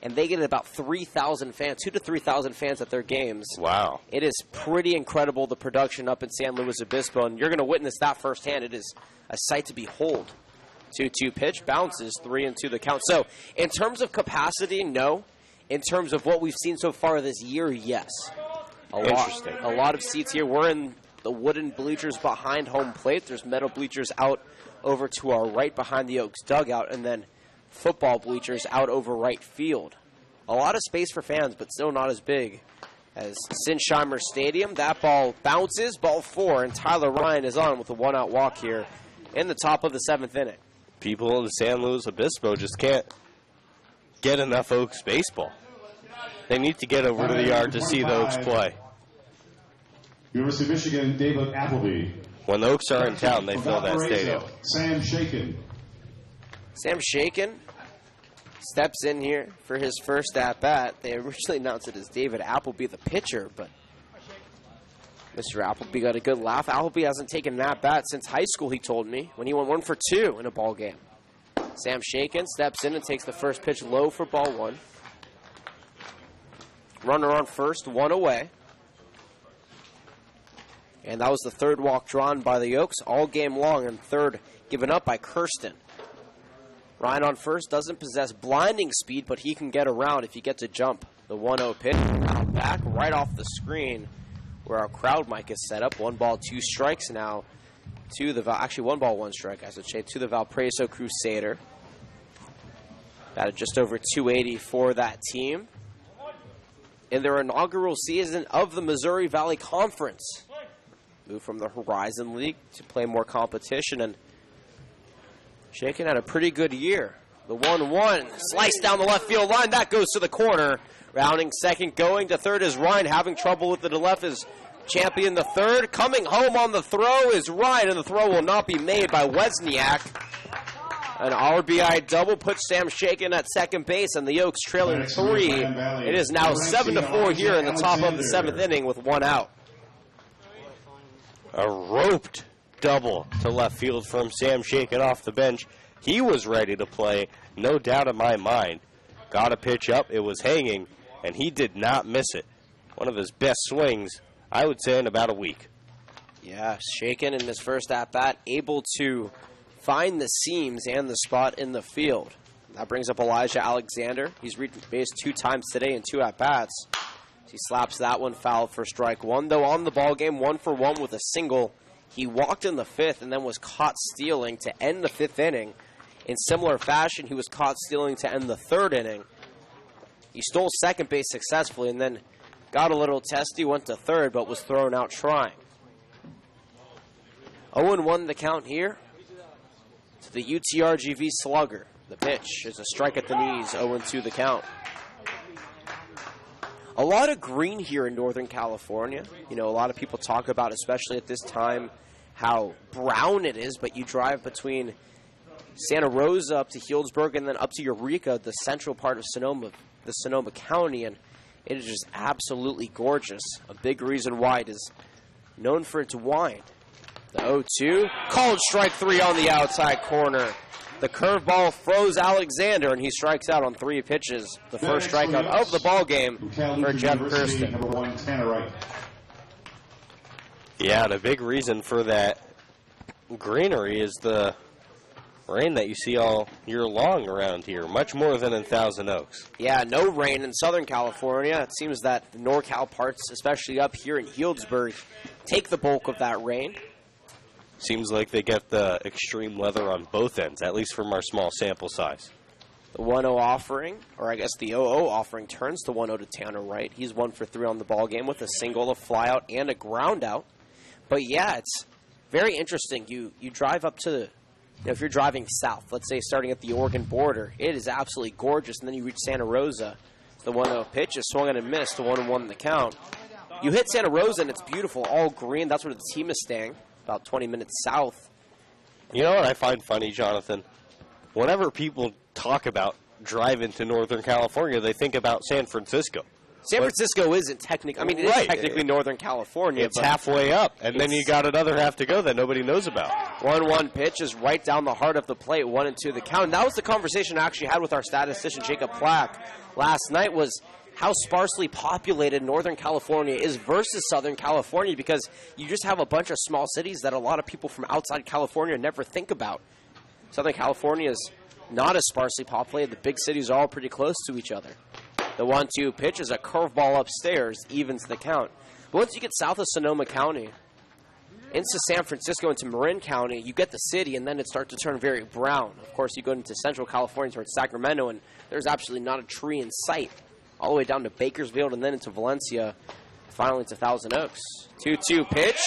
and they get about 3,000 fans, 2,000 to 3,000 fans at their games. Wow. It is pretty incredible, the production up in San Luis Obispo, and you're going to witness that firsthand. It is a sight to behold. 2-2 pitch, bounces, 3-2 the count. So, in terms of capacity, no. In terms of what we've seen so far this year, yes. Interesting. A lot of seats here. We're in the wooden bleachers behind home plate. There's metal bleachers out over to our right behind the Oaks dugout, and then football bleachers out over right field. A lot of space for fans, but still not as big as Sinsheimer Stadium. That ball bounces, ball 4, and Tyler Ryan is on with a 1-out walk here in the top of the 7th inning. People in San Luis Obispo just can't get enough Oaks baseball. They need to get over to the yard to see the Oaks play. University of Michigan, David Appleby. When the Oaks are in town, they fill that stadium. Sam Shaken. Sam Shaken steps in here for his first at-bat. They originally announced it as David Appleby, the pitcher, but Mr. Appleby got a good laugh. Appleby hasn't taken an at-bat since high school, he told me, when he went 1 for 2 in a ball game. Sam Shaken steps in and takes the first pitch low for ball 1. Runner on first, 1 away. And that was the 3rd walk drawn by the Oaks all game long, and 3rd given up by Kirsten. Ryan on first doesn't possess blinding speed, but he can get around if he gets a jump. The 1-0 pitch out back right off the screen where our crowd mic is set up. 1 ball, 2 strikes now to the actually 1 ball, 1 strike, I should say, to the Valparaiso Crusader. Batted just over 280 for that team in their inaugural season of the Missouri Valley Conference. Moved from the Horizon League to play more competition, and Shaken had a pretty good year The 1-1 slice down the left field line. That goes to the corner. Rounding second, going to third is Ryan. Having trouble with the left is Champion the third. Coming home on the throw is Ryan, and the throw will not be made by Wesniak. An RBI double puts Sam Shaken at second base, and the Oaks trailing 3. It is now 7-4 here in the top of the 7th inning with 1 out. A roped double to left field from Sam Shaken off the bench. He was ready to play, no doubt in my mind. Got a pitch up, it was hanging, and he did not miss it. One of his best swings, I would say, in about a week. Yeah, Shaken in his first at-bat, able to find the seams and the spot in the field. That brings up Elijah Alexander. He's reached base 2 times today in 2 at-bats. He slaps that one foul for strike 1, though on the ball game, 1 for 1 with a single. He walked in the 5th and then was caught stealing to end the 5th inning. In similar fashion, he was caught stealing to end the 3rd inning. He stole second base successfully and then got a little testy, went to 3rd, but was thrown out trying. 0-1 the count here to the UTRGV Slugger. The pitch is a strike at the knees, 0-2 the count. A lot of green here in Northern California. You know, a lot of people talk about, especially at this time, how brown it is, but you drive between Santa Rosa up to Healdsburg and then up to Eureka, the central part of Sonoma County, and it is just absolutely gorgeous. A big reason why it is known for its wine. The 0-2, called strike 3 on the outside corner. The curveball froze Alexander, and he strikes out on 3 pitches. The first strikeout of the ball game for Jeff Kirsten. Number 1, Tanner Wright. Yeah, the big reason for that greenery is the rain that you see all year long around here, much more than in Thousand Oaks. Yeah, no rain in Southern California. It seems that the NorCal parts, especially up here in Healdsburg, take the bulk of that rain. Seems like they get the extreme weather on both ends, at least from our small sample size. The 1-0 offering, or I guess the 0-0 offering, turns to 1-0 to Tanner Wright. He's 1 for 3 on the ball game with a single, a flyout, and a ground out. But yeah, it's very interesting. You drive up to, if you're driving south, let's say starting at the Oregon border, it is absolutely gorgeous, and then you reach Santa Rosa. The 1-0 pitch is swung and a miss to 1-1 in the count. You hit Santa Rosa, and it's beautiful, all green. That's where the team is staying, about 20 minutes south. You know what I find funny, Jonathan? Whenever people talk about driving to Northern California, they think about San Francisco. San Francisco isn't technically, it is technically Northern California. It's halfway up, and then you got another half to go that nobody knows about. 1-1 pitch is right down the heart of the plate, 1-2 the count. And that was the conversation I actually had with our statistician, Jacob Plack, last night, was how sparsely populated Northern California is versus Southern California, because you just have a bunch of small cities that a lot of people from outside California never think about. Southern California is not as sparsely populated. The big cities are all pretty close to each other. The 1-2 pitch is a curveball upstairs, evens the count. But once you get south of Sonoma County, into San Francisco, into Marin County, you get the city, and then it starts to turn very brown. Of course, you go into Central California towards Sacramento, and there's absolutely not a tree in sight. All the way down to Bakersfield and then into Valencia, finally to Thousand Oaks. 2-2 pitch,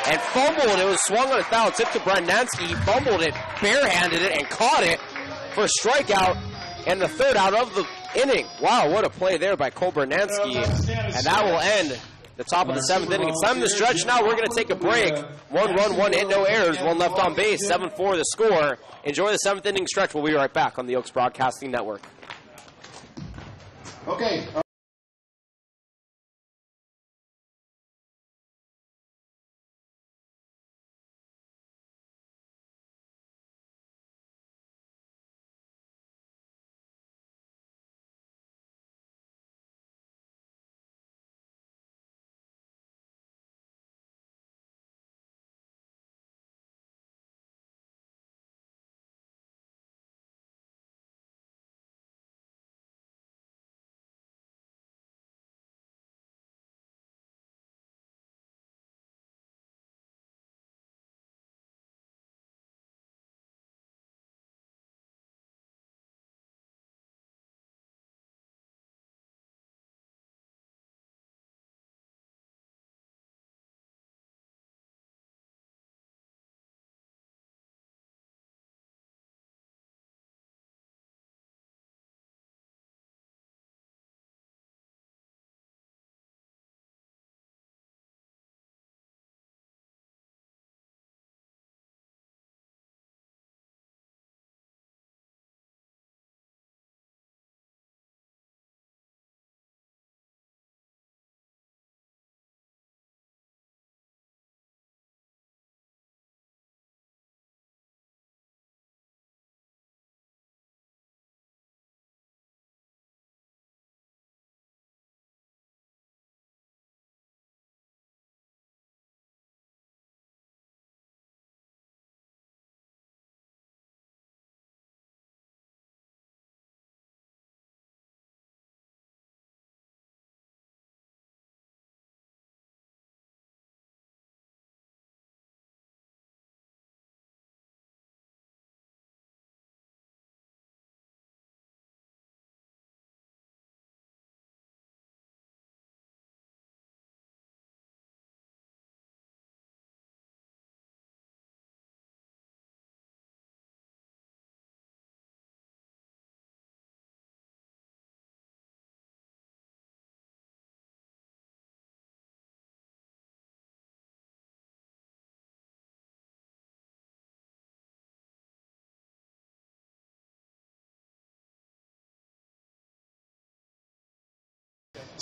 and fumbled. It was swung on a foul tip to Brandansky. He fumbled it, barehanded it, and caught it for a strikeout, and the 3rd out of the inning. Wow, what a play there by Cole Brandansky. And that will end the top of the 7th inning. It's time to stretch now. We're going to take a break. 1 run, 1 hit, no errors, 1 left on base, 7-4 the score. Enjoy the 7th inning stretch. We'll be right back on the Oaks Broadcasting Network. Okay.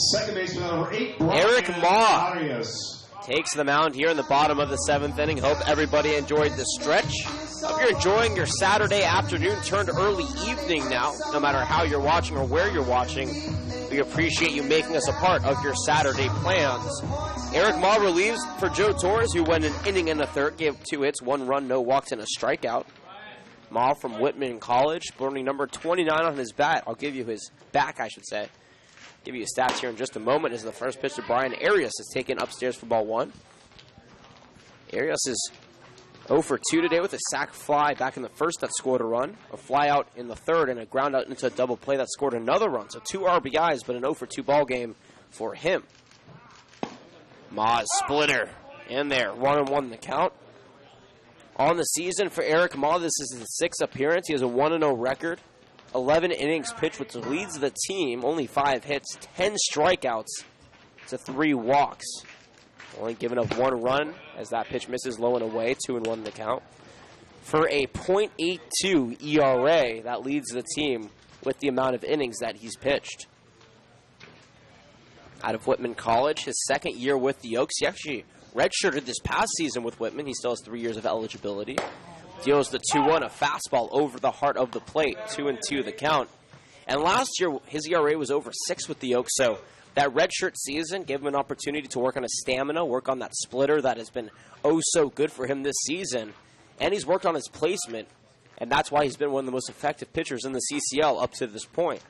Second baseman number 8, Eric Ma Arias. takes the mound here in the bottom of the 7th inning. Hope everybody enjoyed the stretch. Hope you're enjoying your Saturday afternoon turned early evening now, no matter how you're watching or where you're watching. We appreciate you making us a part of your Saturday plans. Eric Ma relieves for Joe Torres, who went an inning and a third, gave 2 hits, 1 run, no walks, and a strikeout. Ma from Whitman College, burning number 29 on his bat. I'll give you his back, I should say. Give you his stats here in just a moment as the first pitch to Brian Arias is taken upstairs for ball 1. Arias is 0 for 2 today with a sac fly back in the first that scored a run, a fly out in the third, and a ground out into a double play that scored another run. So 2 RBIs, but an 0 for 2 ball game for him. Ma's splitter in there, 1-1 the count. On the season for Eric Ma, this is his 6th appearance. He has a 1-0 record, 11 innings pitched, which leads the team. Only 5 hits, 10 strikeouts to 3 walks. Only giving up 1 run as that pitch misses low and away, 2-1 the count. For a .82 ERA, that leads the team with the amount of innings that he's pitched. Out of Whitman College, his 2nd year with the Oaks. He actually redshirted this past season with Whitman. He still has 3 years of eligibility. Deals the 2-1, a fastball over the heart of the plate, 2-2 the count. And last year, his ERA was over 6 with the Oaks, so that redshirt season gave him an opportunity to work on his stamina, work on that splitter that has been oh so good for him this season. And he's worked on his placement, and that's why he's been one of the most effective pitchers in the CCL up to this point.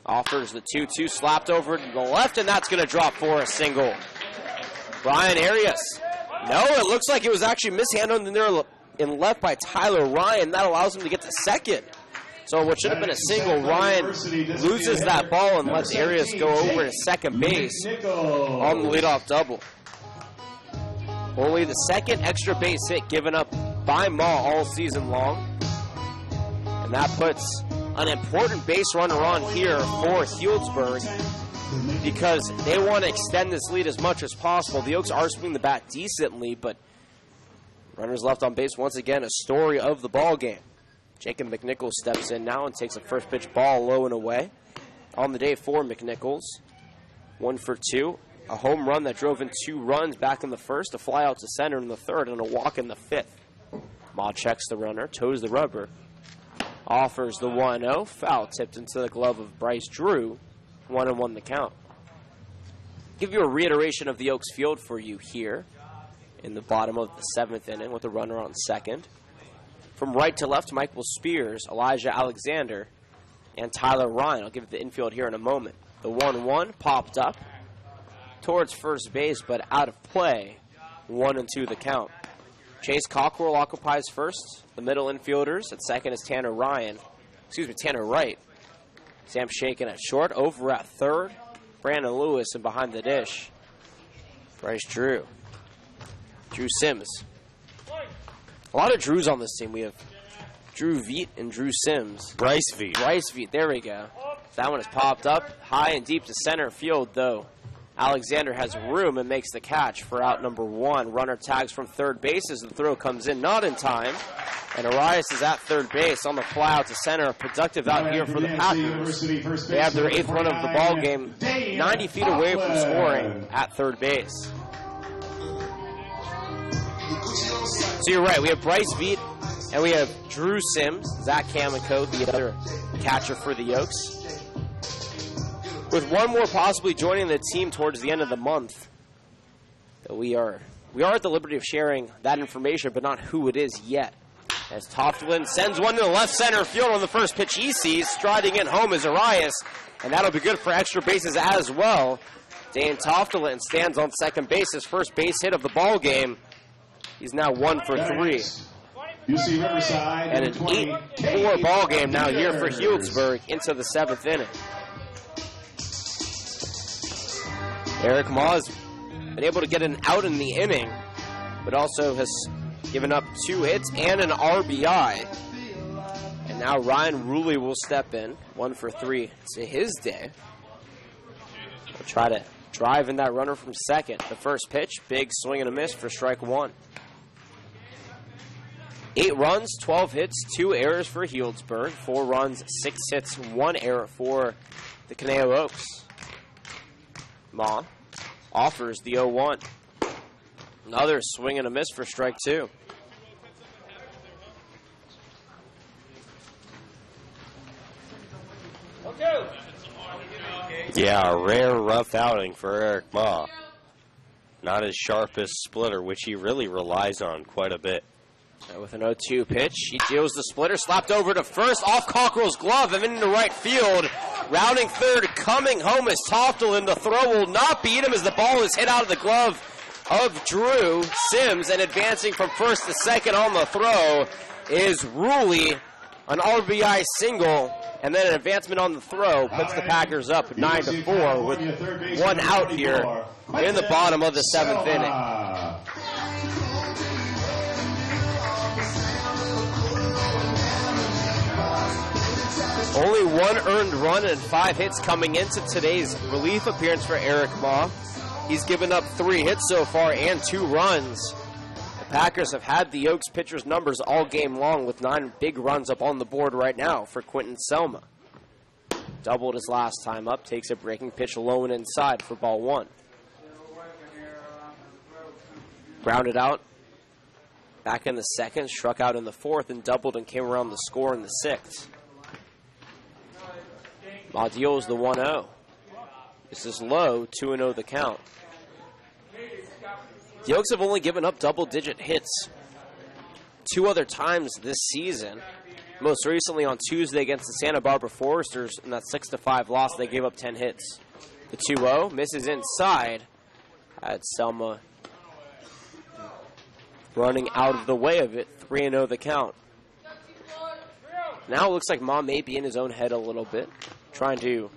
Offers the 2-2, slapped over to the left, and that's going to drop for a single. Brian Arias. No, it looks like it was actually mishandled in there in left by Tyler Ryan. That allows him to get to second. So what should have been a single, Ryan loses that ball and lets Arias go over to second base on the leadoff double. Only the 2nd extra base hit given up by Ma all season long. And that puts an important base runner on here for Healdsburg because they want to extend this lead as much as possible. The Oaks are swinging the bat decently, but runners left on base once again, a story of the ball game. Jacob McNichols steps in now and takes a first pitch ball low and away. On the day for McNichols, 1 for 2. A home run that drove in 2 runs back in the first, a fly out to center in the third, and a walk in the 5th. Ma checks the runner, toes the rubber, offers the 1-0, foul tipped into the glove of Bryce Drew, 1-1 the count. Give you a reiteration of the Oaks field for you here in the bottom of the 7th inning with a runner on second. From right to left, Michael Spears, Elijah Alexander, and Tyler Ryan. I'll give it the infield here in a moment. The 1-1 popped up towards first base, but out of play. 1-2 the count. Chase Cockrell occupies first. The middle infielders. At second is Tanner Wright. Sam Shaken at short. Over at third, Brandon Lewis, and behind the dish, Bryce Drew. Drew Sims. A lot of Drews on this team. We have Drew Veet and Drew Sims. Bryce Veet, there we go. That one is popped up high and deep to center field, though. Alexander has room and makes the catch for out number 1. Runner tags from third base as the throw comes in, not in time. And Arias is at third base on the fly out to center. Productive out here for the Packers. They have their 8th run of the ball game, 90 feet away from scoring at third base. So you're right, we have Bryce Veet and we have Drew Sims, Zach Kamiko, the other catcher for the Oaks. With one more possibly joining the team towards the end of the month. We are at the liberty of sharing that information, but not who it is yet. As Toftlin sends one to the left center field on the first pitch he sees. Striding in home is Arias, and that'll be good for extra bases as well. Dane Toftlin stands on second base, his first base hit of the ball game. He's now 1 for 3. UC Riverside and an 8-4 ball game now here for Healdsburg into the 7th inning. Eric Ma has been able to get an out in the inning, but also has given up 2 hits and an RBI. And now Ryan Ruley will step in, 1 for 3 to his day. He'll try to drive in that runner from second. The first pitch, big swing and a miss for strike 1. 8 runs, 12 hits, 2 errors for Healdsburg. 4 runs, 6 hits, 1 error for the Caneo Oaks. Ma offers the 0-1. Another swing and a miss for strike 2. Yeah, a rare rough outing for Eric Ma. Not his sharpest splitter, which he really relies on quite a bit. With an 0-2 pitch, he deals the splitter, slapped over to first, off Cockrell's glove, and into right field. Rounding third, coming home is Toftel, and the throw will not beat him as the ball is hit out of the glove of Drew Sims, and advancing from first to second on the throw is Ruley, an RBI single, and then an advancement on the throw puts the Packers up 9-4 with one out here in the bottom of the 7th inning. Only one earned run and 5 hits coming into today's relief appearance for Eric Ma. He's given up 3 hits so far and 2 runs. The Packers have had the Oaks pitchers' numbers all game long with 9 big runs up on the board right now for Quentin Selma. Doubled his last time up, takes a breaking pitch low and inside for ball 1. Grounded out. Back in the 2nd, struck out in the 4th, and doubled and came around the score in the 6th. Ma deals the 1-0. This is low, 2-0 the count. The Oaks have only given up double-digit hits 2 other times this season. Most recently on Tuesday against the Santa Barbara Foresters in that 6-5 loss, they gave up 10 hits. The 2-0 misses inside. Had Selma running out of the way of it, 3-0 the count. Now it looks like Ma may be in his own head a little bit, trying to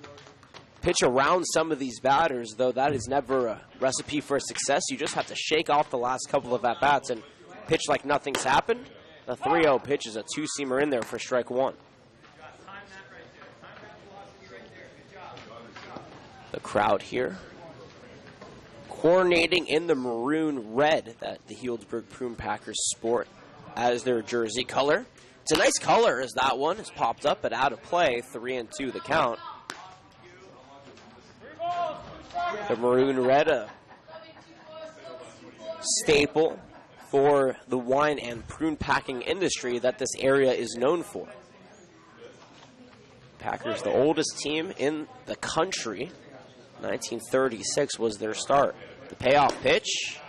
pitch around some of these batters, though that is never a recipe for success. You just have to shake off the last couple of at-bats and pitch like nothing's happened. The 3-0 pitch is a 2-seamer in there for strike 1. The crowd here coordinating in the maroon red that the Healdsburg Prune Packers sport as their jersey color. It's a nice color as that one has popped up, but out of play, 3-2 the count. The maroon red, a staple for the wine and prune packing industry that this area is known for. Packers, the oldest team in the country, 1936 was their start. The payoff pitch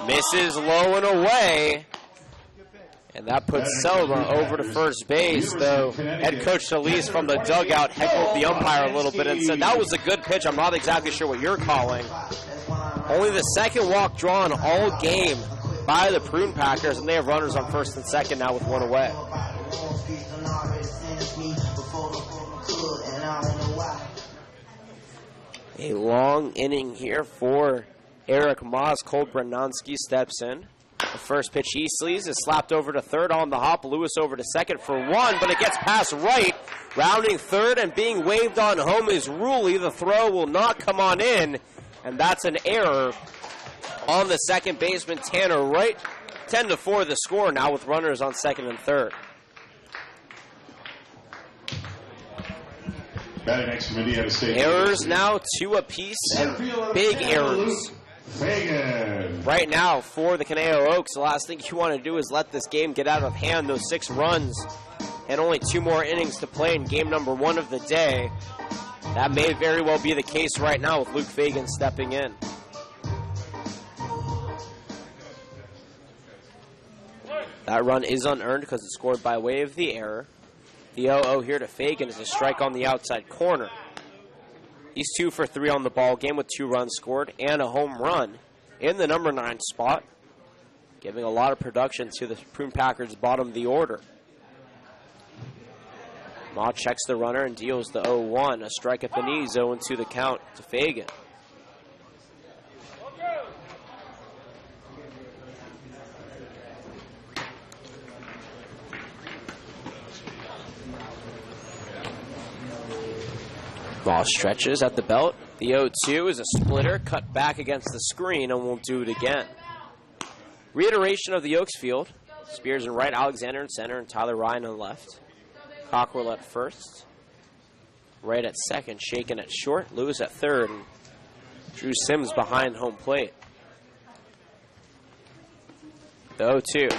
misses low and away. And that puts Selma over to first base, though head coach Solis from the dugout heckled the umpire a little bit and said, that was a good pitch. I'm not exactly sure what you're calling. Only the 2nd walk drawn all game by the Prune Packers, and they have runners on first and second now with 1 away. A long inning here for Eric Maas. Cole Branonski steps in. The first pitch he sleeves is slapped over to third on the hop. Lewis over to second for 1, but it gets past right. Rounding third and being waved on home is Ruley. The throw will not come on in, and that's an error on the second baseman, Tanner Wright. 10-4 the score now with runners on second and third. Batting next from Indiana State. Errors now 2 apiece and big errors. Fagan. Right now for the Conejo Oaks, the last thing you want to do is let this game get out of hand. Those 6 runs and only 2 more innings to play in game number 1 of the day. That may very well be the case right now with Luke Fagan stepping in. That run is unearned because it's scored by way of the error. The 0-0 here to Fagan is a strike on the outside corner. He's 2 for 3 on the ball game with 2 runs scored and a home run in the number 9 spot, giving a lot of production to the Prune Packers' bottom of the order. Ma checks the runner and deals the 0-1. A strike at the knees, 0-2 the count to Fagan. Ball stretches at the belt. The 0-2 is a splitter, cut back against the screen, and won't do it again. Reiteration of the Oaks field. Spears in right, Alexander in center, and Tyler Ryan on left. Cockrell at first. Wright at second, Shaken at short, Lewis at third, and Drew Sims behind home plate. The 0-2.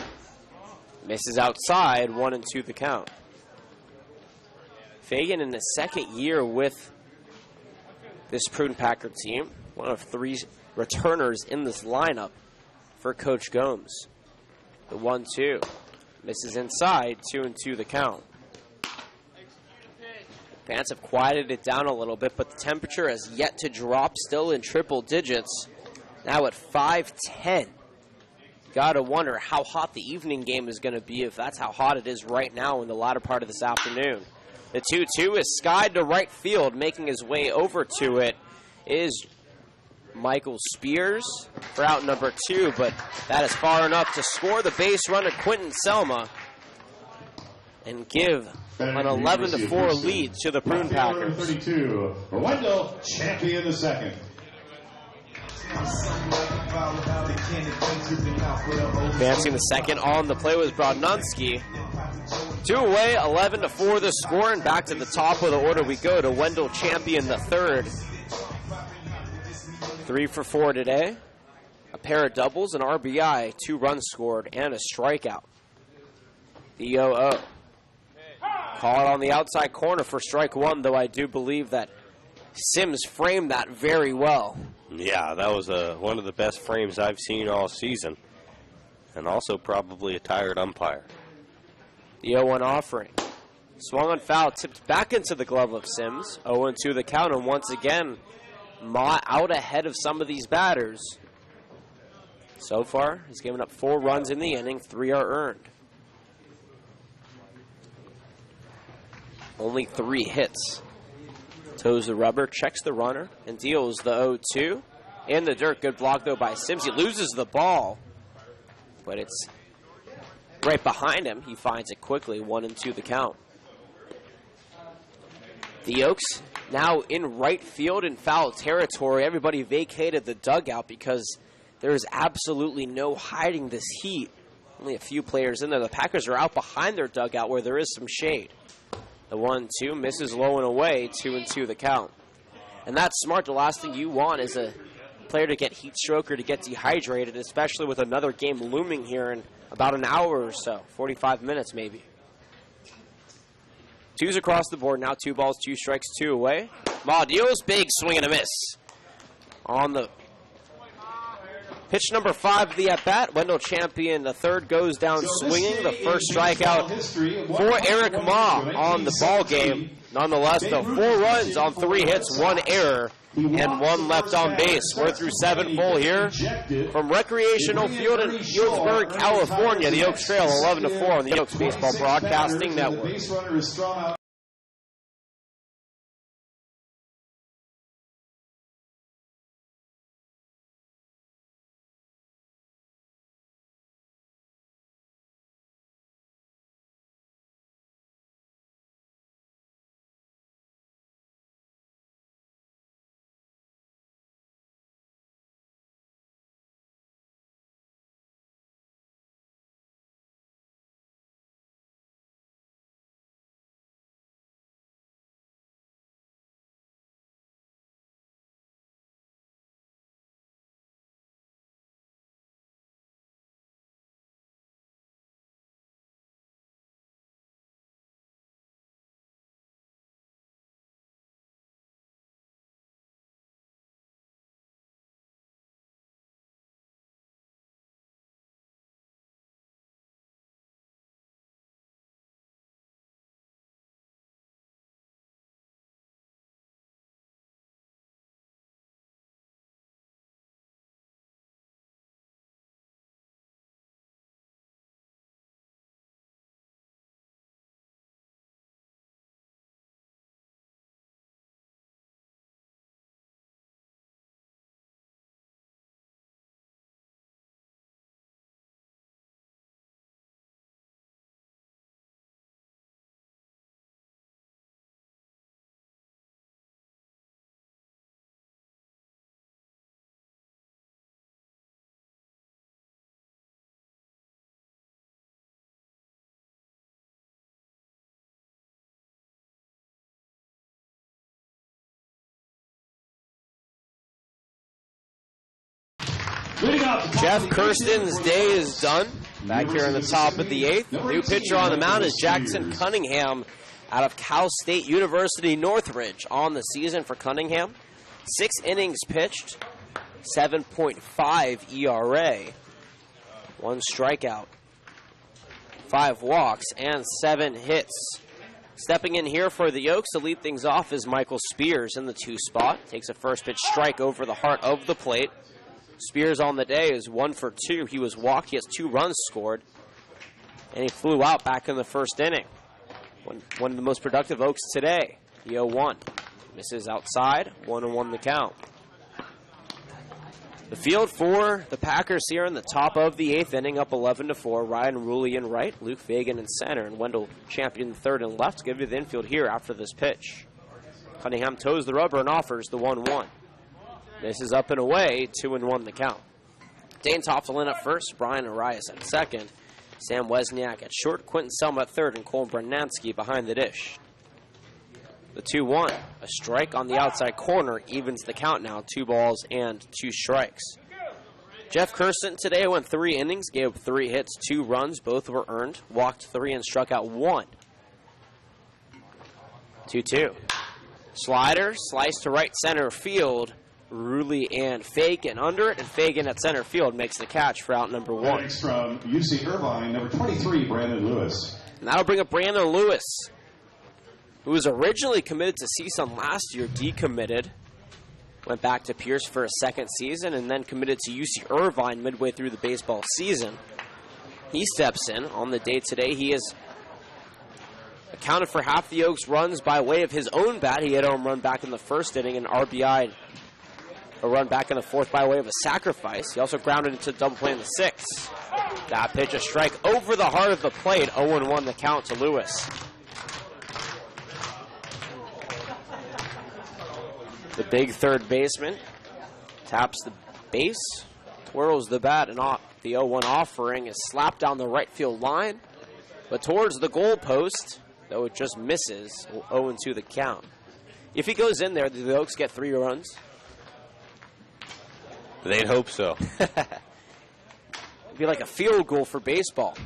Misses outside, 1-2 the count. Fagan in his second year with this Prune Packer team. One of 3 returners in this lineup for Coach Gomes. The 1-2. Misses inside, 2-2 the count. Fans have quieted it down a little bit, but the temperature has yet to drop, still in triple digits. Now at 510. Gotta wonder how hot the evening game is going to be if that's how hot it is right now in the latter part of this afternoon. The 2-2 is skied to right field. Making his way over to it is Michael Spears for out number 2, but that is far enough to score the base runner Quentin Selma and give an 11-4 lead to the Prune Packers. 32, Wendell Champion the second. Advancing the second on the play was Brodnunski. 2 away, 11-4 the score, and back to the top of the order we go to Wendell Champion the third. 3 for 4 today. A pair of doubles, an RBI, 2 runs scored, and a strikeout. The 0-0. Caught on the outside corner for strike 1, though I do believe that Sims framed that very well. Yeah, that was one of the best frames I've seen all season. And also probably a tired umpire. The 0-1 offering. Swung on foul, tipped back into the glove of Sims. 0-2 the count, and once again, Ma out ahead of some of these batters. So far, he's given up 4 runs in the inning, 3 are earned. Only 3 hits. Toes the rubber, checks the runner, and deals the 0-2. In the dirt, good block though by Sims. He loses the ball, but it's right behind him. He finds it quickly, 1-2 the count. The Oaks now in right field in foul territory. Everybody vacated the dugout because there's absolutely no hiding this heat. Only a few players in there. The Packers are out behind their dugout where there is some shade. The 1-2 misses low and away, 2-2 the count. And that's smart. The last thing you want is a player to get heat stroke or to get dehydrated, especially with another game looming here in about an hour or so, 45 minutes maybe. 2s across the board now, 2 balls, 2 strikes, 2 away. Ma deals, big swing and a miss. On the pitch number 5 of the at-bat, Wendell Champion, the third, goes down swinging. The first strikeout for Eric Ma on the ball game. Nonetheless, though, 4 runs on 3 hits, 1 error, and 1 left on base. We're through 7 full here from Recreational Field in Healdsburg, California. The Oaks trail 11-4 on the Oaks Baseball Broadcasting Network. Leading out the top Jeff of the Kirsten's day is done. Back here in the top of the 8th. New pitcher on the mound is Jackson Cunningham out of Cal State University Northridge on the season for Cunningham. 6 innings pitched, 7.5 ERA, 1 strikeout, 5 walks, and 7 hits. Stepping in here for the Oaks to lead things off is Michael Spears in the 2 spot. Takes a first pitch strike over the heart of the plate. Spears on the day is 1 for 2. He was walked. He has 2 runs scored. And he flew out back in the first inning. One of the most productive Oaks today. The 0-1. Misses outside. 1-1 the count. The field for the Packers here in the top of the 8th inning, up 11-4. Ryan Ruley in right, Luke Fagan in center, and Wendell Champion third and left. Give you the infield here after this pitch. Cunningham toes the rubber and offers the 1-1. This is up and away, 2-1 the count. Dane Toftelin at first, Brian Arias at second, Sam Wesniak at short, Quentin Selma at third, and Cole Branansky behind the dish. The 2-1, a strike on the outside corner, evens the count now, 2 balls and 2 strikes. Jeff Kirsten today went 3 innings, gave up 3 hits, 2 runs, both were earned, walked 3 and struck out 1. 2-2. Slider, slice to right center field. Ruley and Fagan under it, and Fagan at center field makes the catch for out number 1. Next from UC Irvine, number 23, Brandon Lewis. And that'll bring up Brandon Lewis, who was originally committed to CSUN last year, decommitted. Went back to Pierce for a second season, and then committed to UC Irvine midway through the baseball season. He steps in on the day today. He has accounted for half the Oaks' runs by way of his own bat. He had a home run back in the first inning, and RBI a run back in the 4th by way of a sacrifice. He also grounded into double play in the 6th. That pitch, a strike over the heart of the plate. 0-1 the count to Lewis. The big third baseman taps the base, twirls the bat, and the 0-1 offering is slapped down the right field line, but towards the goal post, though it just misses. 0-2 the count. If he goes in there, do the Oaks get 3 runs? They'd hope so. It'd be like a field goal for baseball.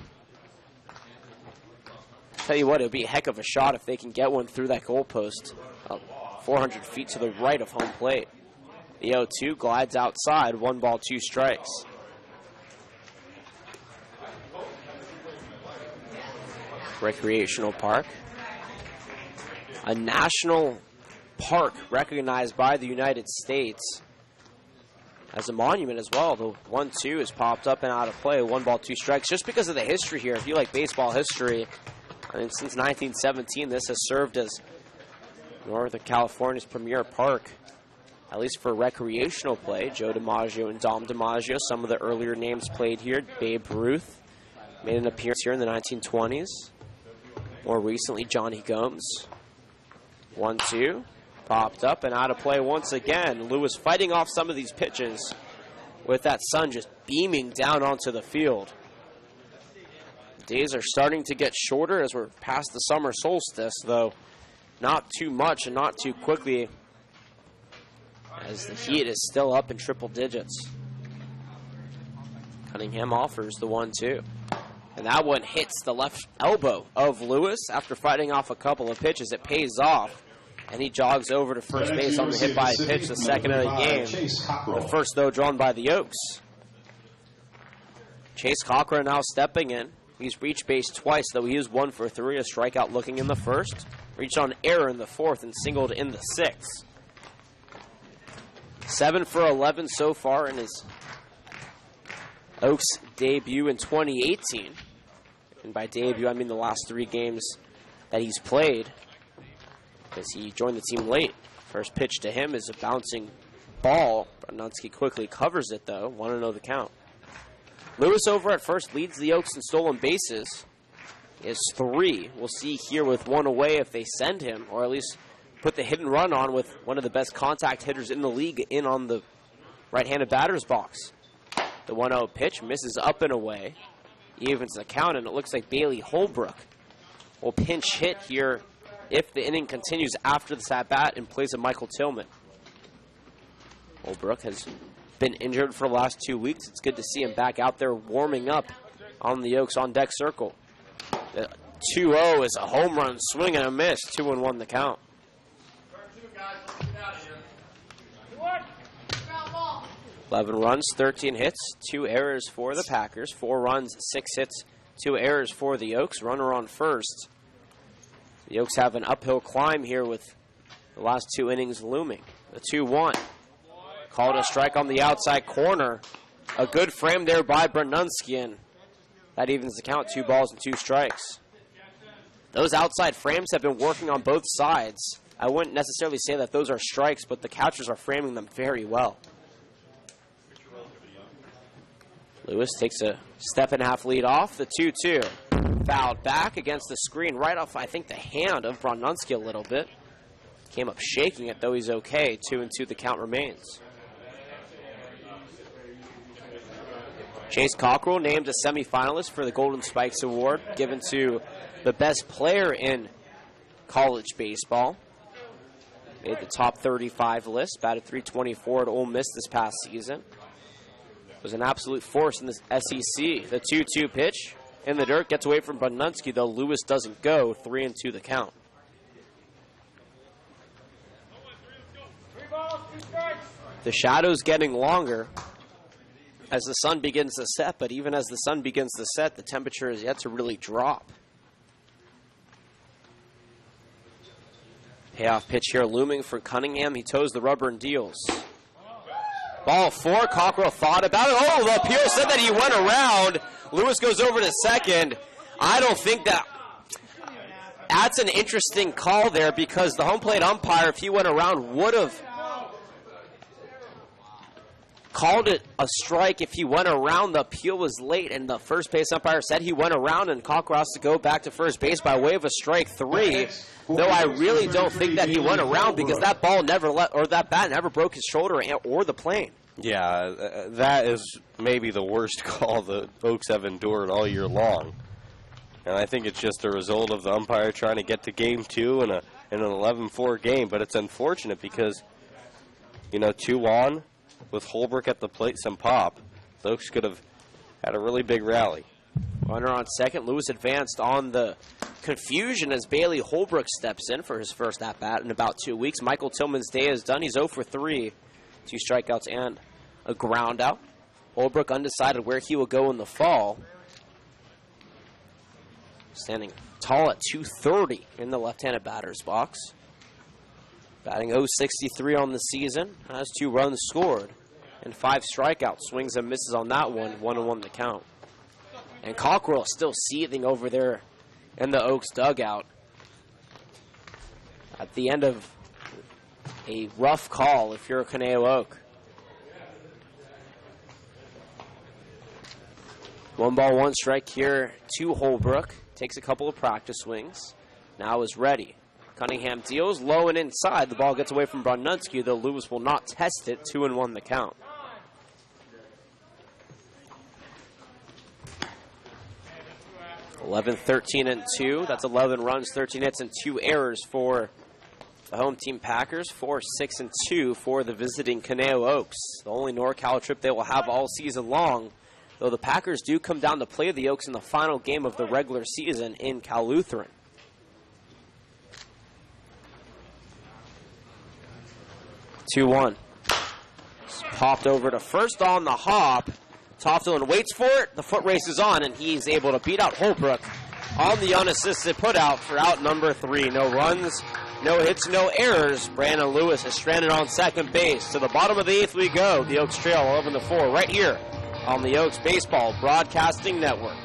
Tell you what, it would be a heck of a shot if they can get one through that goalpost, 400 feet to the right of home plate. The 0-2 glides outside, 1 ball, 2 strikes. Recreational park. A national park recognized by the United States as a monument as well. The 1-2 has popped up and out of play. 1 ball, 2 strikes. Just because of the history here, if you like baseball history, I mean, since 1917, this has served as Northern California's premier park, at least for recreational play. Joe DiMaggio and Dom DiMaggio, some of the earlier names played here. Babe Ruth made an appearance here in the 1920s. More recently, Johnny Gomes. 1-2. Popped up and out of play once again. Lewis fighting off some of these pitches with that sun just beaming down onto the field. Days are starting to get shorter as we're past the summer solstice, though not too much and not too quickly, as the heat is still up in triple digits. Cunningham offers the 1-2. And that one hits the left elbow of Lewis after fighting off a couple of pitches. It pays off. And he jogs over to first base on the hit by pitch, the second of the game. The first, though, drawn by the Oaks. Chase Cochran now stepping in. He's reached base twice, though he is 1 for 3. A strikeout looking in the first. Reached on error in the 4th and singled in the 6th. 7 for 11 so far in his Oaks debut in 2018. And by debut, I mean the last 3 games that he's played, because he joined the team late. First pitch to him is a bouncing ball. Brunonsky quickly covers it, though. 1-0 the count. Lewis over at first leads the Oaks in stolen bases. He has 3. We'll see here with 1 away if they send him, or at least put the hit and run on with one of the best contact hitters in the league in on the right-handed batter's box. The 1-0 pitch misses up and away. Evens the count, and it looks like Bailey Holbrook will pinch hit here if the inning continues after this at-bat in place of Michael Tillman. Holbrook has been injured for the last 2 weeks. It's good to see him back out there warming up on the Oaks on deck circle. 2-0 is a home run, swing and a miss. 2-1 the count. 11 runs, 13 hits, 2 errors for the Packers. 4 runs, 6 hits, 2 errors for the Oaks. Runner on first. The Oaks have an uphill climb here with the last 2 innings looming. The 2-1. Called a strike on the outside corner. A good frame there by Brununski, and that evens the count. 2 balls and 2 strikes. Those outside frames have been working on both sides. I wouldn't necessarily say that those are strikes, but the catchers are framing them very well. Lewis takes a step-and-a-half lead off. The 2-2. Fouled back against the screen right off, I think, the hand of Brununski a little bit. Came up shaking it, though he's okay. 2-2 the count remains. Chase Cockrell named a semifinalist for the Golden Spikes Award, given to the best player in college baseball. Made the top 35 list, batted .324 at Ole Miss this past season. Was an absolute force in the SEC. The 2-2 pitch in the dirt gets away from Brununski, though Lewis doesn't go. 3-2 the count. The shadow's getting longer as the sun begins to set, but even as the sun begins to set, the temperature is yet to really drop. Payoff pitch here looming for Cunningham. He toes the rubber and deals. Ball 4. Cockrell thought about it. Oh, the appeal said that he went around. Lewis goes over to second. I don't think that... That's an interesting call there because the home plate umpire, if he went around, would have called it a strike if he went around. The appeal was late, and the first base umpire said he went around, and Cockrell has to go back to first base by way of a strike 3. Though I really don't think that he went around because that ball never that bat never broke his shoulder or the plane. Yeah, that is maybe the worst call the Oaks have endured all year long. And I think it's just a result of the umpire trying to get to game 2 in an 11-4 game. But it's unfortunate because, 2 on with Holbrook at the plate, some pop. The Oaks could have had a really big rally. Runner on second. Lewis advanced on the confusion as Bailey Holbrook steps in for his first at-bat in about 2 weeks. Michael Tillman's day is done. He's 0 for 3. 2 strikeouts and a ground out. Holbrook undecided where he will go in the fall. Standing tall at 230 in the left-handed batter's box. Batting .063 on the season. Has 2 runs scored and 5 strikeouts. Swings and misses on that one. 1-1 the count. And Cockrell still seething over there in the Oaks dugout. At the end of a rough call if you're a Conejo Oak. 1 ball, 1 strike here to Holbrook. Takes a couple of practice swings. Now is ready. Cunningham deals low and inside. The ball gets away from Brununski, though Lewis will not test it. 2-1 the count. (11, 13, and 2). That's 11 runs, 13 hits, and 2 errors for the home team Packers. 4, 6, and 2 for the visiting Conejo Oaks. The only NorCal trip they will have all season long, though the Packers do come down to play the Oaks in the final game of the regular season in Cal Lutheran. (2-1). Popped over to first on the hop. Toftelin waits for it. The foot race is on, and he's able to beat out Holbrook on the unassisted putout for out number 3. No runs, no hits, no errors. Brandon Lewis is stranded on second base. To the bottom of the 8th we go. The Oaks trail 11-4 right here on the Oaks Baseball Broadcasting Network.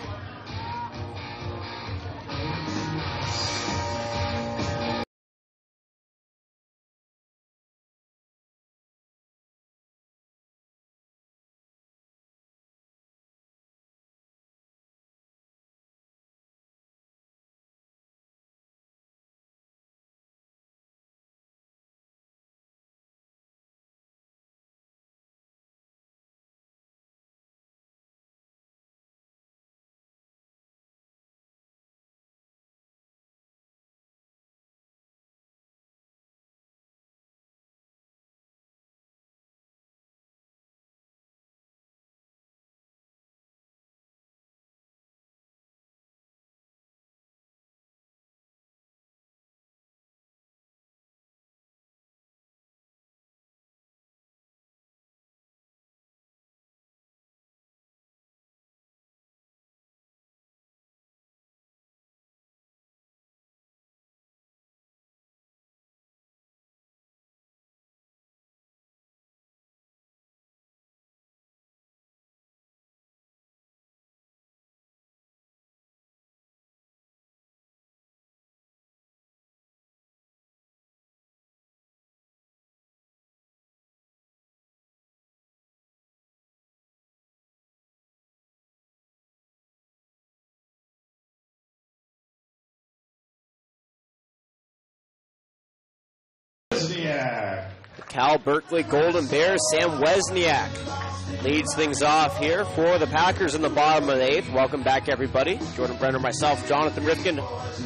Wozniak. The Cal Berkeley Golden Bears, Sam Wozniak leads things off here for the Packers in the bottom of the 8th. Welcome back, everybody. Jordan Brenner, myself, Jonathan Rifkin,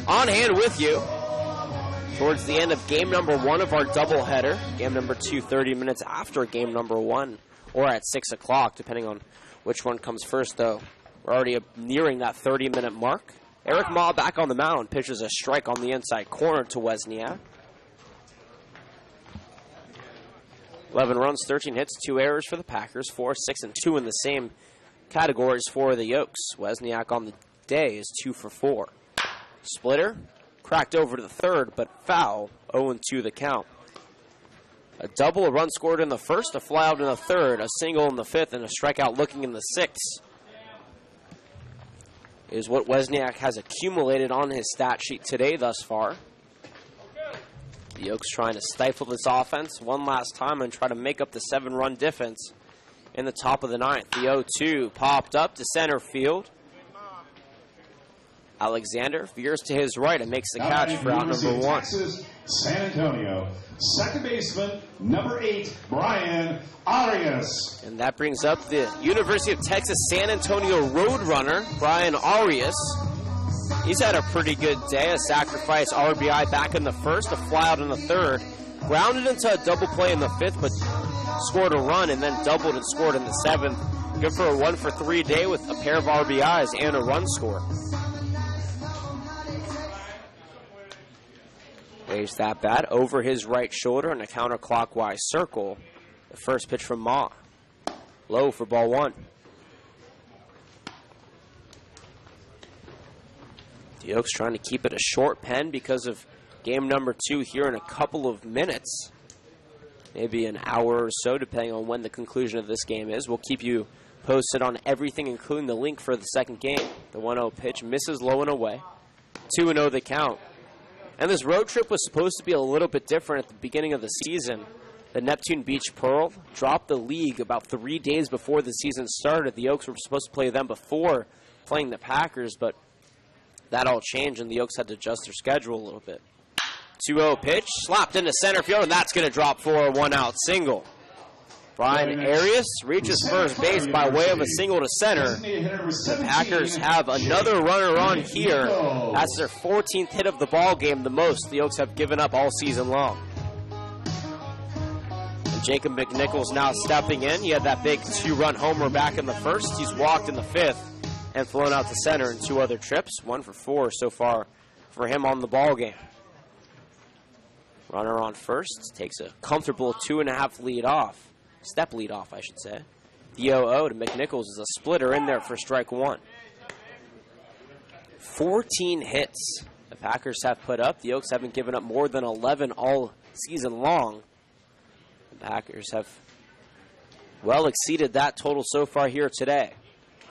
on hand with you towards the end of game number 1 of our doubleheader. Game number 2, 30 minutes after game number 1, or at 6 o'clock, depending on which one comes first, though. We're already nearing that 30-minute mark. Eric Ma back on the mound, pitches a strike on the inside corner to Wozniak. 11 runs, 13 hits, 2 errors for the Packers, 4, 6, and 2 in the same categories for the Yokes. Wozniak on the day is 2 for 4. Splitter, cracked over to the third, but foul, 0-2 the count. A double, a run scored in the first, a fly out in the third, a single in the fifth, and a strikeout looking in the sixth is what Wozniak has accumulated on his stat sheet today thus far. The Yokes trying to stifle this offense one last time and try to make up the 7-run difference in the top of the 9th. The 0-2 popped up to center field. Alexander veers to his right and makes the catch for out number 1. Texas, San Antonio. Second baseman, number 8, Brian Arias. And that brings up the University of Texas San Antonio Roadrunner, Brian Arias. He's had a pretty good day. A sacrifice RBI back in the first, a fly out in the third. Grounded into a double play in the fifth, but scored a run and then doubled and scored in the seventh. Good for a 1-for-3 day with a pair of RBIs and a run score. Waves that bat over his right shoulder in a counterclockwise circle. The first pitch from Ma. Low for ball 1. The Yokes trying to keep it a short pen because of game number 2 here in a couple of minutes. Maybe an hour or so, depending on when the conclusion of this game is. We'll keep you posted on everything, including the link for the second game. The 1-0 pitch misses low and away. 2-0 the count. And this road trip was supposed to be a little bit different at the beginning of the season. The Neptune Beach Pearl dropped the league about 3 days before the season started. The Yokes were supposed to play them before playing the Packers, but that all changed, and the Yokes had to adjust their schedule a little bit. 2-0 pitch, slapped into center field, and that's going to drop for a 1-out single. Brian Arias reaches first base by way of a single to center. The Packers have another runner on here. That's their 14th hit of the ball game, the most the Yokes have given up all season long. And Jacob McNichols now stepping in. He had that big 2-run homer back in the first. He's walked in the fifth and flown out to center in 2 other trips. 1 for 4 so far for him on the ball game. Runner on first takes a comfortable 2.5 lead off. Step lead off, I should say. The 0-0 to McNichols is a splitter in there for strike 1. 14 hits the Packers have put up. The Yokes haven't given up more than 11 all season long. The Packers have well exceeded that total so far here today.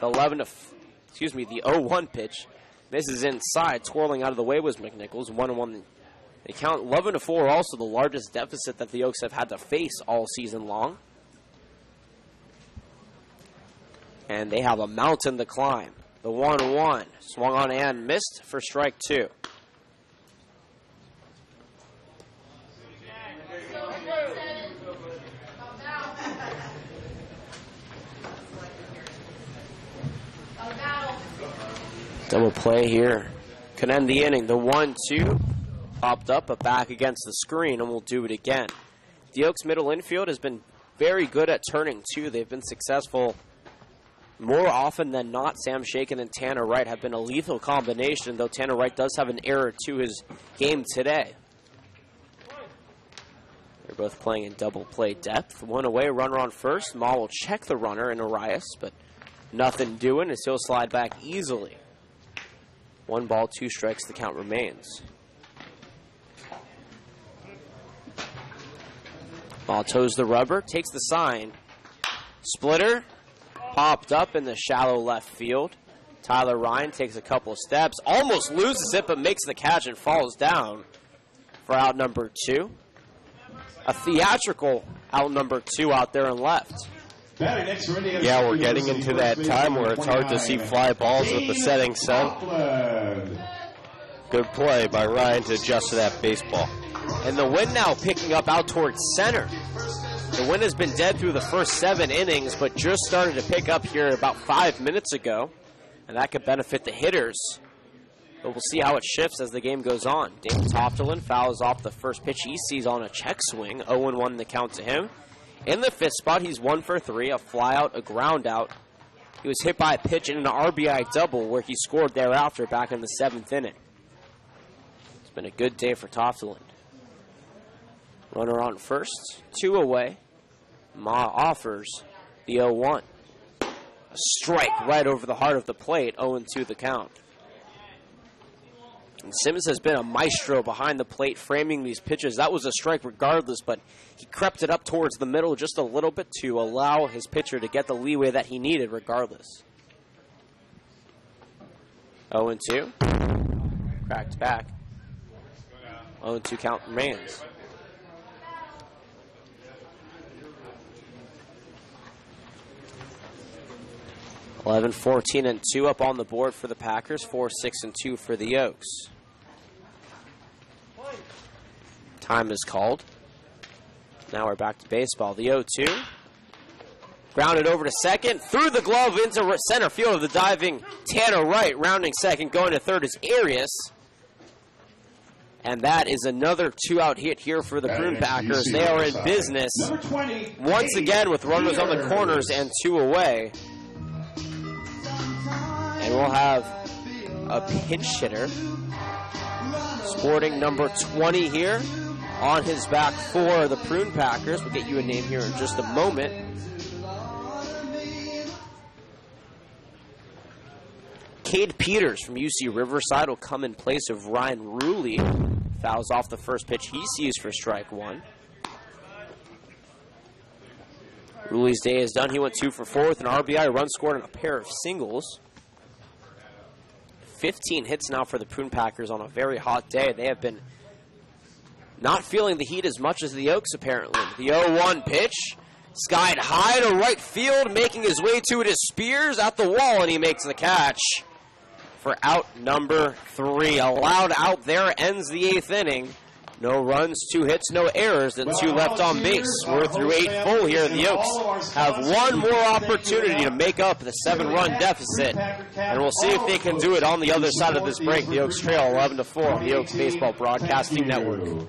The 0-1 pitch misses inside, twirling out of the way was McNichols. 1-1. They count 11-4, also the largest deficit that the Yokes have had to face all season long. And they have a mountain to climb. The 1-1 swung on and missed for strike 2. Double play here. Can end the inning. The 1-2 popped up, but back against the screen, and we'll do it again. The Yokes middle infield has been very good at turning, too. They've been successful more often than not. Sam Shaken and Tanner Wright have been a lethal combination, though Tanner Wright does have an error to his game today. They're both playing in double play depth. 1 away, runner on first. Ma will check the runner in Arias, but nothing doing as he'll slide back easily. 1 ball, 2 strikes, the count remains. Ball toes the rubber, takes the sign. Splitter, popped up in the shallow left field. Tyler Ryan takes a couple of steps, almost loses it, but makes the catch and falls down for out number 2. A theatrical out number 2 out there and left. Yeah, we're getting into that time where it's hard to see fly balls with the setting sun. Good play by Ryan to adjust to that baseball. And the wind now picking up out towards center. The wind has been dead through the first 7 innings, but just started to pick up here about 5 minutes ago. And that could benefit the hitters. But we'll see how it shifts as the game goes on. Dave Toftelin fouls off the first pitch he sees on a check swing. 0-1 the count to him. In the 5th spot, he's 1 for 3, a fly out, a ground out. He was hit by a pitch in an RBI double where he scored thereafter back in the 7th inning. It's been a good day for Toftelin. Runner on first, 2 away. Ma offers the 0-1. A strike right over the heart of the plate, 0-2 the count. And Simmons has been a maestro behind the plate framing these pitches. That was a strike regardless, but he crept it up towards the middle just a little bit to allow his pitcher to get the leeway that he needed regardless. 0-2. Cracked back. 0-2 count remains. Eleven, 14, and 2 up on the board for the Packers. 4, 6, and 2 for the Oaks. Time is called. Now we're back to baseball. The 0-2. Grounded over to second. Through the glove into center field of the diving Tanner Wright. Rounding second. Going to third is Arias. And that is another 2-out hit here for the Prune Packers. They are in business once again with runners on the corners and 2 away. And we'll have a pinch hitter, sporting number 20 here on his back for the Prune Packers. We'll get you a name here in just a moment. Cade Peters from UC Riverside will come in place of Ryan Ruley. Fouls off the first pitch he sees for strike 1. Ruley's day is done. He went 2 for 4 with an RBI, run scored, and a pair of singles. 15 hits now for the Prune Packers on a very hot day. They have been not feeling the heat as much as the Oaks, apparently. The 0-1 pitch, skied high to right field, making his way to it is Spears at the wall, and he makes the catch for out number 3. A loud out there ends the 8th inning. No runs, 2 hits, no errors, and 2 left on base. We're through 8 full here. The Oaks have one more opportunity to make up the 7-run deficit, and we'll see if they can do it on the other side of this break. The Oaks trail 11-4 on the Oaks Baseball Broadcasting Network.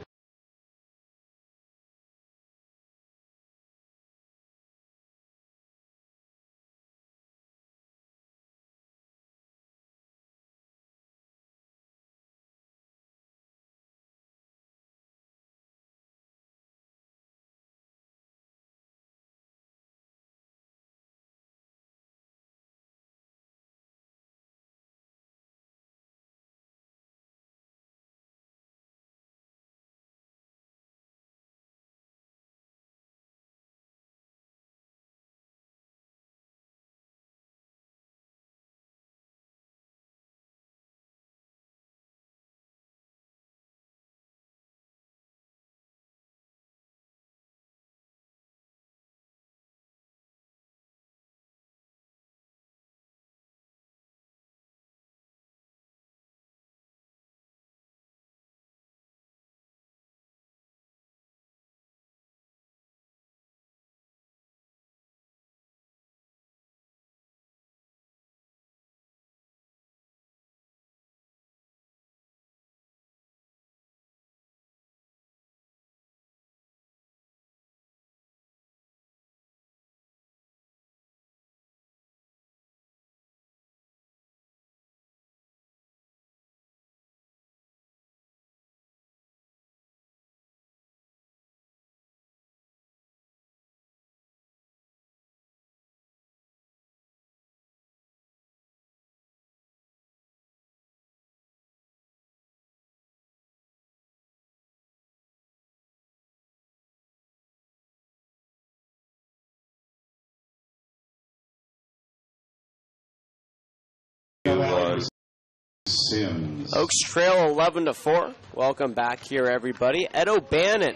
Sims. Oaks trail 11-4. Welcome back here, everybody. Ed O'Bannon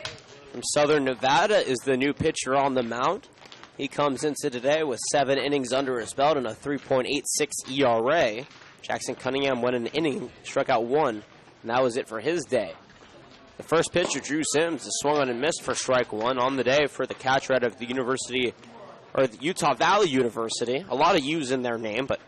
from Southern Nevada is the new pitcher on the mound. He comes into today with 7 innings under his belt and a 3.86 ERA. Jackson Cunningham went an inning, struck out 1, and that was it for his day. The first pitch to Drew Sims is swung on and missed for strike one on the day for the catcher out of the University, or the Utah Valley University. A lot of U's in their name, but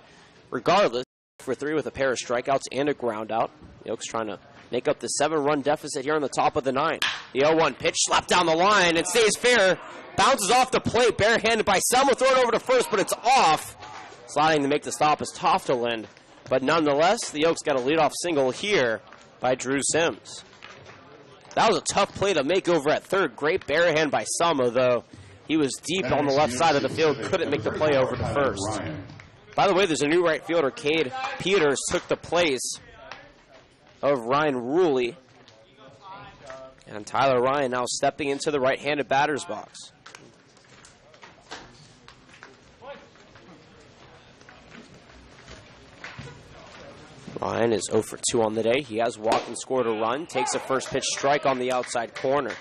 regardless, for 3 with a pair of strikeouts and a ground out. The Oaks trying to make up the 7-run deficit here on the top of the 9th. The 0-1 pitch slapped down the line and stays fair. Bounces off the plate, barehanded by Selma, thrown over to first, but it's off. Sliding to make the stop is Tofteland. But nonetheless, the Oaks got a leadoff single here by Drew Sims. That was a tough play to make over at third. Great barehand by Selma, though. He was deep on the left side of the field, couldn't make the play over to first. By the way, there's a new right fielder. Cade Peters took the place of Ryan Ruley. And Tyler Ryan now stepping into the right-handed batter's box. Ryan is 0 for 2 on the day. He has walked and scored a run. Takes a first pitch strike on the outside corner.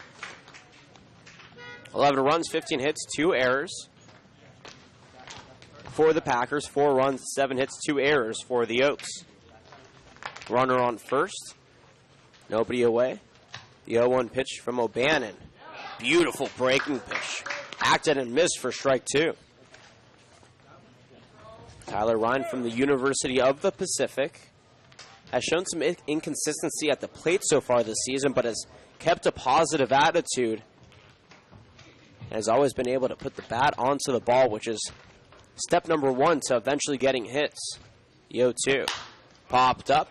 11 runs, 15 hits, 2 errors for the Packers. 4 runs, 7 hits, 2 errors for the Oaks. Runner on first. Nobody away. The 0-1 pitch from O'Bannon. Beautiful breaking pitch. Acted and missed for strike 2. Tyler Ryan from the University of the Pacific has shown some inconsistency at the plate so far this season, but has kept a positive attitude and has always been able to put the bat onto the ball, which is step number 1 to eventually getting hits. The 0-2 popped up,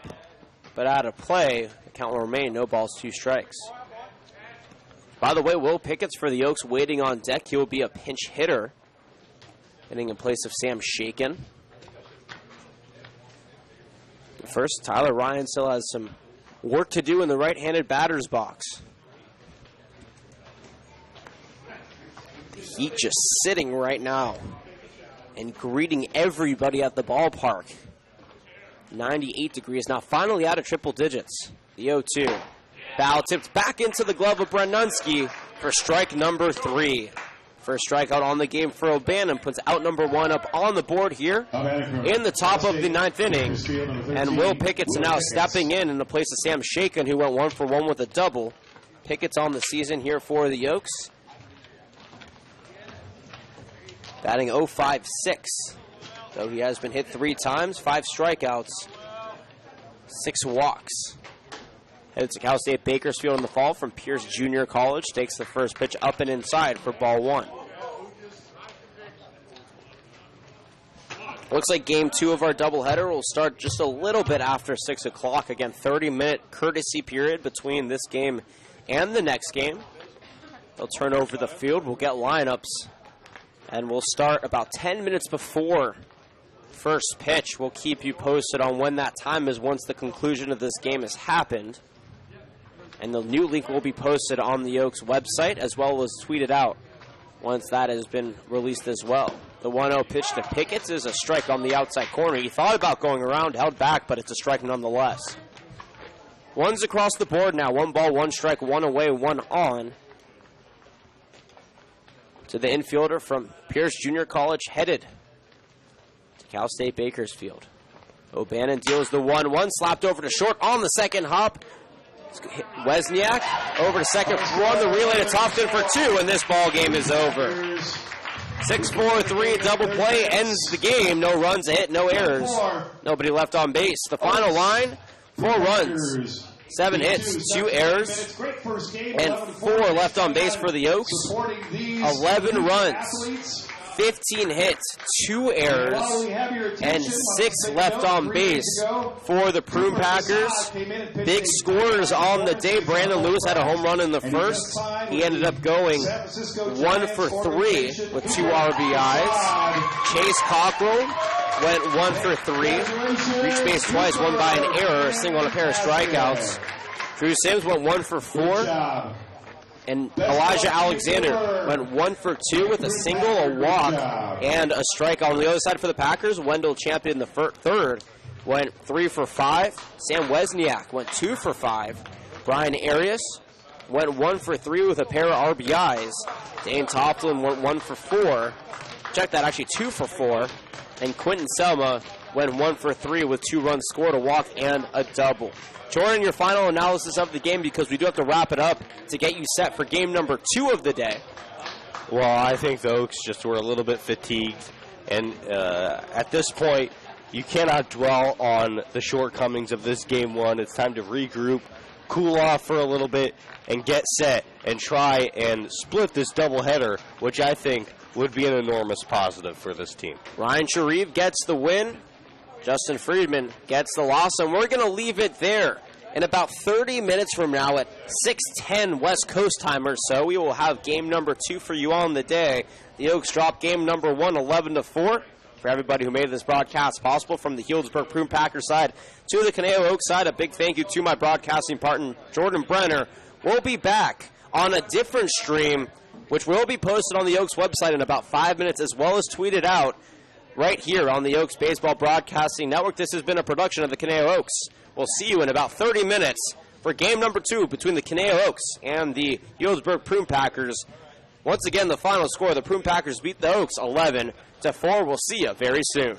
but out of play. The count will remain, no balls, 2 strikes. By the way, Will Pickett's for the Oaks waiting on deck. He will be a pinch hitter, hitting in place of Sam Shaken. First, Tyler Ryan still has some work to do in the right-handed batter's box. The heat just sitting right now and greeting everybody at the ballpark. 98 degrees, now finally out of triple digits. The 0-2. Foul tipped back into the glove of Brenunski for strike number 3. First strikeout on the game for O'Bannon puts out number 1 up on the board here in the top of the 9th inning. And Will Pickett's now stepping in the place of Sam Shaken, who went 1 for 1 with a double. Pickett's on the season here for the Oaks. Batting .056. Though he has been hit 3 times, 5 strikeouts, 6 walks. Headed to Cal State Bakersfield in the fall from Pierce Junior College. Takes the first pitch up and inside for ball 1. Looks like game 2 of our doubleheader will start just a little bit after 6 o'clock. Again, 30-minute courtesy period between this game and the next game. They'll turn over the field. We'll get lineups. And we'll start about 10 minutes before first pitch. We'll keep you posted on when that time is once the conclusion of this game has happened. And the new link will be posted on the Oaks website as well as tweeted out once that has been released as well. The 1-0 pitch to Pickett is a strike on the outside corner. He thought about going around, held back, but it's a strike nonetheless. One's across the board now. 1 ball, 1 strike, 1 away, 1 on. To the infielder from Pierce Junior College, headed to Cal State Bakersfield. O'Bannon deals the 1-1, slapped over to short on the second hop. Wesniak over to second, run the relay to Tofton for 2, and this ball game is over. 6-4-3 double play ends the game. No runs, a hit, no errors. Nobody left on base. The final line, 4 runs, 7 hits, 2 errors, and 4 left on base for the Oaks. 11 runs, 15 hits, 2 errors, and 6 left on base for the Prune Packers. Big scorers on the day. Brandon Lewis had a home run in the first. He ended up going 1 for 3 with 2 RBIs. Chase Cockrell went 1 for 3. Reached base twice, one by an error, a single on a pair of strikeouts. Drew Sims went 1 for 4. And Elijah Alexander went 1 for 2 with a single, a walk, and a strikeout. On the other side for the Packers, Wendell Champion, the third, went 3 for 5. Sam Wesniak went 2 for 5. Brian Arias went 1 for 3 with a pair of RBIs. Dane Toftlin went 1 for 4. Check that, actually 2 for 4. And Quentin Selma went 1 for 3 with 2 runs scored, a walk, and a double. Jordan, your final analysis of the game, because we do have to wrap it up to get you set for game number 2 of the day. Well, I think the Oaks just were a little bit fatigued, and at this point, you cannot dwell on the shortcomings of this game 1. It's time to regroup, cool off for a little bit, and get set and try and split this doubleheader, which I think would be an enormous positive for this team. Ryan Sharif gets the win. Justin Friedman gets the loss, and we're going to leave it there. In about 30 minutes from now at 6:10 West Coast time or so, we will have game number 2 for you on the day. The Oaks drop game number 1, 11-4. For everybody who made this broadcast possible, from the Healdsburg Prune Packers side to the Conejo Oaks side, a big thank you to my broadcasting partner, Jordan Brenner. We'll be back on a different stream, which will be posted on the Oaks website in about 5 minutes, as well as tweeted out right here on the Oaks Baseball Broadcasting Network. This has been a production of the Conejo Oaks. We'll see you in about 30 minutes for game number 2 between the Conejo Oaks and the Healdsburg Prune Packers. Once again, the final score, the Prune Packers beat the Oaks 11-4. We'll see you very soon.